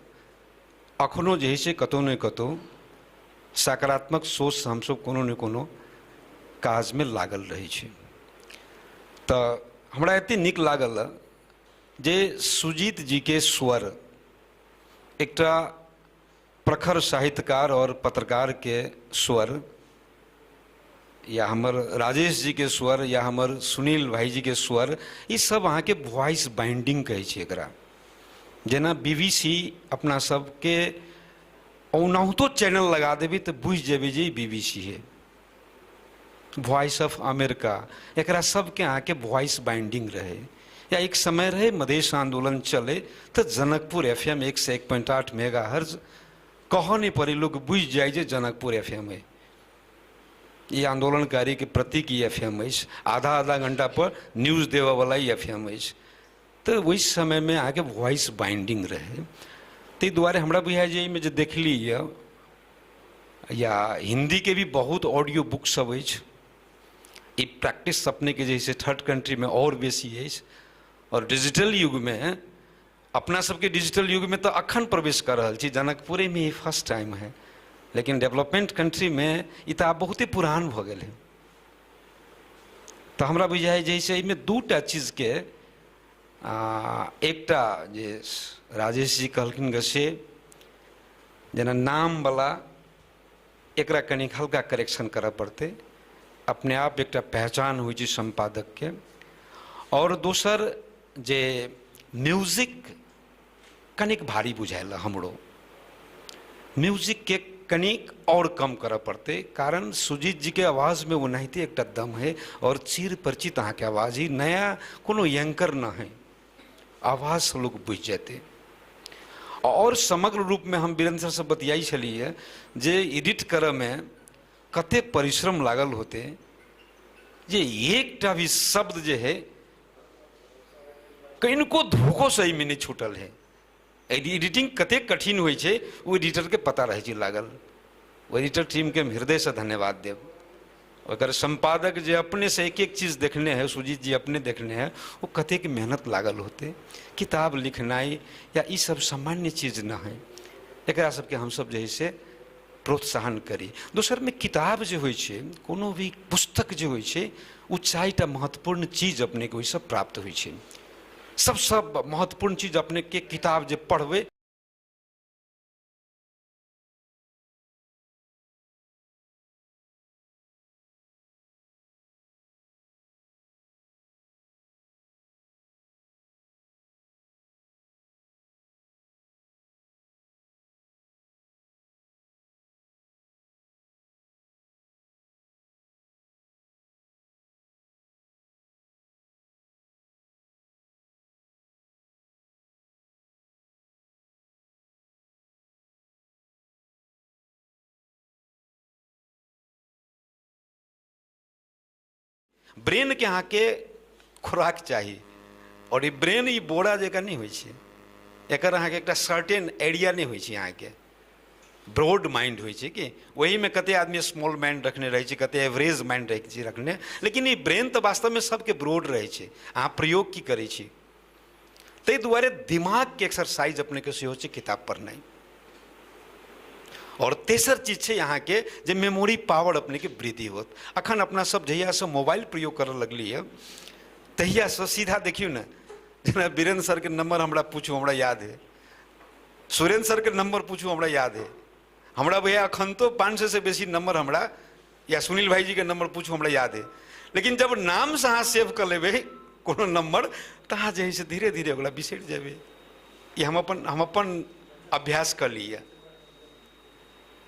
अखनो जे है कतौ न कतौ सकारात्मक सोच से हम सब कोनो न कोनो काज में लागल रही छी। तो हमरा एते नीक लागल जे सुजीत जी के स्वर एकटा प्रखर साहित्यकार और पत्रकार के स्वर, या हमर राजेश जी के स्वर, या हमर सुनील भाई जी के स्वर, ये सब अहाँ के वॉइस बाइंडिंग कहे छै एकरा। जेना बीबीसी अपना सबके ओनाहुतो चैनल लगा देवी तो बुझ जेबी जे बीबीसी है, वॉइस ऑफ अमेरिका, एकरा सबके अहाँ के वॉइस बाइंडिंग रहे। या एक समय रहे मधेश आंदोलन चले तो जनकपुर FM 101.8 मेगाहर्ट्ज कह नहीं पड़े, लोग बुझ जाए जे जनकपुर FM है, ये आंदोलनकारी के प्रतीक ई FM है, आधा आधा घंटा पर न्यूज देवे वाला ही FM है। तो वही समय में आगे वॉइस बाइंडिंग रहे। ते द्वारे हमरा बुझाइए जे में जे देखली या हिंदी के भी बहुत ऑडियो बुक सब है, ये प्रैक्टिस अपने के जैसे थर्ड कंट्री में और बेसी है। और डिजिटल युग में अपना सबके डिजिटल युग में तो अखन प्रवेश कर रहा छी, जनकपुरे में ही फर्स्ट टाइम है, लेकिन डेवलपमेंट कंट्री में ई तो बहुत पुरान भ गए। तो हमरा बुझाइए जैसे में दूटा चीज के एकटा जे राजेश जी कहलखिन ग से जेना नाम वाला एकरा कनिक हल्का करेक्शन करऽ पड़ते, अपने आप एकटा पहचान हुई संपादक के। और दोसर जे म्यूजिक कनिक भारी बुझाइल हमरो, म्यूजिक के कनिक और कम करऽ पड़ते, कारण सुजीत जी के आवाज़ में वो नहीं एक दम है और चिर परिचित अहाँ के आवाज़ ही, नया कोनो एंकर न है। आवाज से लोग बुझ जाते। और समग्र रूप में हम वीरेंद्र सर से बतियाई छलिए जे एडिट करे में कते परिश्रम लागल होते, जे एकटा भी शब्द जे है कनिको धोखो सही में नहीं छूटल है। एडिटिंग कते कठिन होइ छै वो एडिटर के पता रहे छै लागल। वो एडिटर टीम के हम हृदय से धन्यवाद देव। अगर संपादक जे अपने से एक एक चीज देखने हैं, सुजीत जी अपने देखने हैं, वो कते की मेहनत लागल होते। किताब लिखनाई या ई सब सामान्य चीज न है, एकरा सबके हम सब जे है से प्रोत्साहन करी। दोसर में किताब जो होइ छै, कोनो भी पुस्तक जो होइ छै, उ चारिटा महत्वपूर्ण चीज अपने के ओइसे प्राप्त होइ छै। सबसे महत्वपूर्ण चीज अपने के किताब जे पढ़बै ब्रेन के अहाँ के खुराक चाहिए। और ये ब्रेन ये बोरा जगह नहीं होइ छै, एकर अहाँ के एकटा सर्टेन एरिया नहीं होइ छै, अहाँ के ब्रॉड माइंड होइ छै कि वही में कते आदमी स्मॉल माइंड रखने रहे छै, कते एवरेज माइंड रहे छै रखने, लेकिन ये ब्रेन तो वास्तव में सबके ब्रॉड रहे छै। अहाँ प्रयोग की करै छी, ताहि दुआरे दिमाग के एक्सरसाइज अपने के सेहो छै किताब पढ़नाइ। और तेसर चीज है यहाँ के जे मेमोरी पावर अपने के वृद्धि होत। अखन अपना सब जहिया से मोबाइल प्रयोग कर लगली है तहिया से सीधा देखियो ना, जेना वीरेंद्र सर के नंबर हमरा पूछू हमरा याद है, सुरेंद्र सर के नंबर पूछू हमरा याद है, हमरा भैया अखन तो 500 से बेसी नंबर हमरा, या सुनील भाई जी के नंबर पूछू हमरा याद है। लेकिन जब नाम से अहाँ सेव कर लेबै कोनो नंबर तो अहाँ जे है से धीरे धीरे ओकरा बिसरि जेबै। ये हम अपन अभ्यास कर लिया।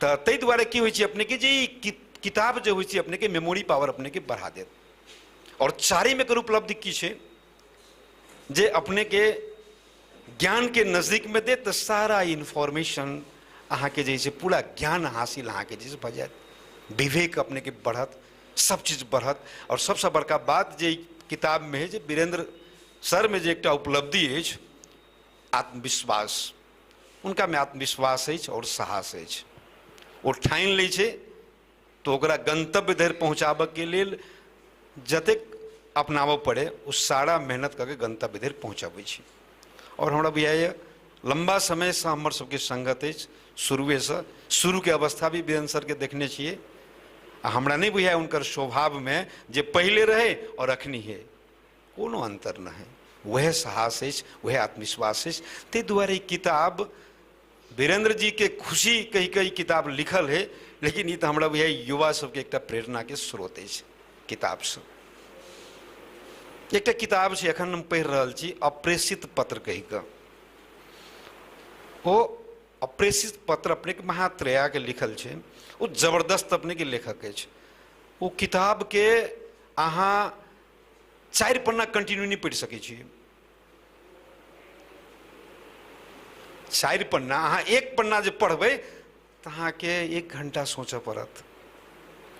तो ताहि दुआरे की होइ छै अपने के जे किताब जो होइ छै अपने के मेमोरी पावर अपने के बढ़ा देत। और चारी में एकर उपलब्धि की छै जे अपने के ज्ञान के नजदीक में दे, तो सारा इन्फॉर्मेशन अहाँ के जैसे पूरा ज्ञान हासिल अहाँ के जैसे भऽ जायत, विवेक अपने के बढ़त, सब चीज बढ़त। और सबसे बड़का बात जे किताब में है जे वीरेंद्र सर में जे एकटा उपलब्धि अछि आत्मविश्वास, उनका में आत्मविश्वास अछि और साहस अछि। वो ठानि लै छै तो ओकरा गंतव्य धरि पहुँचाबऽ के लेल जतेक अपनाबऽ पड़े ओ सारा मेहनत करके गंतव्य धरि पहुँचाबै छै। और हमरा बुझाइए लंबा समय से हमर सबके संगत अछि, शुरुए से, शुरू के अवस्था भी वीरेंद्र सर के देखने छियै। हमरा नहीं बुझाइए उनकर स्वभाव में जे पहले रहे और अखनी है कोनो अंतर न है। वह साहस अछि, वह आत्मविश्वास अछि। ताहि दुआरे किताब वीरेंद्र जी के खुशी कही कही किताब लिखल है, लेकिन ये तो हमरा बुझाइए युवा सबके एकटा प्रेरणा के स्रोत अछि किताब से। एकटा किताब छै एखन हम पढ़ि रहल छी अप्रेषित पत्र कहि कऽ। ओ अप्रेषित पत्र अपने के महात्रया के लिखल छै, वो जबरदस्त अपने के लेखक अछि। वो किताब के अहाँ 4 पन्ना कंटिन्यू नहीं पढ़ि सकै छी। 4 पन्ना अहाँ 1 पन्ना जे पढ़बै तो अहाँ के 1 घंटा सोचऽ पड़त।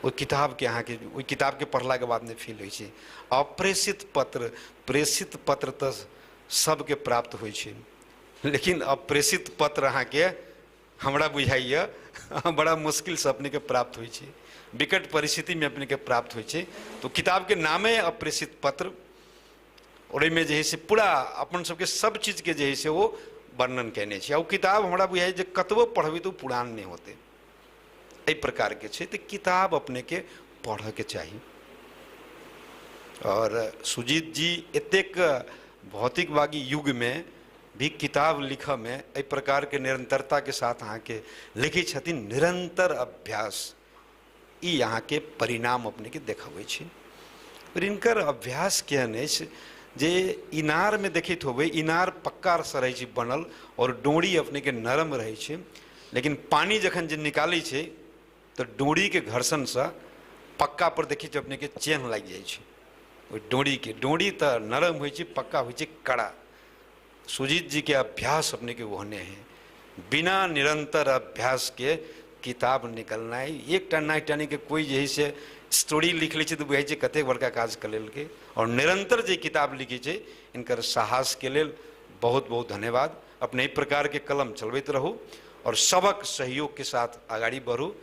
वो किताब के अहाँ के ओहि किताब के पढ़ला के बाद नहीं फील होइ छै। अप्रेषित पत्र, प्रेषित पत्र तो सबके प्राप्त होइ छै, लेकिन अप्रेषित पत्र अहाँ के हमरा बुझाइए बड़ा मुश्किल से अपने के प्राप्त होइ छै, विकट परिस्थिति में अपने के प्राप्त होइ छै। तो किताब के नामे अप्रेषित पत्र, और में जे है से पूरा अपन सबके सब चीज के जे है से वो वर्णन केने छै। और किताब हमरा बुझाइए जे कतबो पढ़बै तो पुरान नहीं होते, एहि प्रकार के छै। तो किताब अपने के पढ़ के चाहिए। और सुजीत जी एतेक भौतिकवादी युग में भी किताब लिखऽ में एहि प्रकार के निरंतरता के साथ अहाँ के लिखै छथिन। निरंतर अभ्यास ई अहाँ के परिणाम अपने के देखबै छै। और इनकर अभ्यास केहन अछि जे इनार में देखैत होबै, इनार पक्का से रहै छै बनल और डोरी अपने के नरम रहै छै, लेकिन पानी जखन जे निकालै छै तो डोरी के घर्षण से पक्का पर देखै छै अपने के चेन लागि जाइ छै। ओहि डोरी के, डोरी तो नरम होइ छै, पक्का होइ छै कड़ा। सुजीत जी के अभ्यास अपने के ओहने हैं, बिना निरंतर अभ्यास के किताब निकलना है। एक टन्ना टानी के कोई यही से स्टोरी लिख ली तो बुझे कते बड़का काज कर लेल के, और निरंतर जे किताब लिखी है इनकर साहस के लेल बहुत बहुत धन्यवाद। अपने एक प्रकार के कलम चलबैत रहू और सबक सहयोग के साथ आगाड़ी बढ़ू।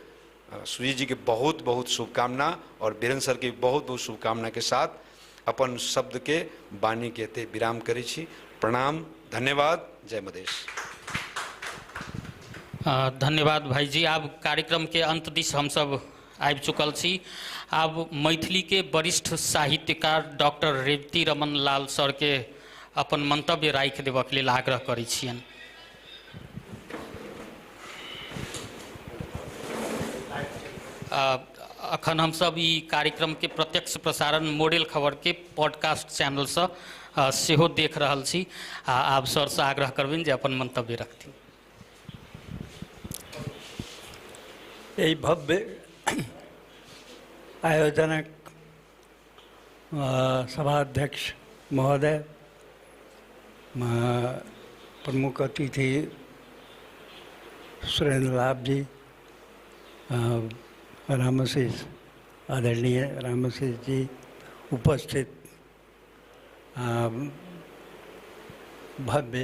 सुजीत जी के बहुत बहुत शुभकामना और बीरेन्द्र सर के बहुत बहुत शुभकामना के साथ अपन शब्द के वाणी के एते विराम करै छी। प्रणाम, धन्यवाद, जय मधेश। धन्यवाद भाई जी। आब कार्यक्रम के अंत दिस हम सब आबि चुकल छी। आब मैथिली के वरिष्ठ साहित्यकार डॉक्टर रेवती रमन लाल सर के अपन मंतव्य राखि देबक लेल आग्रह करै छियनि। अखन हम सब ई कार्यक्रम के प्रत्यक्ष प्रसारण मॉडल खबर के पॉडकास्ट चैनल से सेहो देख रहल छी। आब सर से आग्रह करबनि जे अपन मंतव्य रखथिन। यही भव्य आयोजनक सभाध्यक्ष महोदय, प्रमुख अतिथि सुरेंद्र लाभ जी, रामाशीष, आदरणीय रामाशीष जी, उपस्थित भव्य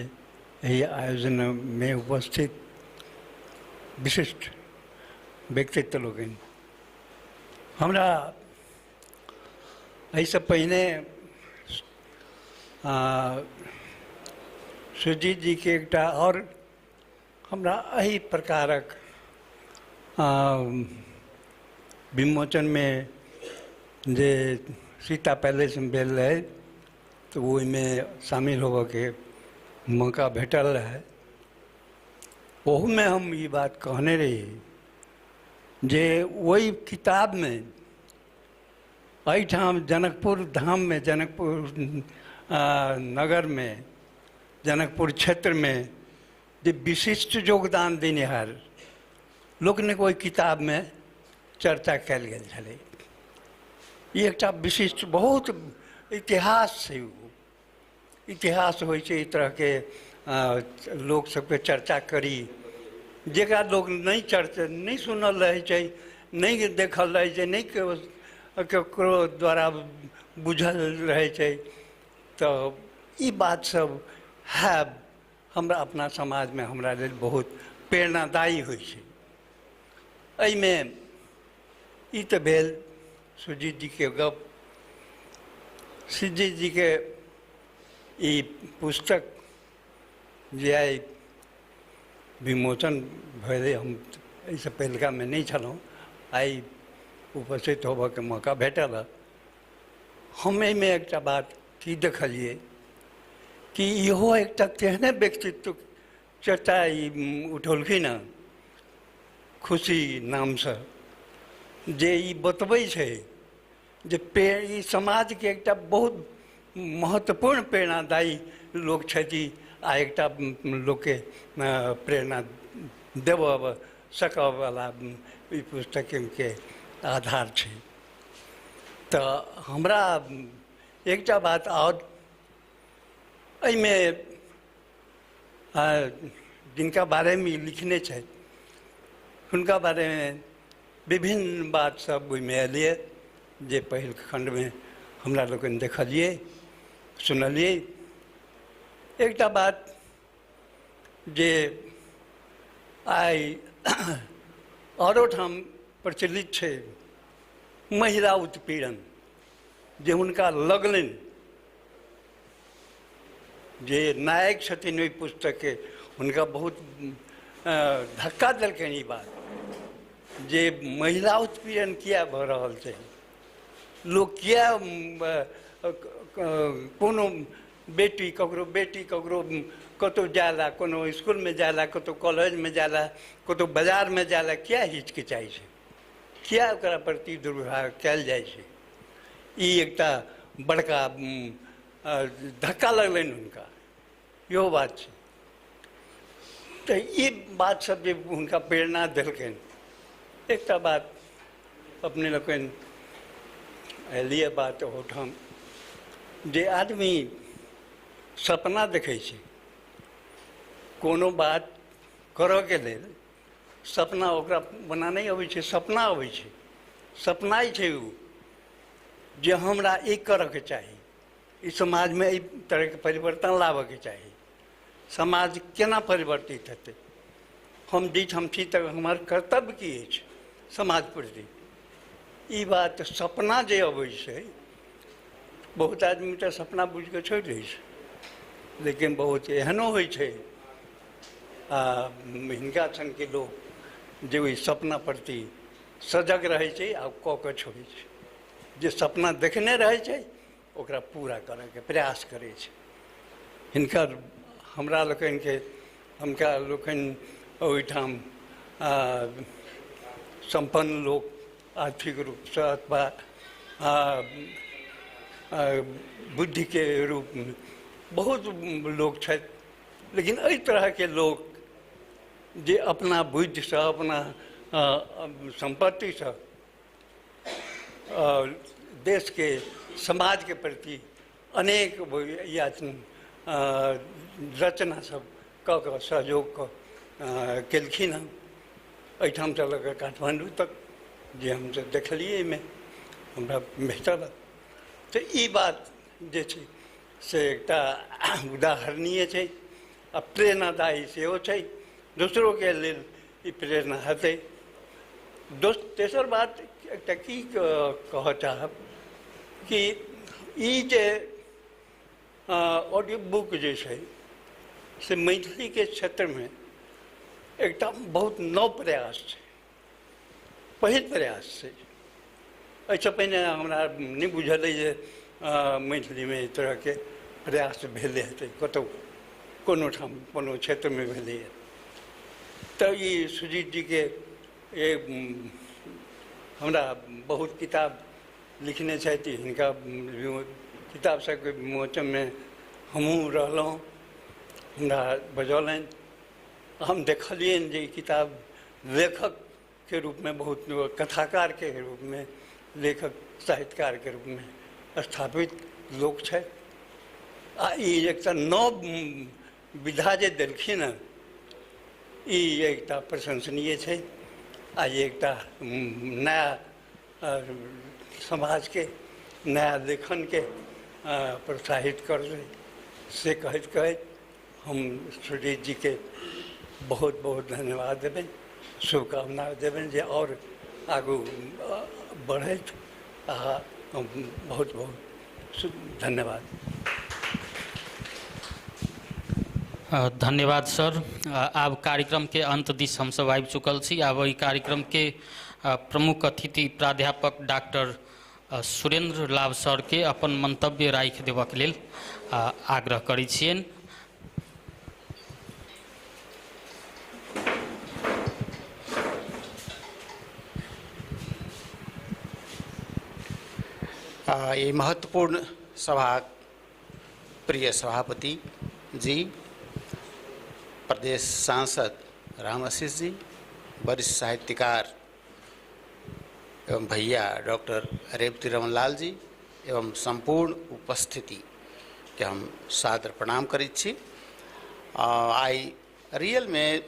यही आयोजन में उपस्थित विशिष्ट व्यक्तित्व लोग, हमरा ऐसे पहले सुजीत जी के एक और हमरा यही प्रकारक विमोचन में जे सीता पैलेस में भेल रहे तो वो में शामिल होबे के मौका भेटल रहे। ओहू में हम ये बात कहने रही जे वही किताब में अठाम जनकपुर धाम में, जनकपुर नगर में, जनकपुर क्षेत्र में जो विशिष्ट योगदान देनिहार लोग ने कोई किताब में चर्चा कल गेल छलै। ये एक विशिष्ट बहुत इतिहास है, इतिहास हो इस तरह के लोग सबके चर्चा करी, जरा लोग नहीं चर्चा नहीं सुनल रहे, नहीं देखल रहे, नहीं ककरो द्वारा बुझल रहे, तो ये बात सब है हमरा अपना समाज में हमरा लेल बहुत प्रेरणादायी हो। में ई तो भेल सुजीत जी के गप। सुजीत जी के ई पुस्तक जे आई विमोचन भले हम ऐसे पहलका में नहीं छलौं, आई उपस्थित होबे के मौका भेटल। हम में एक बात की देखलिए कि इहो एक तेहने व्यक्तित्व चर्चा उठौलखिन हँ खुशी नाम से, जे ई बतबै छै जे ई समाज के एक बहुत महत्वपूर्ण प्रेरणादायी लोग छथि आ एक लोग के प्रेरणा देव सकय वाला ई पुस्तक के आधार छै। तो हमरा एक बात और में जिनका बारे में लिखने छै उनका बारे में विभिन्न बात सब में एलिए, जे पहल खंड में हमरा लोग देखलिए सुनलिए। एक बात जे आई औरो ठाम प्रचलित है, महिला उत्पीड़न जे हुनका लगलन, जे नायक छथिन ओहि पुस्तक के, हुनका बहुत धक्का दिलकन ई बात जे महिला उत्पीड़न किया भ रहल छै, लोग किया कोनो बेटी ककरो कतौ जाला, कोनो स्कूल में जाला, कतौ कॉलेज में जाला, कतौ बाजार में जाला, क्या हिचकिचाई छै, क्या ओकरा प्रति दुर्व्यवहार कयल जाइ छै। ई एकटा बड़का धक्का लगलनि हुनका, इहो बात छै। तो ये बात सब जे हुनका प्रेरणा देलकनि। एक बात अपने लोकनि एलिए बात ओठाम जे आदमी सपना देखै छै कोनो बात करऽ के लेल सपना ओकरा बना नहीं अबै छै, सपना अबै छै, सपनाई छै उ जे हमरा ई करऽ के चाही, ई समाज में ई तरह के परिवर्तन लाबऽ के चाही। समाज केना परिवर्तित हेतै? हम हम छी तऽ हमार कर्तव्य की अछि समाज प्रति? ई बात सपना जे अबै छै, बहुत आदमी तऽ सपना बुझि कऽ छोड़ि दै छै, लेकिन बहुत एहनो होइ छै हिनका संगके लोग जे ओहि सपना प्रति सजग रहै छै आ कऽ कऽ छोड़ै छै। जे सपना देखने रहै छै ओकरा पूरा करैके प्रयास करै छै। हिनकर हमरा लोकनिके हुनका लोकनि ओहिठाम संपन्न लोक आर्थिक रूपसँ अथवा बुद्धिके रूपमे बहुत लोक छथि, लेकिन एहि तरहके लोक जे अपना बुद्धिसँ अपना संपत्तिसँ देशके समाजके प्रति अनेक रचना सब कऽ कऽ सहयोग केलखिन हँ। एहिठाम से लऽ कऽ काठमांडू तक जे हमसब देखलिए में हमरा भेटल। तऽ ई बात जे छै से एकटा उदाहरणीय छै आ प्रेरणादायी सेहो छै, दोसरों के लेल ई प्रेरणा हेतै। तेसर बात एकटा की कहऽ चाहब कि ई जे ऑडियो बुक जे छै से मैथिली के क्षेत्र में एकटा बहुत नव प्रयास छै, पहिल प्रयास छै। एहिसँ पहिने हमरा नहि बुझल अइ जे मैथिली में एहि तरहके प्रयास भेले हेतै, कतहु कोनो ठाम कोनो क्षेत्र में भेलैए। तऽ ई सुजीत जी के हमरा बहुत किताब लिखने छथि, हिनका किताब सबके विमोचन में हमहूँ रहलहुँ, हमरा बजौलनि, हम देखलियनि जे ई किताब लेखक के रूप में बहुत कथाकार के रूप में, लेखक साहित्यकार के रूप में स्थापित लोक छथि आ ई एकटा नव विधा जे देलखिन हँ ई एकटा प्रशंसनीय छै आ एकटा नया समाज के नया लेखन के प्रोत्साहित करतै से कहैत हम सुजीत जी के बहुत बहुत धन्यवाद देबनि, शुभकामना देबनि जे और आगू बढ़ैत आ बहुत बहुत धन्यवाद। धन्यवाद सर। आब कार्यक्रम के अंत दिस हम सब आबि चुकल छी। आब एहि कार्यक्रम के प्रमुख अतिथि प्राध्यापक डॉक्टर सुरेंद्र लाभ सर के अपन मंतव्य राखि देबक लेल आग्रह करै छियनि। ये महत्वपूर्ण सभा प्रिय सभापति जी, प्रदेश सांसद राम आशीष जी, वरिष्ठ साहित्यकार एवं भैया डॉक्टर रेवती रमन लाल जी एवं संपूर्ण उपस्थिति के हम सादर प्रणाम करैत छी। आई रियल में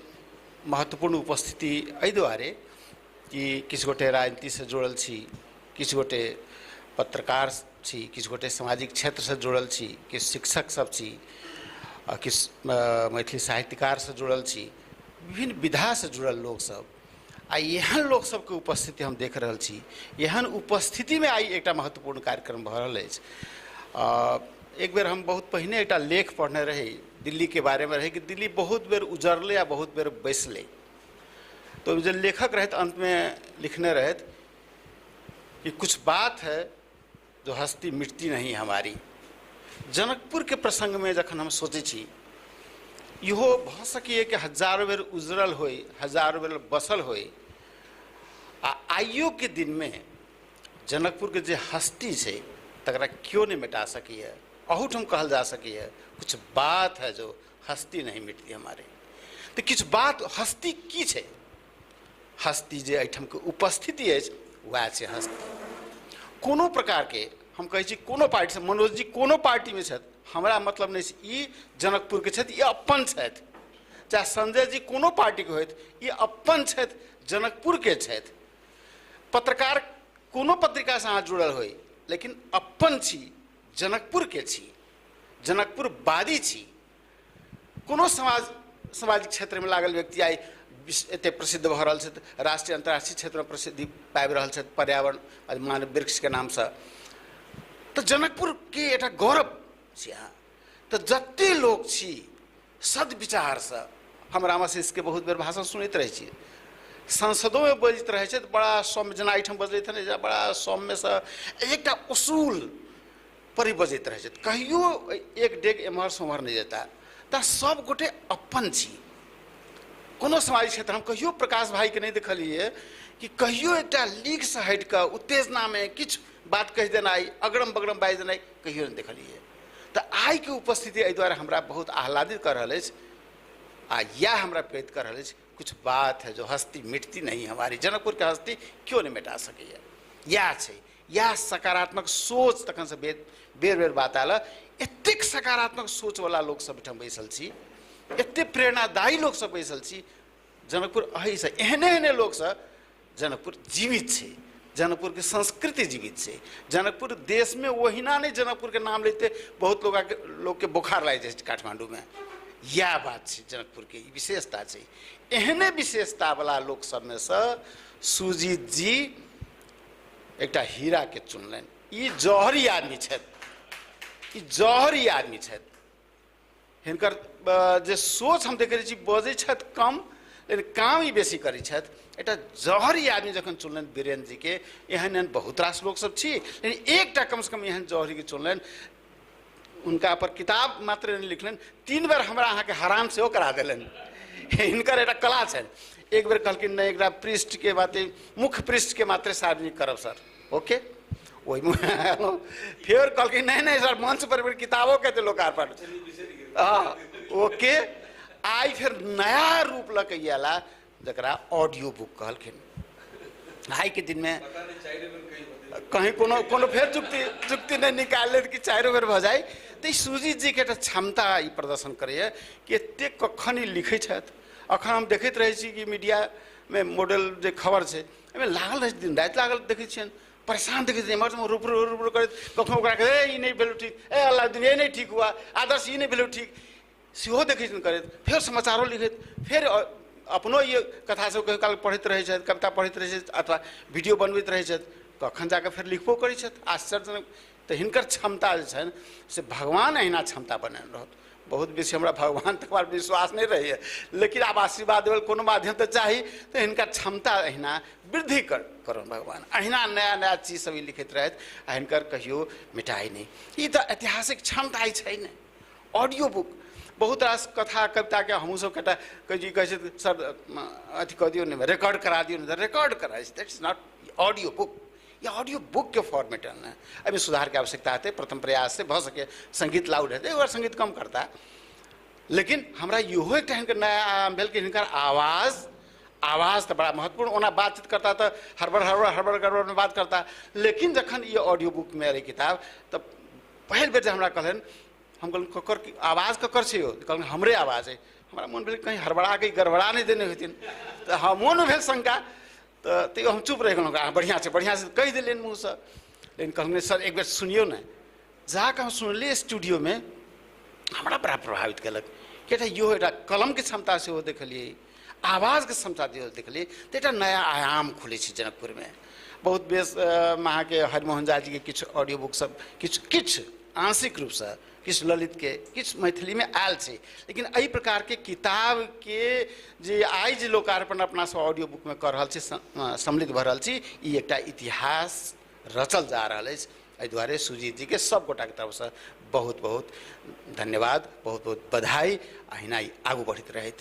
महत्वपूर्ण उपस्थिति एहि दुआरे कि किछु गोटे राजनीति से जुड़ल छी, किछु गोटे पत्रकार छी, किछु गोटे सामाजिक क्षेत्र से जुड़ल छी, किछु शिक्षक सब छी, किछु मैथिली साहित्यकार से जुड़ल छी, विभिन्न विधा से जुड़ल लोग सब आ एहन लोक सबके उपस्थिति हम देख रहल छी। एहन उपस्थिति में आई एक महत्वपूर्ण कार्यक्रम भ रहल अछि। एक बेर हम बहुत पहिने एक लेख पढ़ने रही दिल्ली के बारे में रहे कि दिल्ली बहुत बेर उजरले आ बहुत बेर बैसले। तो जो लेखक रहत अंत में लिखने रहत कि कुछ बात है जो हस्ती मिटती नहीं हमारी। जनकपुर के प्रसंग में जखन हम सोचे छी इहो भ सकिए कि हजारों बेर उजरल हो, हजारों बेर बसल हो, आइयो के दिन में जनकपुर के जे हस्ती है तकरा क्यों नहीं मिटा सकिए। अहूठम कहल जा सकिए कुछ बात है जो हस्ती नहीं मिटती हमारे। तो कुछ बात हस्ती की है? हस्ती जे एहिठाम के उपस्थिति है वह है हस्ती। कोनो प्रकार के हम कहे छी कोनो पार्टी से, मनोज जी कोनो पार्टी में छथि, हमरा मतलब नहीं ई जनकपुर के छथि, ई अपन छथि, चाहे संजय जी कोनो पार्टी के होत, ये अपन छथि, जनकपुर के छथि। पत्रकार कोनो पत्रिका से अहाँ जुड़ल होई, लेकिन अपन छी, जनकपुर के छी, जनकपुर वादी छी। कोनो सामाजिक क्षेत्र में लागल व्यक्ति आई एते प्रसिद्ध भ रहल छथि, राष्ट्रीय अंतर्राष्ट्रीय क्षेत्र में प्रसिद्धि पाबि रहल छथि पर्यावरण मानव वृक्ष के नाम से, तो जनकपुर के एटा गौरव छी। अहाँ तो जते लोग छी सदविचार से, हम रामाशीष के बहुत बेर भाषण सुनैत रहे छी, संसदों में बजैत रहे छथि, बड़ा सौम्य, जना एहिठाम बजैत रहे बड़ा सौम्य से एकटा उसूल पर बजैत रहे छथि, कहियो एक डेग एम्हर से उम्हर नहीं जेता। तो सब गोटे अपन छी। कोनो सामाजिक क्षेत्र हम कहियो प्रकाश भाई के नहीं देखलिए कि कहियो एकटा लीग से हट के उत्तेजना में किछु बात कह देनाई, अगड़म बगड़म बाजि देनाई कहियो नहीं देखलिए। तो आई के उपस्थिति एहि दुआरे हमरा बहुत आह्लादित कर रहल अछि, आ या हमरा प्रेरित कर रहल अछि। कुछ बात है जो हस्ती मिटती नहीं, हमारी जनकपुर के हस्ती क्यों नहीं मिटा सकैए, या छै या सकारात्मक सोच। तखन से बेर बेर बात आयल, एतेक सकारात्मक सोच वाला लोग सब ठाम बैसल छी, एते प्रेरणादायी लोग सब बैसल छी। जनकपुर अही से एहने एहने लोग से जनकपुर जीवित छै, जनकपुर के संस्कृति जीवित छै। जनकपुर देश में ओहिना नहीं, जनकपुर के नाम लेते बहुत लोग के बुखार लागि जाइ छै काठमांडू में, यह बात छै जनकपुर के विशेषता छै। एहने विशेषता वाला लोग सब में से सुजीत जी एकटा हीरा के चुनलनि। ई जौहरी आदमी छथि, ई जौहरी आदमी छथि। हिनकर जे सोच हम देख रहे छी, बजै छथि कम लेकिन काम ही बेसी करै छथि। एकटा जौहरी आदमी जखन चुनलनि वीरेंद्र जी के, एहन एहन बहुत रास लोग सब छी, लेकिन एकटा कम से कम एहन जौहरी के चुनलनि। उनका पर किताब मात्र नहीं लिखलनि, 3 बेर हमरा अहाँ के हैरान सेहो करा देलनि। हिनकर एकटा कला छनि। एक बेर कहलखिन नहीं एकरा पृष्ठ के बाते, मुख्य पृष्ठ के मात्र सार्वजनिक करब सर, ओके। वही फिर कहलखिन नहीं नहीं सर, मंच पर किताबों के लोकार्पण, हाँ ओके। आई फिर नया रूप लग अला जरा ऑडियो बुक कहलखिन। आई के दिन में कहीं कोनो कोनो फिर जुक्ति नहीं निकाल कि 4 बेर भ जाए। तो सुजीत जी के क्षमता ई प्रदर्शन करे कि एते कखन लिखे छथि। अखन हम देखते रहे छी कि मीडिया में मॉडल जो खबर है एहिमे लागल रहे, दिन राति लागल देखे छियनि, परेशान देखे छियनि, एम्हर से रुपरू रुपरू करैत कखनो ओकरा कहै ई नहीं भेल ठीक, ए अल्लाह ये नहीं ठीक हुआ, आदर्श ये नहीं भेल ठीक, सेहो देखे छियनि करैत। फिर समाचारो लिखैत, फिर अपनो ये कथा सब कहियो काल पढ़ैत रहे छथि, कविता पढ़ैत रहे छथि, अथवा वीडियो बनबैत रहे छथि, कखन जाके फिर लिखबो करै छथि। आश्चर्यजनक। तो हिनकर क्षमता जे छनि से भगवान अहिना क्षमता बनेने रहत। बहुत बेसी हमरा भगवान तक विश्वास नहीं रही है, लेकिन आब आशीर्वाद देवल कोनो माध्यम तो चाहिए। तो हिनका क्षमता अहिना वृद्धि करो भगवान, अहिना नया नया चीज सब लिखित रहत, आ हिनकर कहियो मिटाई नहीं। ये तो ऐतिहासिक क्षमता ही छै ने। ऑडियो बुक बहुत रास कथा कविता के हमहूँ सब कटा जी कहे सर अथी कह दियो नहीं, रिकॉर्ड करा दियो नहीं, रिकॉर्ड करा, that is not audio book. या ऑडियो बुक के फॉर्मेट है, अभी सुधार की आवश्यकता है। प्रथम प्रयास से भ सके संगीत लाउड है, एक बार संगीत कम करता है, लेकिन हमरा इहो एक नया आयाम भेल कि हिनकर आवाज़ तो बड़ा महत्वपूर्ण। ओना बातचीत करता तो हड़बड़ हड़बड़ हड़बड़ गड़बड़ में बात करता, लेकिन जखन ये ऑडियो बुक में रही किताब तो पहल बेर हमरा कहलन, हम कहल ककर की आवाज़ ककर छै हो, कहल हमरे आवाज़ है। हमारा मन भेल कहीं हड़बड़ा के गड़बड़ा नहीं देने होती, तो हम मन भेल शंका, तो हम चुप रह गए। बढ़िया से कह दिलियनि मुँह से, लेकिन कहलनि सर एक बेर सुनियो न। जाके हम सुनलिए स्टूडियो में, हमरा बड़ा प्रभावित कलक कि यो एटा कलम के क्षमता से वो देखलिए, आवाज़ के क्षमता देखलिए, तो एटा नया आयाम खुले जनकपुर में। बहुत बेस वहाँ के हरिमोहन झा जी के किछु ऑडियो बुक सब किछु आंशिक रूप से, किछु ललित के, किछु मैथिली में आयल छै, लेकिन एहि प्रकार के किताब के जे आई जे लोकार्पण अपना सब ऑडियो बुक में कर रहल छी, सम्मिलित भ रहल छी, ई एकटा इतिहास रचल जा रहल अछि। एहि दुआरे सुजीत जी के सब गोटा के तरफ से बहुत बहुत धन्यवाद, बहुत बहुत बधाई। अहिना आगू बढ़ित रहत।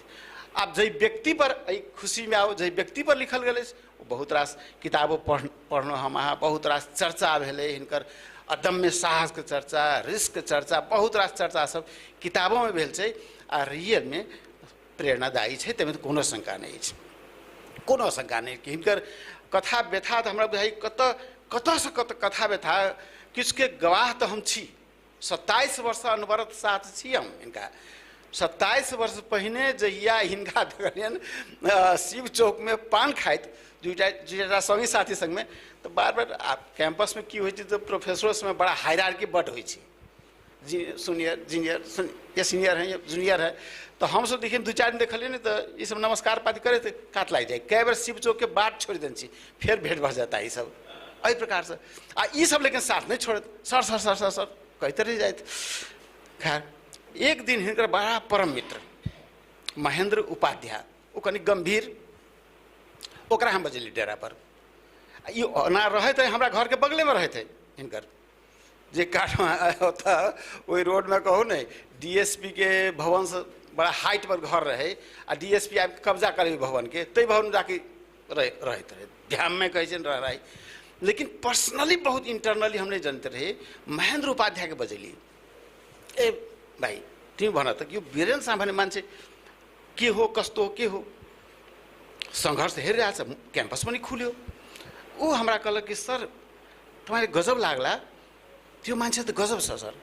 आब जे व्यक्ति पर खुशी में आओ, जे व्यक्ति पर लिखल गेल बहुत रास किताबों पढ़नो हम अहाँ, बहुत रास चर्चा भेलै हिनकर, अदम्य साहस के चर्चा, रिस्क के चर्चा, बहुत रास चर्चा सब किताबों में भेल छै, आ रियल में प्रेरणादायी छै, तैमे कोनो शंका नहीं छै, कोनो शंका नहीं कि हिनकर कथा व्यथा तो हमरा बुझाइ कतऽ से कथा व्यथा किछु के गवाह तो हम छी। 27 वर्ष अनवरत साथ छी हम हिनका, 27 वर्ष पहिने जहिया हिनका देखलियन शिव चौक में पान खाइत दुटा संगी साथी संग में, तो बार बार कैंपस में की होइ छै तो प्रोफेसरों में बड़ा हायरार्की बड होइ छै, जूनियर या सीनियर है या जूनियर है। तो हम सब देखिए 2-4 दिन देखलिए नहीं तो ये सब नमस्कार पाती करे तो काट लाग जाए, कई बार शिव चौक के बाट छोड़ देन छी, फिर भेंट भर जाता है ये सब अही प्रकार से। ये सब लेकिन साथ नहीं छोड़त, sir sir sir sir sir कहते रह जाए। खैर एक दिन हिनकर बड़ा परम मित्र महेंद्र उपाध्याय वो कनी गंभीर, ओकरा हम बजेली डेरा पर, ये ना रहे थे हमारा घर के बगले में रहे थे हिनकर, जे काठ में होता वही रोड में कहूँ नहीं डीएसपी के भवन से बड़ा हाइट पर घर रहे आ डीएसपी आके कब्जा करे भवन के, तई भवन जाके रहते रहे, ध्यान में कहे रह रहा। लेकिन पर्सनली बहुत इंटरनली हम नहीं जानते रहे। महेंद्र उपाध्याय के बजेली, ए भाई तुम भन त कि वीरेन्द्र शाह भन्ने मान्छे के हो कस्तो हो के हो, सङ्घर्ष हेरिरहेछ, क्याम्पस पनि खुल्यो। ऊ हमरा कहल कि सर तपाईँले गजब लाग्ला, त्यो मान्छे त गजब छ सर,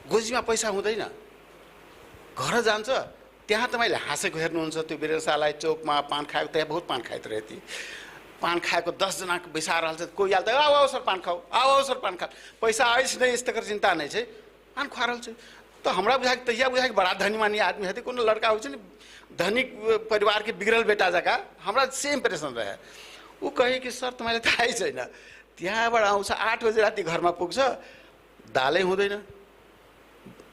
गोजीमा पैसा हुँदैन, घर जान्छ त्यहाँ तपाईँले हाँसेको हेर्नुहुन्छ, त्यो वीरेन्द्र शाहलाई चौकमा पान खाएको, त्यहाँ बहुत पान खाइत रहे ती, पान खाएको 10 जनाको बैसा रहल, कोही हाल त आओ आओ सर पान खाओ, आओ आओ सर पान खा, पैसा आइस नहीं इस तकर चिंता नहीं है, पान खा रहल छै। तो हमरा बुझा तहिया बुझा बड़ा धनीमानी आदमी हेतै, कोनो लड़का होइ छै ने धनिक परिवार के बिगड़ल बेटा जका, हमरा से इम्प्रेशन रहे। ऊ कहे कि सर तुम्हारे थाहै छैन, त्यहाँबाट आउँछ 8 बजे राति घरमा पुग्छ, दालै हुँदैन,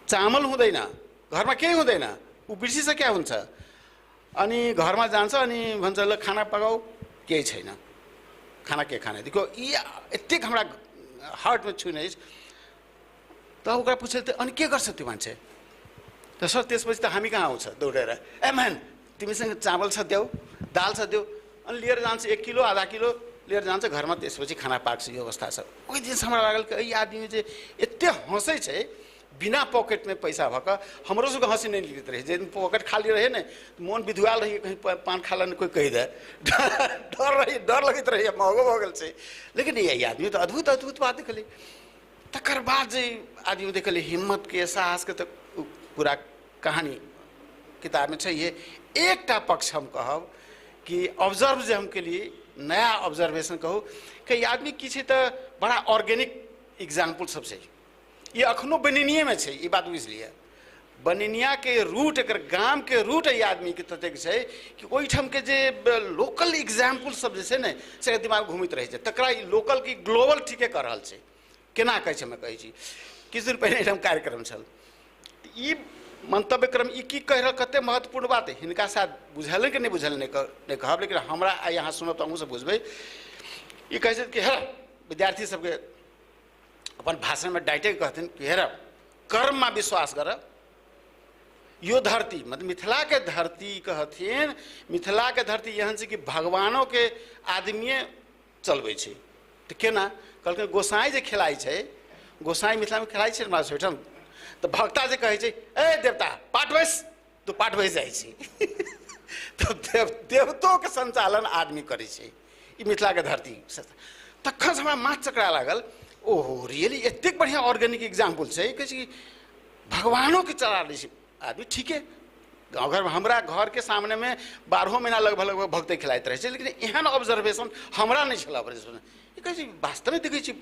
चामल हुँदैन, घरमा केही हुँदैन, ऊ बिर्सिसक्या हुन्छ, अनि घरमा जान्छ अनि भन्छ ल खाना पकाऊ, केही छैन, खाना के खाने देखो ये यतिक हमरा हार्टमा छुने। त ओकरा पूछे त अनि के गर्छ त्यो मान्छे, त सर त्यसपछि त हामी कहाँ आउँछ दौडेर, ए म्यान तिमीसँग चामल छ देऊ, दाल छ देऊ, अनि लिएर जान्छ 1 किलो आधा किलो लिएर जान्छ घरमा, त्यसपछि खाना पाक्छ। यो अवस्था छ। ओइ दिन हमरा लागल कि यी आदमी चाहिँ एते हँसै छै बिना पॉकेट में पैसा भक, हमरो सबके हंसी नहीं लिखित रहे, जिन पॉकेट खाली रहे ना मन विधुआल रही, कहीं पान खा लन कोई कही दे, डर लगित रही, महंगो भगल से। लेकिन ये आदमी तो अद्भुत अद्भुत बात देखली। तकर बाद जे आदमी देखली हिम्मत के साहस के, तो पूरा कहानी किताब में चाहिए। एक टा पक्ष हम कहब कि ऑब्जर्व जे हम के लिए नया ऑब्जर्वेशन कहूँ कि आदमी किसी तो बड़ा ऑर्गेनिक एग्जाम्पल सबसे, ये अखनो बनिनिये में छै, ये बात बुझ लिया। बनिनिया के रूट एक गाम के रूट ये आदमी के ततेक छै कि ओहिठाम के जे लोकल एग्जाम्पल सब जे छै ने से दिमाग घूमित रहे छै, तकरा लोकल की ग्लोबल ठीके कर रहल छै। केना कहै छै, मैं कहै छी किछु दिन पहले एहिठाम कार्यक्रम छल, ई मंतव्य क्रम ई की कह रहल, कते महत्वपूर्ण बात है, हिनका साथ बुझल कि नहीं बुझल नहीं कहब, लेकिन हमरा यहाँ सुनब तो अहूँ से बुझबै। ई कहै छै कि हेर विद्यार्थी सबके अपन भाषण में डाइटे कहथिन कि हेर कर्म में विश्वास कर, यो धरती मतलब मिथिला के धरती कहथिन, मिथिला के धरती यहाँ से कि भगवानों के आदमीए चलबै छै। तो केना कहलकै गोसाई जे खेलाइ छै, गोसाई मिथिला में खेलाइ छै हमरा सबठाम, तो भक्ता जे कहै छै ए देवता पाठ बैस, तो पाठ बैस जाइ छै। तो देवतो के संचालन आदमी करै छै, ई मिथिला के धरती। तखन से हमरा माथ चकरा लागल, ओहो रियली एतेक बढ़िया ऑर्गेनिक एग्जाम्पल छै, कहै भगवानों के चला दै छै आदमी। ठीक है, गाँव घर में हमरा घर के सामने में 12 महीना लगभग भक्ते खिलाइत रहे छै, लेकिन एहन ऑब्जर्वेशन हमरा नहीं छला। कहै वास्तव में देखै छी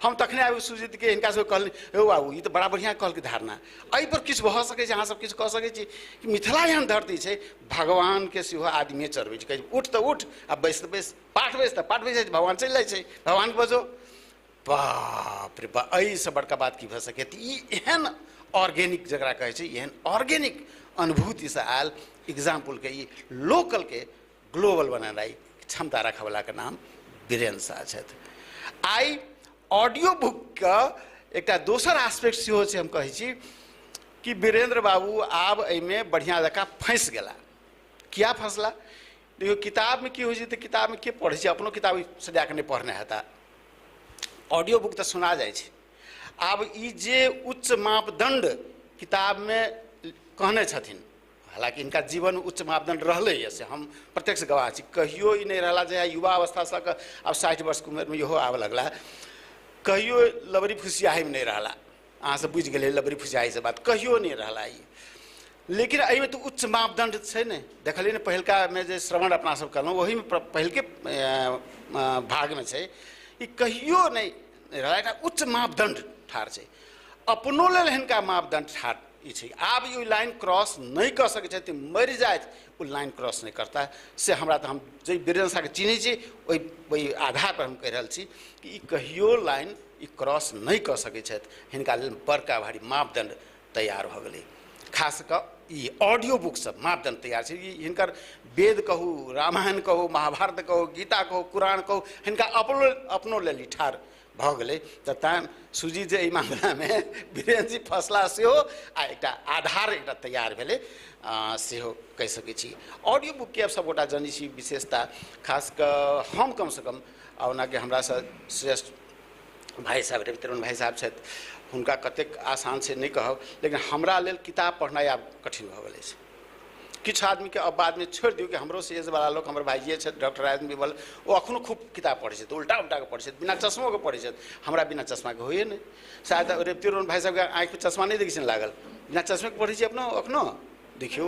हम तखने आबि सुजीत के हिनका सब कहल हे बाबू ये तो बड़ा बढ़िया कहल के धारणा, एहि पर किछु भऽ सकै छै, अहाँ सब किछु कह सकै छी कि मिथिला एहन धरती छै भगवान के सेहो आदमी चढ़बै छै। कहै उठ तो उठ आ बैस तो बैस, पाठ बैस तो पाठ बैस, भगवान चलि जाइ छै, भगवान बजो। बाप रे बाप, एहिसँ बड़का बात की भऽ सकै। ई एहन ऑर्गेनिक जकरा कहै छै, एहन ऑर्गेनिक अनुभूति से आयल एग्जाम्पल के ई लोकल के ग्लोबल बनानाइ क्षमता रखयवला के नाम वीरेन्द्र शाह छथि। आइ ऑडियो बुक का एक दोसर आस्पेक्ट सेहो छै, हम कहै छी कि वीरेन्द्र बाबू आब एहिमे बढ़िया जकाँ फँसि गेला। किया फँसला देखियो, किताब में की होइ छै तऽ किताब में के पढ़ै छै, अपनो किताब सजा के नहीं पढ़ने हेता, ऑडियो बुक तो सुना जाए छै। आब ई जे उच्च मापदंड किताब में कहने छथिन, हालांकि इनका जीवन में उच्च मापदंड रहले है से हम प्रत्यक्ष गवाह छी, कहियो ई नहीं रहला जे युवा अवस्था से अब 60 वर्ष के उम्र में इहो आबे लगला, कहियो लबरी फुसियाही में नहीं रहला। अहाँ से बुझ गेलै लबरी फुसियाही से बात कहियो नहीं रहला। ई लेकिन एहिमे तो उच्च मापदंड छै ने देखलिए ने पहिलका में जे श्रवण अपना सब कहलहुँ ओही में पहिलके भाग में छै ई कहियो नहीं रहला एकटा उच्च मापदंड ठार छै अपनो लेल हिनका मापदंड ठार ई छै आब ई लाइन क्रॉस नहीं कर सकै छै मरि जाए वो लाइन क्रॉस नहीं करता से हमरा तो हम जे वीरेंद्र साहब के चिन्है छी ओहि आधार पर हम कहि रहल छी कि ई कहियो लाइन ई क्रॉस नहीं कर सकै छथि हिनका लेल बड़का भारी मापदंड तैयार भ गेलै खास कऽ ई ऑडियो बुक सब मापदंड तैयार छै हिनकर वेद कहू रामायण कहू महाभारत कहू गीता कहू कुरान कहू हिनका अपनो लेल ठार भ गेलै तऽ तैं सुजीत जी एहि मामलामे वीरेंद्र जी फैसला सेहो आ एकटा आधार एकटा तैयार भेलै सेहो कहि सकै छी ऑडियो बुक के सबगोटा जानै छी विशेषता खास कऽ हम कम से कम ओना कि हमरा से श्रेष्ठ भाई साहब रवितरण भाई साहब छथि हुनका कतेक आसान से नहीं कहब लेकिन हमरा लेल किताब पढ़नाइ आब कठिन भ गेलै छै किछु आदमी के अब बाद में छोड़ दियौ कि हमरो से एज वाला लोग हमर भाइये छथि डॉक्टर राजेंद्र बीबल वो अखनो खूब किताब पढ़ै छथि उल्टा उल्टा के पढ़ै छथि बिना चश्मो के पढ़ै छथि हमरा बिना चश्मा के होइए नहीं शायद रवितरण भाई साहब के आँखि में चश्मा नहीं देखै छै लागल बिना चश्मे के पढ़ै छी अपनो अखनो देखियो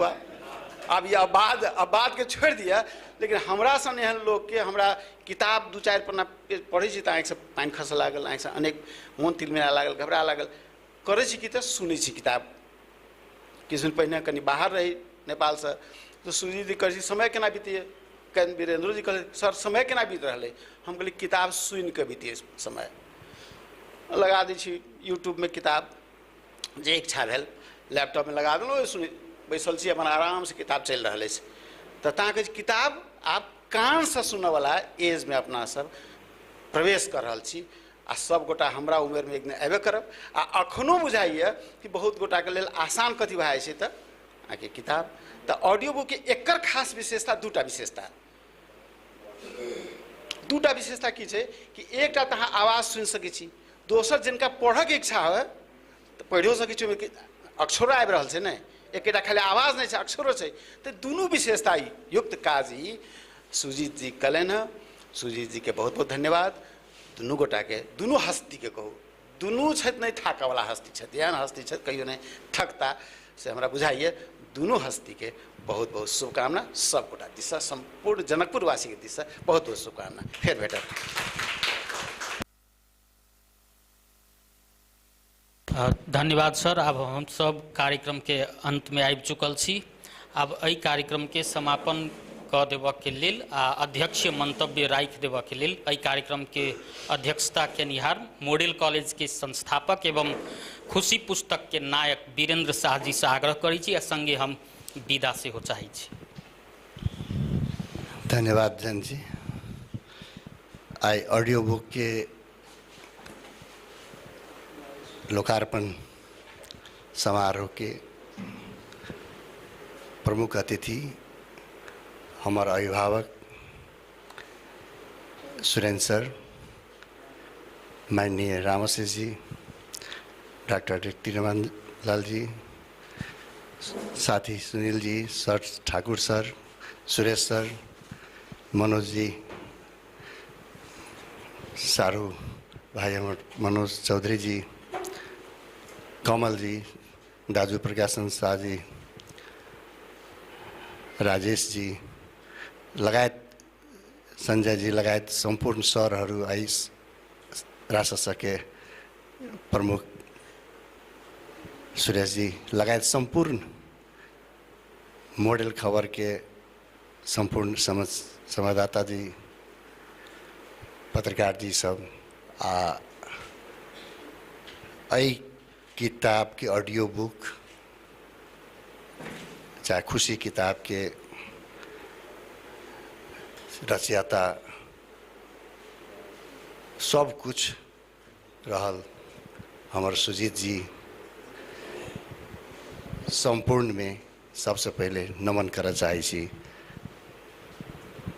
अब ये बाद के छोड़ दिया लेकिन हमरा सन एहन लोग के हमरा किताब दू चारि पन्ना पढ़ै छी तऽ आँखि से पानि खसऽ लागल आँखि से अनेक मोन तिलमिला लागल घबरा लागल करै छी कि तऽ सुनै छी किताब किछु दिन पहिने कनि बाहर रही नेपाल से तो सुजीत जी कहै समय केना बीतिए कनि वीरेंद्र जी कहले सर समय केना बीत रहलै हम कहलिए किताब सुनि के बीतिए समय लगा दै छी यूट्यूब में किताब जे इच्छा भेल लैपटॉप में लगा देलहुँ सुनि बैसल छी अपन आराम से किताब चलि रहल अछि तऽ ताके किताब आप कान से सुनऽ वाला एज में अपना सब प्रवेश कर रहल छी आ सब गोटा हमरा उम्र में एक दिन अयबे करब आ अखनो बुझाइए कि बहुत गोटा के लेल आसान कथी भए छै तऽ आके किताब तऽ ऑडियो बुक के एकर खास विशेषता दूटा विशेषता की छै कि एकटा तऽ अहाँ आवाज सुनि सकै छी दोसर जिनका पढ़ऽ के इच्छा हो तऽ पढ़ियो सकै छी अक्षरो आबि रहल छै ने एकेटा खाली आवाज नहीं छै अक्षरो छै तऽ दुनू विशेषता युक्त काज ई सुजीत जी कलनि हँ सुजीत जी के बहुत बहुत धन्यवाद दुनू गोटा के दुनू हस्ती के कहू दुनू छथि नहीं थाकऽ वाला हस्ती छथि एहन हस्ती छथि कहियो नहीं थकता से हमरा बुझाइए दुनू हस्ती के बहुत बहुत शुभकामना सब गोटा दिशा संपूर्ण जनकपुरवासी के दिशा बहुत बहुत शुभकामना फेर भेटब धन्यवाद सर अब हम सब कार्यक्रम के अंत में आबि चुकल छी अब एहि कार्यक्रम के समापन कऽ देबऽ के लेल आ अध्यक्ष मंतव्य राखि देबऽ के लेल एहि कार्यक्रम के अध्यक्षता केनिहार मॉडल कॉलेज के संस्थापक एवं खुशी पुस्तक के नायक वीरेंद्र शाह जी से आग्रह करै छी आ संगे हम विदा सेहो चाहै छी धन्यवाद जैन जी आई ऑडियो बुक के लोकार्पण समारोह के प्रमुख अतिथि हमारे अभिभावक सुरेंद्र सर माननीय रामसिंह जी डॉक्टर टिरमान लाल जी साथी Sunil ji sir Thakur sir Suresh sir Manoj ji Saru भाई हमारे मनोज चौधरी जी कमल जी दाजू प्रकाशन शाह जी राजेश जी लगायत संजय जी लगायत संपूर्ण सरहरू आई राजशास्त्र के प्रमुख सुरेश जी लगायत संपूर्ण मॉडल खबर के संपूर्ण संवाददाता जी पत्रकार जी सब किताब के ऑडियो बुक चाहे खुशी किताब के रचयिता सब कुछ रहल हमारे सुजीत जी संपूर्ण में सबसे पहले नमन कर चाहे छी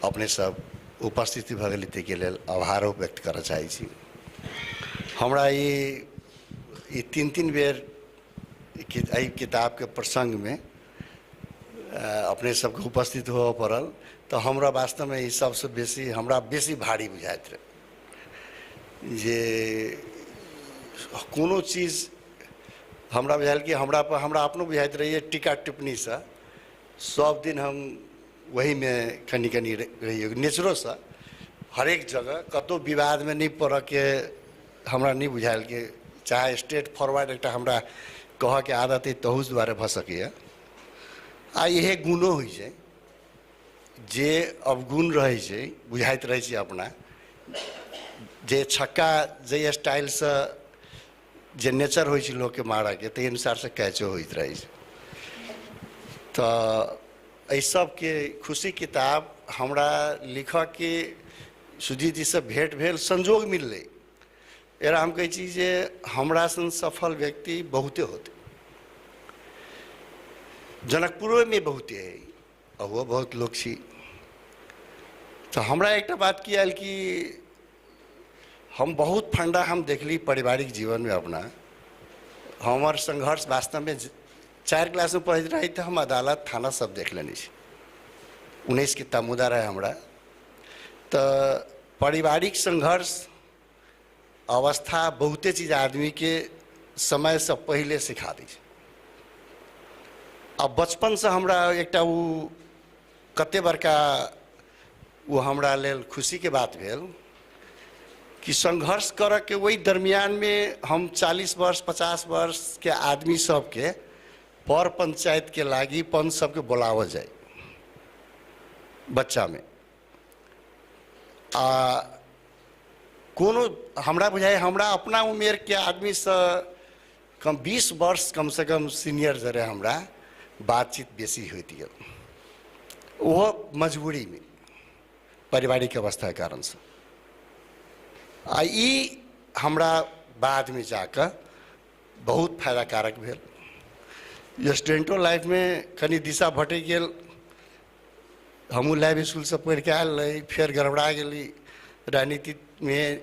अपने सब उपस्थिति भगलित के लिए आभारो व्यक्त कर चाहे छी हमरा ये तीन बेर किताब के प्रसंग में अपने सबके उपस्थित हो पड़ल तो हमरा वास्तव में सबसे बेसी हमरा बेसी भारी बुझाइत रहे जे कोनो चीज हमरा बुझायल कि हमरा अपनो बुझाइत रहिए टीका टिप्पणी से सब दिन हम वही में कनी रहिए नेचरो से हरेक जगह कतो विवाद में नहीं पड़ के हमरा नहीं बुझायल कि चाहे स्ट्रेट फॉरवर्ड एक हमरा कह के आदत है तहुस द्वारे भ सकैए आ यह गुणो होइ छै जे अवगुण रहै छै बुझाइत रहै छै अपना जे छक्का जे स्टाइल से जे नेचर होइ छै लोग के मारा के ते अनुसार से कैचो होइत रहै छै। तो एहि सब के खुशी किताब हमरा लिखऽ के सुजीत जी से भेंट भेल संजोग मिललै एरा हम कहै छी जे हमरा सन सफल व्यक्ति बहुते होते जनकपुरो में बहुते है अहो बहुत लोग छी। तो हमरा एक बात की आयल कि हम बहुत फंडा हम देखली पारिवारिक जीवन में अपना हमार संघर्ष वास्तव में 4 क्लास में पढ़ रही थे हम अदालत थाना सब देख लेनी 19 कितना मुद्दा रहे हमरा। तो पारिवारिक संघर्ष अवस्था बहुते चीज आदमी के समय से पहले सिखा दी। अब बचपन से हमरा एक कते बड़का वो हमरा लेल खुशी के बात भेल कि संघर्ष कर के वही दरमियान में हम 40 वर्ष 50 वर्ष के आदमी सबके पर पंचायत के लागी पंच सबके बुलावल जाए बच्चा में कोनो हमरा बुझाए हमरा अपना उम्र के आदमी से कम 20 वर्ष कम से कम सीनियर जरे हमरा बातचीत बेसी होती है वो मजबूरी में पारिवारिक अवस्था के कारण से ई हमरा बाद में जाकर बहुत फायदा कारक भेल। स्टूडेंटो लाइफ में कनी दिशा भटक गेल हमू लाइव स्कूल से पढ़ के आयल रही फिर गड़बड़ा गेली राजनीति में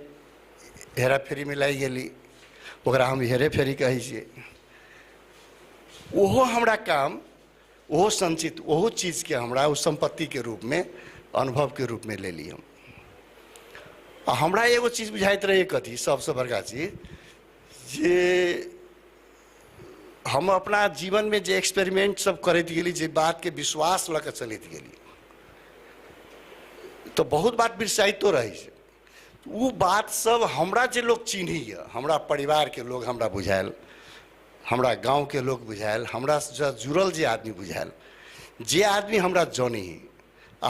हेरा फेरी में लागि गेली ओकरा हम हेरे फेरी कहै छियै। ओहो हमरा काम ओहो संचित ओहो चीज के हमरा उस संपत्ति के रूप में अनुभव के रूप में ले ली हम। हमरा एगो चीज बुझाइत रहे कथी सबसे बड़का चीज जे हम अपना जीवन में जे एक्सपेरिमेंट सब करैत गेली जे बात के विश्वास लऽ के चलैत गेली तो बहुत बात बिरसाइतो रही है। वो बात सब हमरा जे लोग चिन्हैए हमरा परिवार के लोग हमरा बुझायल हमरा गांव के लोग बुझायल हमरा से जुड़ल जे आदमी बुझायल जे आदमी हमरा जानी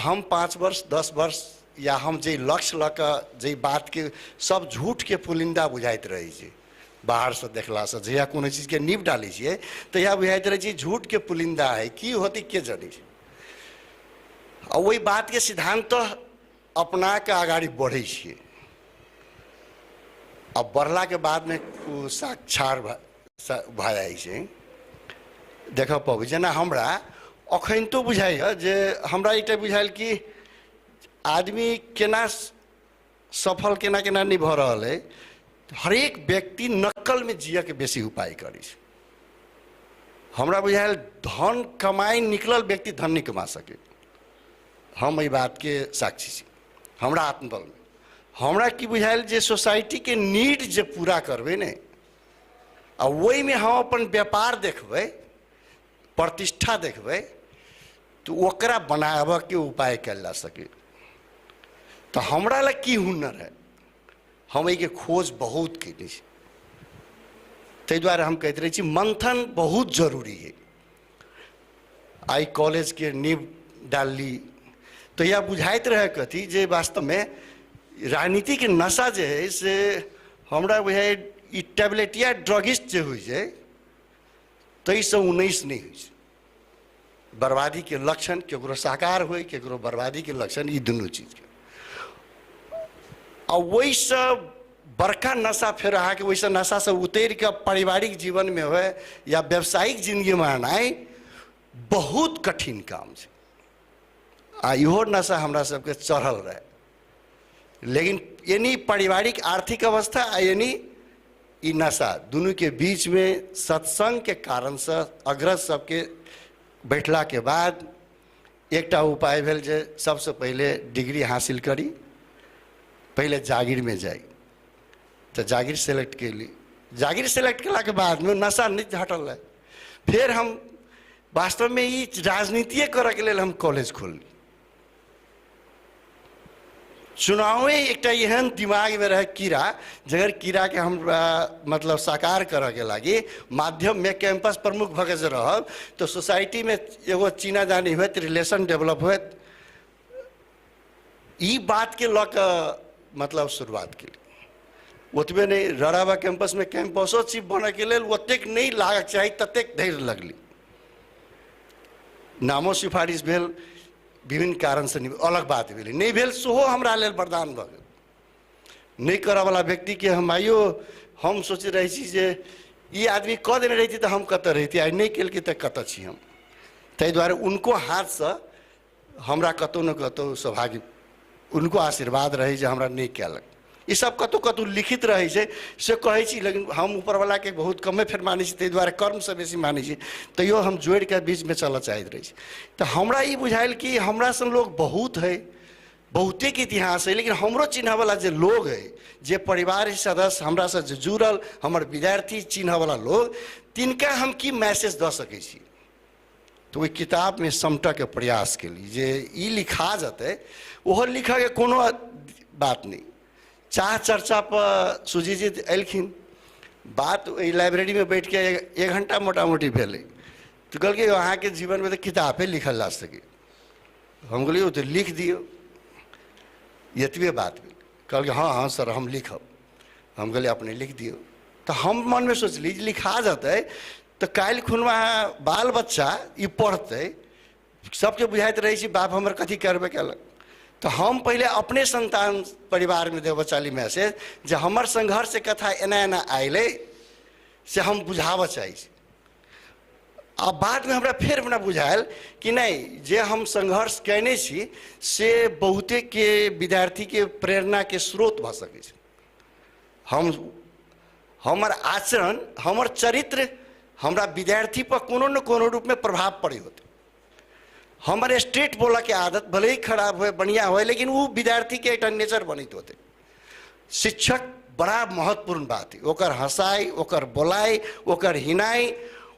हम 5 वर्ष 10 वर्ष या हम जे लक्ष्य लऽ के जे बात के सब झूठ के पुलिंदा बुझाइत रही है बाहर से देखला से जहिया कोनो चीज के नींव डाली छियै तहिया बुझाइत रही है झूठ के पुलिंदा है की होती के जानी और वही बात के सिद्धांत अपना के आगाड़ी बढ़े छियै। अब बढ़ला के बाद में साक्षार भऽ जाइ छै देख पाबू जेना हमरा अखन तो बुझाइए जे हमरा एकटा बुझायल कि आदमी केना सफल केना केना नहीं भऽ रहल है हरेक व्यक्ति नकल में जिया के बेसी उपाय करै छै। हमरा बुझायल धन कमाई निकलल व्यक्ति धन नहीं कमा सके हम एहि बात के साक्षी छी हमरा आत्मबल में हमरा की बुझायल जे सोसाइटी के नीड जे पूरा करबे ने आ वही में हम अपन व्यापार देखबै प्रतिष्ठा देखबै तो ओकरा बनाबऽ के उपाय कयल जा सके। तो हमरा लग की हुनर है हम एहि के खोज बहुत केने छी ताहि दुआरे हम कहते रहे छी मंथन बहुत जरूरी है। आई कॉलेज के नींव डालली तो यह बुझाइत रहे कथी जे वास्तव में राजनीति के नशा जे है से हमरा बुझाए ई टैबलेटिया ड्रगिस्ट जे होइ छै ताहि से 19 नहीं होइ छै। बर्बादी के लक्षण केकरो साकार होय केकरो बर्बादी के लक्षण ई दुनू चीज के और वही सब बड़का नशा फिर अहाँ के वैसे नशा से उतर के पारिवारिक जीवन में हो या व्यावसायिक जिंदगी में आनाइ बहुत कठिन काम है। आ इहो नशा हमरा सबके चढ़ल रहे लेकिन यानी पारिवारिक आर्थिक अवस्था आ यानी ई नशा दोनों के बीच में सत्संग के कारण से अग्रज सबके बैठला के बाद एकटा उपाय भेल जे सबसे पहले डिग्री हासिल करी पहले जागीर में जाई तो जागीर सेलेक्ट कैली जागीर सेलेक्ट कला के बाद में नशा नहीं हटल है। फिर हम वास्तव में ये राजनीति करे के लिए हम कॉलेज खोलली। चुनाव एक एहन दिमाग में रहे कीड़ा, जगर कीड़ा के हम मतलब साकार करे के लगी माध्यम में कैंपस प्रमुख भगे से रहब तो सोसाइटी में एगो चीना जानी हुए रिलेशन डेवलप हुए। ई बात के लक मतलब शुरुआत के ओतबे नहीं रड़ावा कैंपस में कैंपसो चीफ बने के लिए ओतेक नहीं लागक चाहिए ततेक धैर्य लगली। नामो सिफारिश भेल विभिन्न कारण से अलग बात भेल नहीं भेल सेहो हमरा लेल वरदान भऽ गेल। नहीं करऽ वाला व्यक्ति के हम आइयो हम सोच रहे छी जे ई आदमी कह देने रही तो हम कतऽ रही आई नहीं केलकै तऽ कतऽ छी हम। ताहि दुआरे उनको हाथ से हमरा कतौ न कतौ सौभाग्य उनको आशीर्वाद रही जे हमरा नहीं कयलक। ये सब कतौ कतौ लिखित रहे से कहै छी, लेकिन हम ऊपर वाला के बहुत कमे फेर मानै छी, ताहि दुआरे कर्म से बेसी मानै छी। तैयो हम जोड़ के बीच में चलऽ चाहैत रही छी। तो हमरा ई बुझायल कि हमरा सन लोग बहुत है, बहुते के इतिहास है, लेकिन हमरो चिन्ह वाला जे लोग है, जे परिवार सदस्य हमरा से जुड़ल हमर विद्यार्थी चिन्ह वाला लोग, तिनका हम की मैसेज दऽ सकै छी। तो ओहि किताब में समटऽ के प्रयास केली जे ई लिखा जेतै ओहो लिखऽ के कोनो बात नहीं। चाह चर्चा पर सुजी जी एलखिन, बात लाइब्रेरी में बैठ के 1 घंटा मोटा मोटी भेलै तो कहलकै अहाँ के जीवन में तो किताबे लिखल जा सके। हम कहलिए तो लिख दियो, एतबे बात भेल। कहलकै हाँ हाँ सर हम लिखब। हम कहलिए अपने लिख दियो। तो हम मन में सोचली लिखा जाते तो काल्हि खुनवा बाल बच्चा ई पढ़ते, सबके बुझाइत रहे छी बाप हमर कथी करबे कयलक। तो हम पहले अपने संतान परिवार में देव चाली मैसेज जे हमर संघर्ष कथा एना एना आइले से हम बुझाव चाही। अब बाद में हमरा फिर हमरा बुझायल कि नहीं जे हम संघर्ष कैने छी से बहुते के विद्यार्थी के प्रेरणा के स्रोत भ सकै छै। हमर आचरण हमर चरित्र हमरा विद्यार्थी पर कोनो न कोनो रूप में प्रभाव पड़े होते। हमारे स्ट्रेट बोला के आदत भले ही खराब हो बढ़िया हो, लेकिन वो विद्यार्थी के एक नेचर बनित होते। शिक्षक बड़ा महत्वपूर्ण बात है, ओकर हंसाई ओकर बोलाई ओकर हिनाई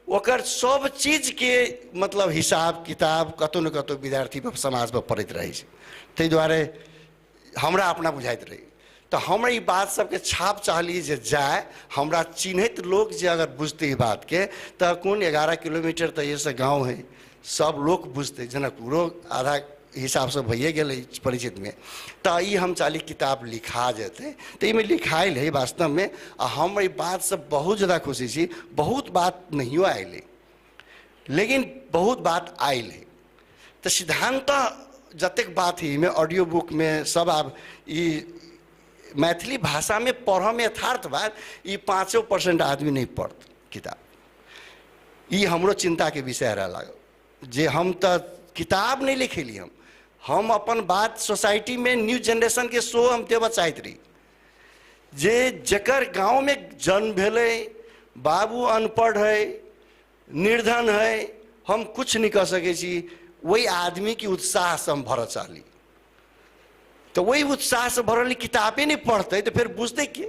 ओकर सब चीज के मतलब हिसाब किताब कतौ न कतौ विद्यार्थी पर समाज पर पड़ैत रहे छै। ताहि दुआरे हमरा अपना बुझाइत रही। तो हमरा ई बात सबके छाप चाहली जे जाए हमरा चिन्हित लोग जे अगर बुझते ई बात के तो कौन 11 किलोमीटर तो ये से गाँव है, सब लोग बुझते। जनकपुरो आधा हिसाब से भैया गए परिचित में। तो ये हम चाली किताब लिखा जेते तो ये लिखाइल है वास्तव में। हम ये बात से बहुत ज़्यादा खुशी छी। बहुत बात नहीं आयल लेकिन बहुत बात आयल है। तो सिद्धांत जतेक बात ही में ऑडियो बुक में सब आब ये मैथिली भाषा में पढ़ में यथार्थ बात ये 5% आदमी नहीं पढ़त किताब। ये हमरो चिंता के विषय रह लागल जे हम तो किताब नहीं लिखेली। हम अपन बात सोसाइटी में न्यू जनरेशन के शो हम देव चाहत रही जे जकर गांव में जन्म भेले बाबू अनपढ़ है निर्धन है हम कुछ नहीं कर सके छी, वही आदमी की उत्साह से हम भर चाहली। तो वही उत्साह से भरल किताबें नहीं पढ़ते तो फिर बुझते कि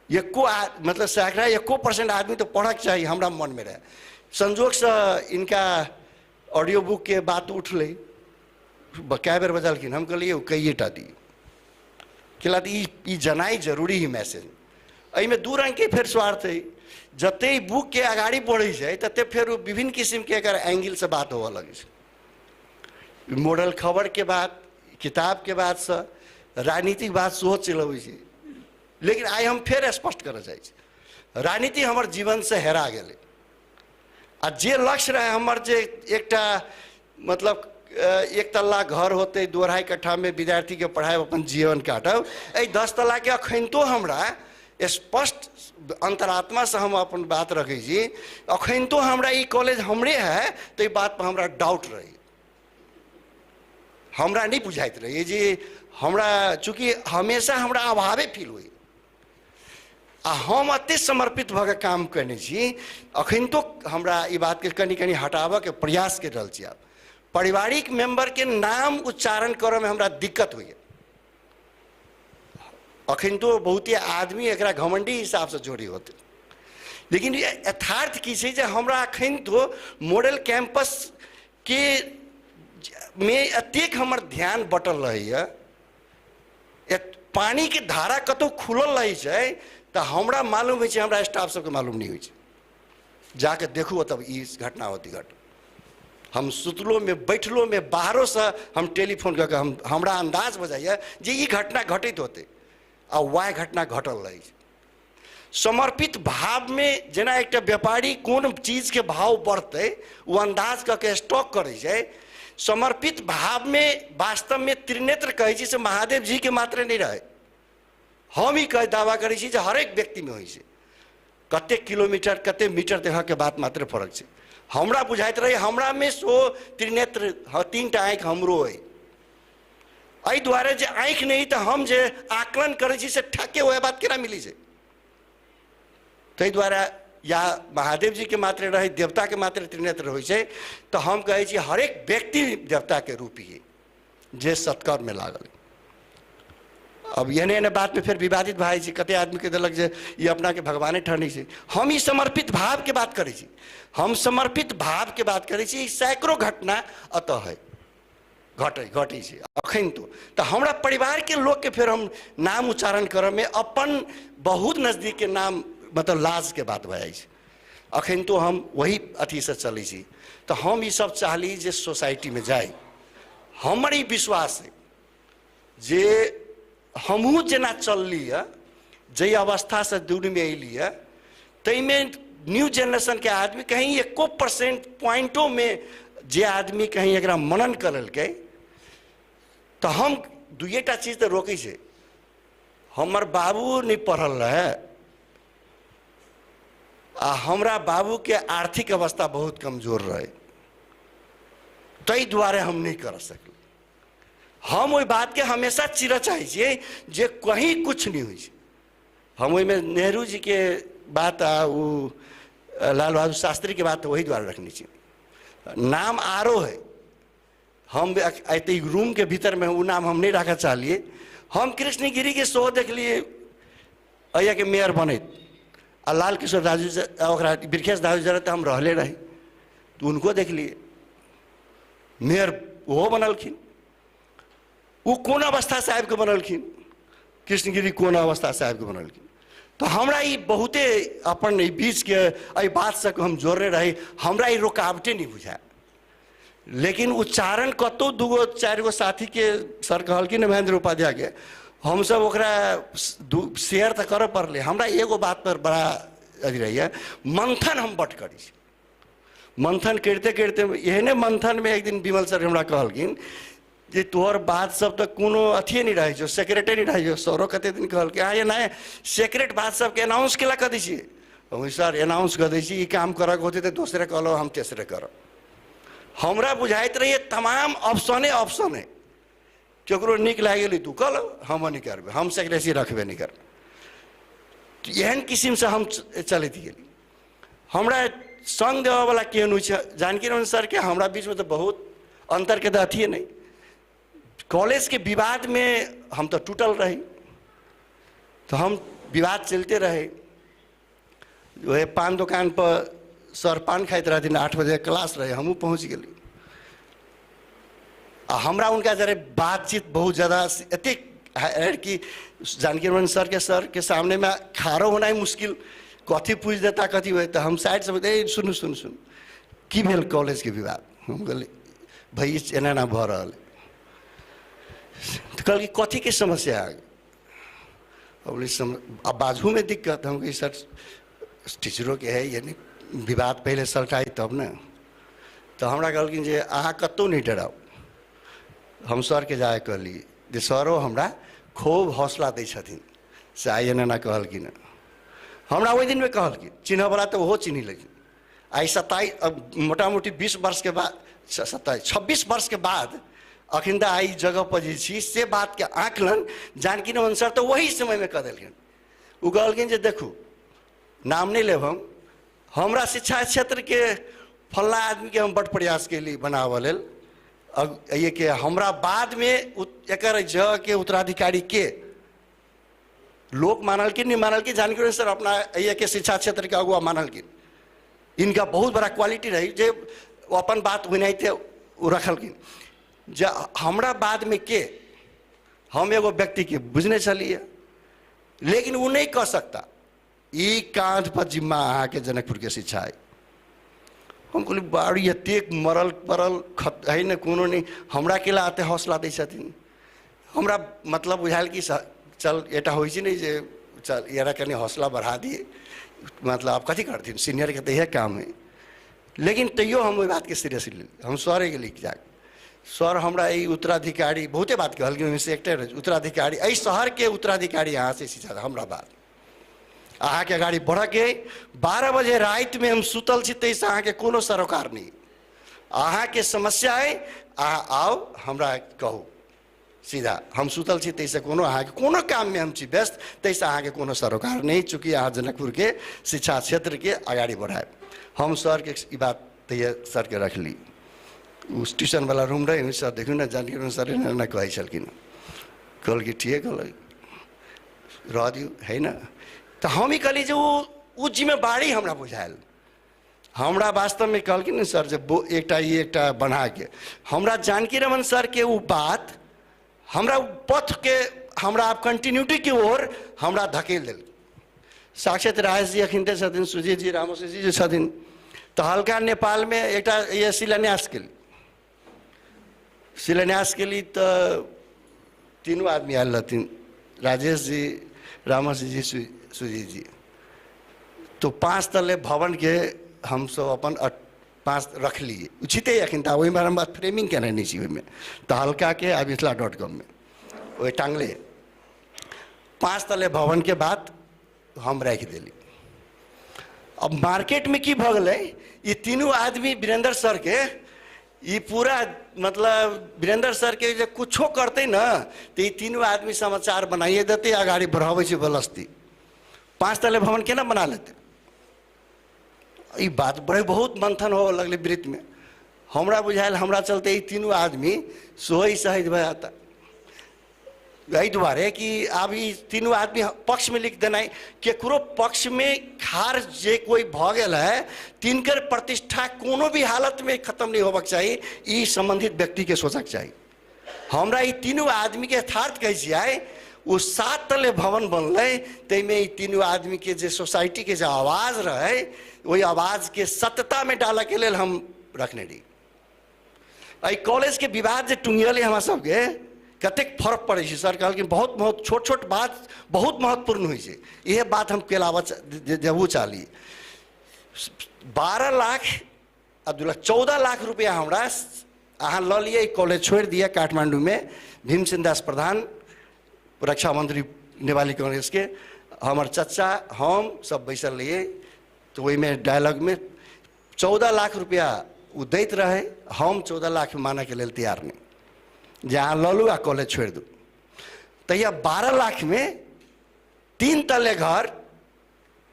एको मतलब सैकड़ा 1% आदमी तो पढ़क चाहिए हमरा मन में रहे। संजोग से इनका ऑडियो बुक के बात उठल कै बेर बजलखिन। हम कहलिए कईए टा दी केला ई जनाई जरूरी ही मैसेज। एहिमे 2 रंग के फिर स्वार्थ है। जते बुक के आगाड़ी बढ़े छै तते फिर विभिन्न किस्म के एकर एंगल से बात होवे लगे छै। मॉडल खबर के बात किताब के बात से राजनीतिक बात सेहो चलि अबै छै। लेकिन आई हम फिर स्पष्ट करऽ चाहै छी राजनीति हमर जीवन से हेरा गेलै। आ जे लक्ष्य रहे हमर जे एकटा मतलब 1 तल्ला घर होते 2-2.5 कट्ठा में विद्यार्थी के पढ़ाई अपन जीवन काटब, 10 तल्ला के अखन तो हमरा स्पष्ट अंतरात्मा से हम अपन बात रखे छी। अखन तो हमरा ई कॉलेज हमरे है तो बात पर हमरा डाउट रही। हमरा नहीं बुझाइत रही जे हमरा चूँकि हमेशा हमरा अभावे फील हुई आ हम अते समर्पित भऽ के काम करने छी। अखन तो हमरा ई बात के कनी कनी हटाबऽ के प्रयास कर रहल छी। आब पारिवारिक मेंबर के नाम उच्चारण करऽ में हमरा दिक्कत होइए। अखन तो बहुते आदमी एकरा घमंडी हिसाब से जोड़ी होते, लेकिन यथार्थ की छै जे हमरा अखन तो मॉडल कैंपस के में अतेक हमर ध्यान बटल रहैया, पानी के धारा कतौ खुलल रहै छै तो हमरा मालूम होइ छै, हमरा स्टाफ सबके मालूम नहीं होइ छै, जाके देखू तब ई घटना होती घट। हम सुतलो में बैठलो में बाहरों से हम टेलीफोन करके हमरा अंदाज हो जाइए जे ई घटना घटित होते आ वह घटना घटल रही। समर्पित भाव में जेना एक व्यापारी कोन चीज के भाव बढ़ते वो अंदाज करके स्टॉक करे छै, समर्पित भाव में वास्तव में त्रिनेत्र कहे छी से महादेव जी के मात्र नहीं रहे, हम ही कह दावा करे छी जे हरेक व्यक्ति में होइ छै, कते किलोमीटर कते मीटर देखा के बात मात्र फर्क छै। हमरा बुझाइत रहे हमरा में सो त्रिनेत्र 3टा आँखि हमरो है, एहि दुआरे जे आँखि नहीं तो हम जे आकलन करे छी से ठके वह बात केना मिली छै। ताहि दुआरे या महादेव जी के मात्र रहे देवता के मात्र त्रिनेत्र होइ छै, तो हम कहे छी हरेक व्यक्ति देवता के रूप ही जे सत्कर्म में लागल। अब एहने एहने बात में फिर विवादित भाई छी, कते आदमी के दिलक जे ये अपना के भगवाने ठहरने छै। हम ही समर्पित भाव के बात करे छी, हम समर्पित भाव के बात करे छी। सैकड़ों घटना अतः है घटी छै अखन तो हमरा परिवार के लोग के फिर हम नाम उच्चारण करे में अपन बहुत नजदीक के नाम मतलब लाज के बात भए जाइ छै। अखन तो हम वही अथी से चलै छी, तो हम ये सब चाहली जे सोसाइटी में जाए। हमर ई विश्वास है जे हमहूँ जेना चलली है, जै अवस्था से दूर में अली है, तैमें न्यू जनरेशन के आदमी कहीं 1% पॉइंटों में जे आदमी कहीं एकरा मनन करलकै तो हम दुएटा चीज तो रोकै छै। हमर बाबू नहीं पढ़ल रहे आ हमरा बाबू के आर्थिक अवस्था बहुत कमजोर रहे, ताहि दुआरे हम नहीं कर सकल। हम ओहि बात के हमेशा चिर चाहे छियै जे कहीं कुछ नहीं होइ छै। हम ओहिमे नेहरू जी के बात आ वो लाल बहादुर शास्त्री के बात वही द्वारा रखनी चाहिए। नाम आरो है, हम अते रूम के भीतर में वो नाम हम नहीं रखा चाहलिए। हम कृष्णगिरी के शो देख लिए अया के मेयर बने आ लाल किशोर दाजू बिरखेश दाजू जरा हम रहले रही तो उनको देख लिए मेयर वो बनलखिन। वो कौन अवस्था से आबि के बनलखिन, कृष्णगिरी कौन अवस्था से आबि के बनलखिन। तो हमरा ई बहुते अपन ई बीच के एहि बात से हम जोड़ने रही, हमरा ई रुकावटे नहीं बुझा। लेकिन उच्चारण कतौ दूगो चारि गो साथी के सर कहलखिन महेंद्र उपाध्याय के, हम सब ओकरा शेयर तो करे पड़ले। हमरा एगो बात पर बड़ा अथी रही, मंथन हम बट करी। मंथन करते करते एहने मंथन में एक दिन विमल सर हमरा कहलखिन जे तोहर बात सब तो कोनो अथिए नहीं रहे, सेक्रेटरी नहीं रहे। सरो कते दिन कहल हाँ ये ना सेक्रेट बात सब के अनाउंस केला कर दी सर, अनाउंस कर दी काम कर होते तो दूसरे कहलो हम तेसरे करो। हमरा बुझाइत रही तमाम ऑप्शन है, केकरो निक लगे तू कल हम नहीं करबे, हम सेक्रेटरी रखबे नहीं करबे। तो एहन किस्म से हम चलती गेली। हमरा संग देवा वाला केहन होइ छै जानकी रमन सर के हमरा बीच में तो बहुत अंतर के तो अथिए नहीं। कॉलेज के विवाद में हम तो टूटल रही, तो हम विवाद चलते रहे। वह पान दुकान पर सर पान खाइत रहथिन, 8 बजे क्लास रहे, हमू पहुँच गेली। आ हमरा उनका जरे बातचीत बहुत ज़्यादा एतेक कि जानकी रमन सर के सामने में खारो होना ही मुश्किल, कथी पूछ देता कथी हुए। तो हम साइड से सुन सुन सुन की भेल कॉलेज के विवाद। हम कहली भाई एना ना भऽ रहल। तो कल कथी के समस्या आ गई, अब बाजू में दिक्कत। हम कही सर टीचरों के है यानी विवाद पहले सलटाई तब न। तो हमरा कहलखिन जे अहाँ कतौ नहीं डराओ। हम सर के जाए कहली जे सरो हमरा खूब हौसला दै छथिन से आइ एना कहलखिन। हमरा वही दिन में कहलखिन चिन्ह वाला तो वो चिन्ह लगी। आई 27 मोटा मोटी 20 वर्ष के बाद 26 वर्ष के बाद अखिंदा आई जगह पर जी से बात के आकलन जानकी रमन सर तो वही समय में कह दिलखिन। वो कहलखिन जे देखू नाम नहीं लेब, हमरा शिक्षा क्षेत्र के फल्ला आदमी के हम बड़ प्रयास के लिए बनावे लेल ये के हमरा बाद में एकर जगह के उत्तराधिकारी के लोग मानल कि नहीं मानल कि जानकी सर अपना ये के शिक्षा क्षेत्र के अगुआ मानल कि इनका बहुत बड़ा क्वालिटी रही जे वो अपन बात हुई थे वो रखल कि हमरा बाद में के हम एगो व्यक्ति के बुझने चलिए लेकिन वो नहीं कह सकता ई कांध पर जिम्मा अहाँ के जनकपुर के शिक्षा है। हम कहली बाड़ी एते मरल पड़ल है न कोनो नहीं हमरा के ला आते हौसला दै छथिन हमरा मतलब बुझायल कि चल एटा होइ छै नहीं जे चल यारा कनी हौसला बढ़ा दिए मतलब आप कथी करथिन सीनियर के तो यह काम है। लेकिन तैयो हम ओहि बात के सीरियसली ले हम सरे के लिख जाके सर हमरा ई उत्तराधिकारी बहुते बात कहल कि से एकटा उत्तराधिकारी एहि शहर के उत्तराधिकारी अहाँ से शिक्षा हमरा बात अहाँ के गाड़ी बढ़ के 12 बजे रात में हम सुतल छी तैसे अहाँ के कोनो सरोकार नहीं अहाँ के समस्या है अहाँ आओ हमरा कहू सीधा हम सुतल छी तैसे कोनो अहाँ के कोनो काम में हम छी व्यस्त तैसे अहाँ के कोनो सरोकार नहीं चूँकि अहाँ जनकपुर के शिक्षा क्षेत्र के आगाड़ी बढ़ाए हम सर के ई बात तैयार सर के रख ली उस ट्यूशन वाला रूम रहे सर देखू ना जानकी सर ना कहै छलखिन कहल कि ठीक है रह दियौ है ना तो हम ही कहली जो वो जिम्मेवारी हमरा बुझायल हमरा वास्तव में कहलखिन सर जब एकटा ये एकटा बना के हमरा जानकी रमन सर के वो बात हमरा पथ के हमरा आप कंटिन्यूटी की ओर हमरा धकेल दिल साक्षात राजेश जी अखिनते छथिन सुजीत जी रामोशी जी छथिन तो हल्का नेपाल में एकटा ये शिलान्यास के लिए तो तीनों आदमी आयल रहथिन राजेश जी रामोशी जी सुजीत जी तो 5 तले भवन के हम सब अपन 5 रख लिए उचिते अखिन था वही बार बात फ्रेमिंग केने नहीं छी में तो हल्का के avisla.com में वही टांगले 5 तले भवन के बाद हम रख दिली। अब मार्केट में की भ गए ये तीनों आदमी वीरेंद्र सर के ये पूरा मतलब वीरेंद्र सर के जो कुछो करते ना तो ये तीनों आदमी समाचार बनाइए देते आगाड़ी बढ़ावे से बलस्ती 5 तले भवन केना बना लेते ये बात बड़े बहुत मंथन हो लगले वृत्त में हमरा बुझायल हमरा चलते ये तीनों आदमी सोई शहीद भए आता यही दुआरे कि अब ये तीनों आदमी पक्ष में लिख देना केकरो पक्ष में खार जे कोई भ गेल है तिनकर प्रतिष्ठा कोनो भी हालत में खत्म नहीं होबक चाहिए ई संबंधित व्यक्ति के सोचक चाहिए। हमरा ये तीनों आदमी के यथार्थ कह छियै वो 7 तले भवन बनल तैमें ये तीनों आदमी के जे सोसाइटी के जो आवाज रहे वही आवाज के सत्यता में डाले के लिए हम रखने दी। कॉलेज के विवाद जे टुंगियल हमरा सबके कतेक फर्क पड़े सर कहल बहुत बहुत छोट छोट बात बहुत महत्वपूर्ण हुई है यह बात हम केलावा देबू चाली 12 लाख 14 लाख रुपया हमरा अहाँ ल लिए कॉलेज छोड़ दिया काठमांडू में भीमसेन दास प्रधान रक्षा मंत्री नेपाली कांग्रेस के हमार चचा हम सब बैसल लिए तो वही में डायलॉग में 14 लाख रुपया वो दैत रहे हम 14 लाख माने के लिए तैयार नहीं जहाँ ललू आ कॉलेज छोड़ दू तैया 12 लाख में 3 तले घर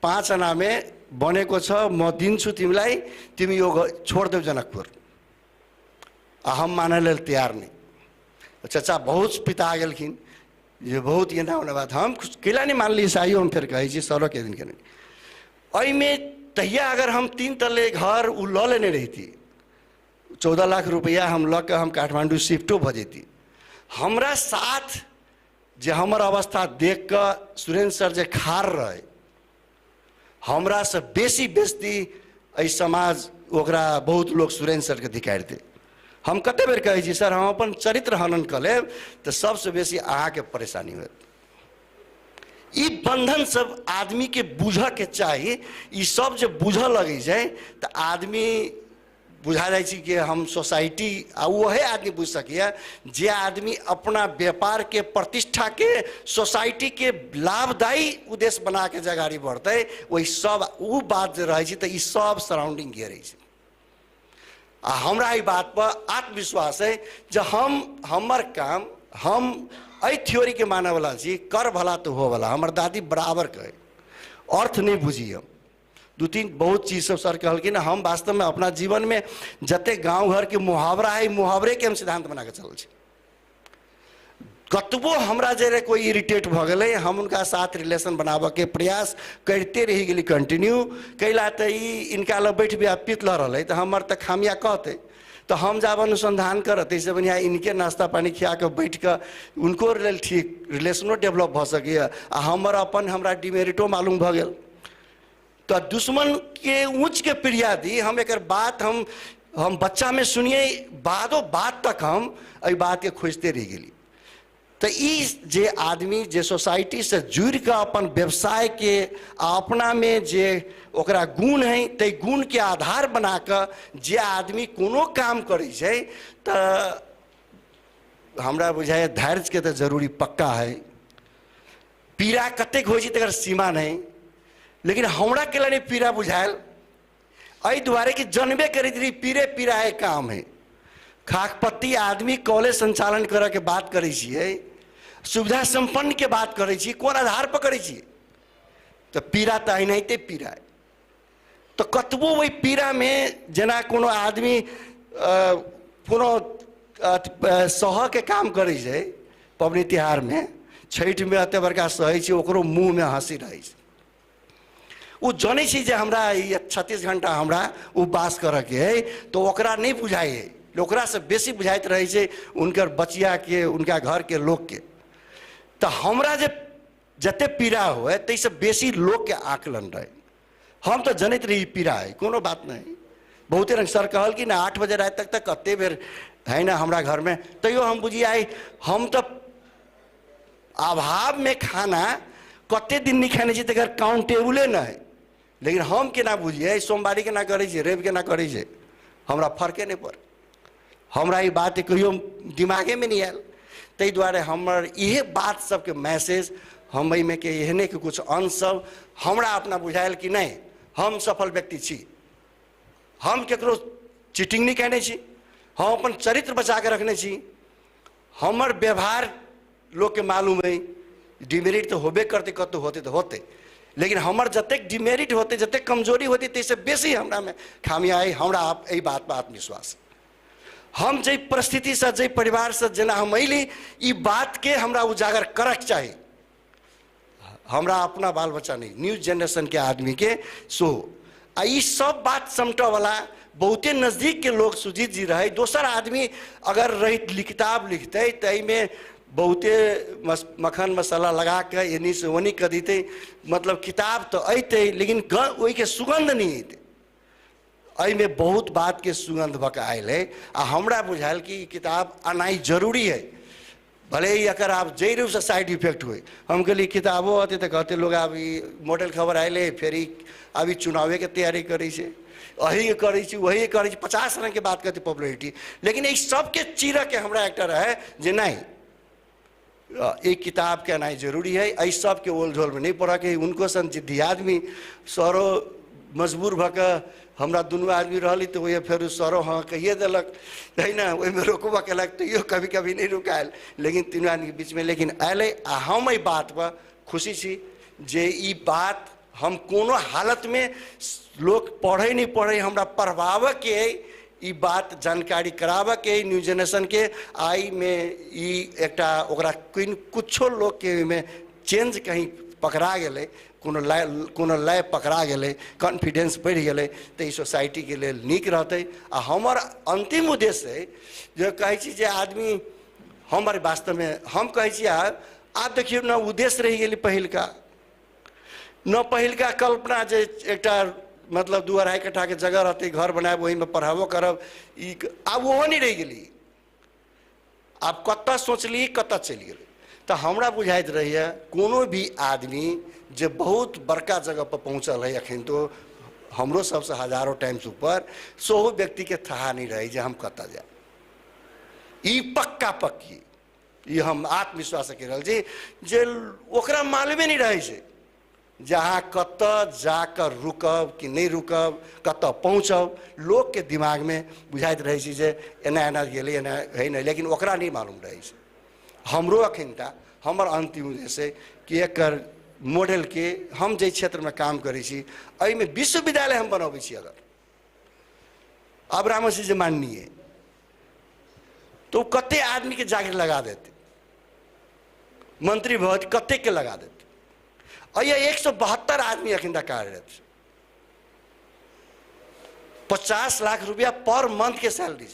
5 आना में बनेको छ म दिन्छु तिमीलाई तिमी यो छोड़ देऊ जनकपुर हम माने लेल तैयार नहीं। चचा बहुत पिता गेलखिन ये बहुत ये ना होने बात हम किला नहीं मान ली साइयो हम फिर कहे सरो के दिन के नहीं में तहिया अगर हम 3 तले घर उ ल लेने रही थी 14 लाख रुपया हम ल के हम काठमांडू शिफ्टो भ जेती हमरा साथ जे हमर अवस्था देख के सुरेंद्र सर जे खार रहे हमरा से बेसी बेस्ती ऐ समाज ओकरा बहुत लोग सुरेंद्र सर के धिकार दे हम कते बेर कहे छी सर हम अपन चरित्र हनन कर लेब तो सबसे बेसी अहाँ के परेशानी होत ई बंधन सब आदमी के बुझ के चाहिए ई सब जो बुझ लगे जाए तो आदमी बुझा जाए कि हम सोसाइटी आ वही आदमी बुझ सकिए जे आदमी अपना व्यापार के प्रतिष्ठा के सोसाइटी के लाभदायी उद्देश्य बना के जगाड़ी बढ़ते वही सब वो बात जो रहे तो ई सब सराउंडिंग घेरे आ हमरा ई बात पर आत्मविश्वास है जो हम हमर काम हम ऐ थ्योरी के माने वाला छी कर भला तो हो भला हमर दादी बराबर कहे अर्थ नहीं बुझी हम 2-3 बहुत चीज सब सर कहलखिन हम वास्तव में अपना जीवन में जते गांव घर के मुहावरा है मुहावरे के हम सिद्धांत बना के चल छी कतबो हमरा जे कोई इरिटेट भ गए हम उनका साथ रिलेशन बनाबे के प्रयास करते रही गेली कंटिन्यू कैला तो इनका लग बैठ भी पित ल रहा तो हमार तो खामिया कहते तो हम जब अनुसंधान करते इससे बढ़िया इनके नाश्ता पानी खिया के बैठ कर उनको ठीक रिलेशनो डेवलप भ सके आ हमर अपन हमरा डिमेरिटो मालूम भ गेल तो दुश्मन के ऊँच के प्रियादी हम एक बात हम बच्चा में सुनिए बादो बात तक हम अ बात के खोजते रह गेली तो जे आदमी जे सोसाइटी से जुड़ के अपन व्यवसाय के अपना में जे ओकरा गुण है ते गुण के आधार बना के जे आदमी कोनो काम करे छे तो हमरा बुझाए धैर्य के तो जरूरी पक्का है पीड़ा कतेक हो तकर सीमा नहीं लेकिन हमरा के लिए पीड़ा बुझायल अई द्वारे कि जनबे करी रही पीड़े पीड़ाए काम है खाकपत्ती आदमी कॉलेज संचालन करे के बात करे छिए सुविधा संपन्न के बात करे छी कोन आधार पर करे छी तो पीड़ा तो अहिनाते पीड़ा है तो कतबो वही पीड़ा में जना कोनो आदमी कोनो सह के काम करे छै पबनी तिहार में छठ में एते बड़का सहै छी ओकरो मुँह में हंसी रहे छै वो जाने छी जे हमरा 36 घंटा हमरा उपवास करे के है तो ओकरा नहीं बुझाई है ओकरा से बेसी बुझाइत रहे छै उनकर बचिया के उनका घर के लोग के तो हमरा जे जते पीड़ा हो तैसे बेसी लोग के आकलन रहे हम तो जनत रही पीड़ा है कोनो बात नहीं बहुते रंग सर कहल कि ना 8 बजे रात तक कते बेर है ना हमरा घर में तैयो हम बुझी आई हम तो अभाव में खाना कते दिन नहीं खाने तक काउंटेबले न है लेकिन हम केना बुझिए सोमवारी के ना करे रवि के ना करे हमरा फर्के नहीं पड़ हमरा ये बात कहियो दिमागे में नहीं आयल तै द्वारे हमर यह बात सबके मैसेज हम में के एहने के कुछ अंश सब हमरा अपना बुझायल कि नहीं हम सफल व्यक्ति छी हम केकरो चीटिंग नहीं कहने छी हम अपन चरित्र बचा के रखने छी हमर व्यवहार लोग के मालूम है डिमेरिट तो होबे करते कतो होते तो होते लेकिन हमर जतेक डिमेरिट होते जतेक कमजोरी होती तैसे बेसी हमरा में खामियां है हमरा यही बात पर आत्मविश्वास हम जे परिस्थिति से जे परिवार से जना हम अली ई बात के हमरा उजागर करक चाहिए हमरा अपना बाल बच्चा नहीं न्यू जनरेशन के आदमी के सो आ ई सब बात समट वाला बहुते नजदीक के लोग सुजीत जी रहे दोसर आदमी अगर रही किताब लिखते तो में बहुते मक्खन मसाला लगा के एनी से ओनी कर देते मतलब किताब तो अते लेकिन वही के सुगंध नहीं अते में बहुत बात के सुगंध भक आयल है आ हमरा बुझायल कि किताब आनाई जरूरी है भले ही अगर आप जै रूप से साइड इफेक्ट हुए हम कहली किताबों आते तो कहते लोग अभी मॉडल खबर आए फिर अभी चुनावे के तैयारी करे अही करे वही करे 50 रंग के बात करते पॉपुलरिटी लेकिन ये सबके चीर के हमरा एक है जे नहीं एक किताब के आना जरूरी है ऐ सब के ओल झोल में नहीं पड़ा के उनको सन जिद्दी आदमी सरो मजबूर भक हमरा दुनू आदमी रही तो वही फिर सरो हाँ कहिए दिलक है ना वही में रोकबा कलक तो यो कभी कभी नहीं रुकायल लेकिन तीनों आदमी के बीच में लेकिन अल हम बात पर खुशी छी जे ई बात हम कोनो हालत में लोग पढ़े नहीं पढ़े हमरा पढ़वावे के ई बात जानकारी करावे के न्यू जनरेशन के आई में ई एकटा ओकरा कुछो लोग के में चेंज कहीं पकड़ा गए कोनो लय पकड़ा गए कॉन्फिडेंस बढ़ गए तो ई सोसाइटी के लिए निक रहते आ हमर अंतिम उद्देश्य है जो कहे जे आदमी हमारे वास्तव में हम कहे आप देखिए न उद्देश्य रह गई पहिलका न पहिलका कल्पना जे एकटा मतलब 2-2.5 कट्ठा के जगह रहते घर बनाए वही में पढ़ाबो करब अब वो नहीं रह गई आप कत सोचली कत चल गए तो हमरा बुझाइत रही है कोनो भी आदमी जे बहुत बड़का जगह पर पहुँचल है अखन तो हमरो सबसे हजारों टाइम्स ऊपर सोहो व्यक्ति के था नहीं रही जे हम कत जाए ई पक्का पक्की ये हम आत्मविश्वास के रह जे ओकरा मालूमे नहीं रहे छै जहाँ कत जाकर रुकब कि नहीं रुकब कत पहुँचब लोग के दिमाग में बुझाइत रहे छै जे एना एना गेलै एना है नहीं लेकिन ओकरा नहीं मालूम रहे छै हमरो अखनता हमर अंतिम उद्देश्य है कि एकर मॉडल के हम जे क्षेत्र में काम करे छी अई में विश्वविद्यालय हम बनाबै छी अगर अब रामसी जे माननीय तो कते आदमी के जागृत लगा देते मंत्री भवत कते के लगा देते। और ये 172 आदमी अखिन तक कार्यरत, 50 लाख रुपया पर मंथ के सैलरी।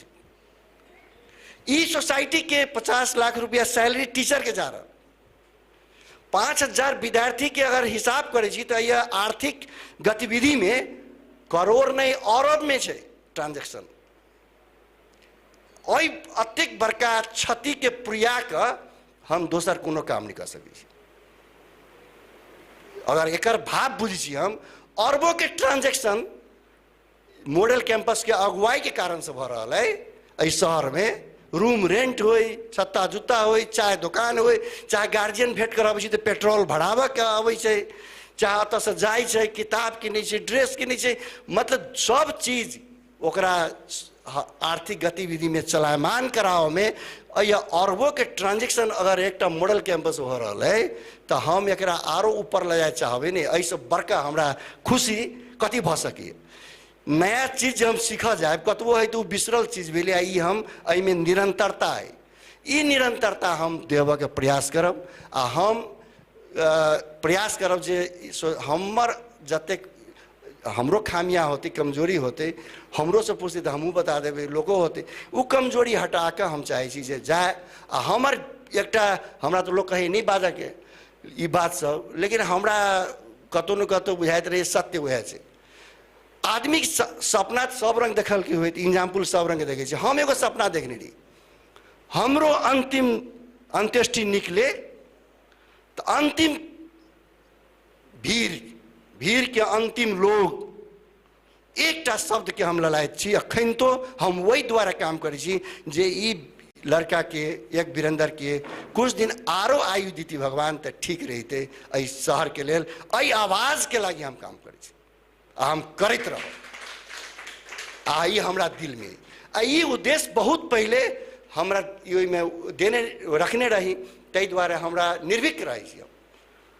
ई सोसाइटी के 50 लाख रुपया सैलरी टीचर के जा रहा, 5000 विद्यार्थी के अगर हिसाब करे तो यह आर्थिक गतिविधि में करोड़ नहीं अरब में है ट्रांजेक्शन। ओई अत्यधिक बड़का क्षति के प्रिया का हम दोसर कोनो काम नहीं कर सके। अगर एकर भाव बुझी हम अरबों के ट्रांजेक्शन मॉडल कैंपस के अगुवाई के कारण से भ रहा है। इस शहर में रूम रेंट हो, छत्ता जूता हो, चाहे दुकान हो, चाहे गार्जियन भेंट कर अबै तो पेट्रोल बढ़ावा के अबै छै, चाहे अत से जाइ छै, किताब किनै छै, ड्रेस किनै छै, मतलब सब चीज ओकरा आर्थिक गतिविधि में चलायमान कराओ में यह अरबों के ट्रांजेक्शन अगर एक मॉडल कैंपस हो रहा है तो हम एकरा आरो ऊपर ले जाए चाहबे नहीं। ऐसे बड़का हमरा खुशी कथी भ सके। नया चीज हम सीखा जाए कतबो है तो बिसरल चीज भेले, आई हम में निरंतरता है, ई निरंतरता हम देव के प्रयास करब। आ हम प्रयास करब जे हमर जतेक हमरो खामियां होती, कमजोरी होते, हमरो से पूछते तो हमू बता देवे, लोगों होते वो कमजोरी हटा के हम चाहे छी जे जाए। आ हमर एकटा हमरा तो लोग कहे नहीं बाजा के ई बात सब, लेकिन हमरा कतौ न कतौ बुझाइत रहे सत्य वह है। आदमी सपना सब रंग देखल के हुए, एग्जाम्पल सब रंग देखे छे। हम एगो सपना देखने रही, हमरो अंतिम अंत्येष्टि निकले तो अंतिम भीड़ के अंतिम लोग एकटा शब्द के हम ललायत छी। अखन तो हम वही द्वारा काम करे छी जे ई लड़का के एक वीरेंद्र के कुछ दिन आरो आयु दीती भगवान तो ठीक रहते एहि शहर के लेल, एहि आवाज के लागी हम काम करे छी, हम करते रहो। आई हमरा दिल में ई उद्देश्य बहुत पहले हमरा में देने रखने रही, तै द्वारा हमरा निर्भीक रही छी।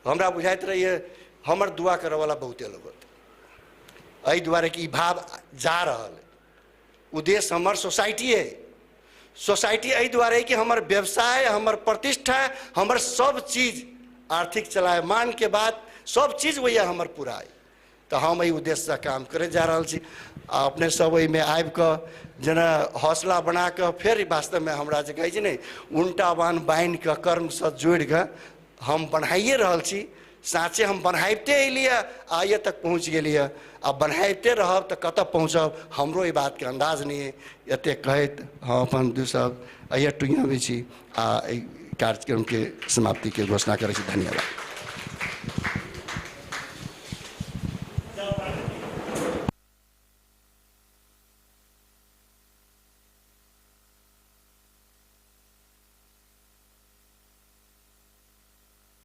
हमरा बुझाइत रही हमर दुआ करे वाला बहुते लोग होते, एहि द्वारा कि भाव जा रहा उद्देश्य हमर सोसाइटी है। सोसाइटी एहि द्वारा कि हमर व्यवसाय, हमर प्रतिष्ठा, हमर सब चीज आर्थिक चलायमान के बाद सब चीज वही हमर पूरा है। तो हम एहि उद्देश्य से काम करे जा रहा छी। अपने सब में आबि कऽ जेना हौसला बना के फिर वास्तव में हमरा जे कहै छै ने उल्टा बान बांध के कर्म से जोड़ के हम बढ़ाइए रहल छी। साँचे हम बढ़ाइते अलिए आइए तक पहुँच गेलिए, अब बढ़ाइते रहब तो कतऽ पहुँचब हमरो ई बात के अंदाज नहीं है। एते कहत हम अपन दू सब अइए टुइया भी छी आ कार्यक्रम के समाप्ति के घोषणा करै छी। धन्यवाद।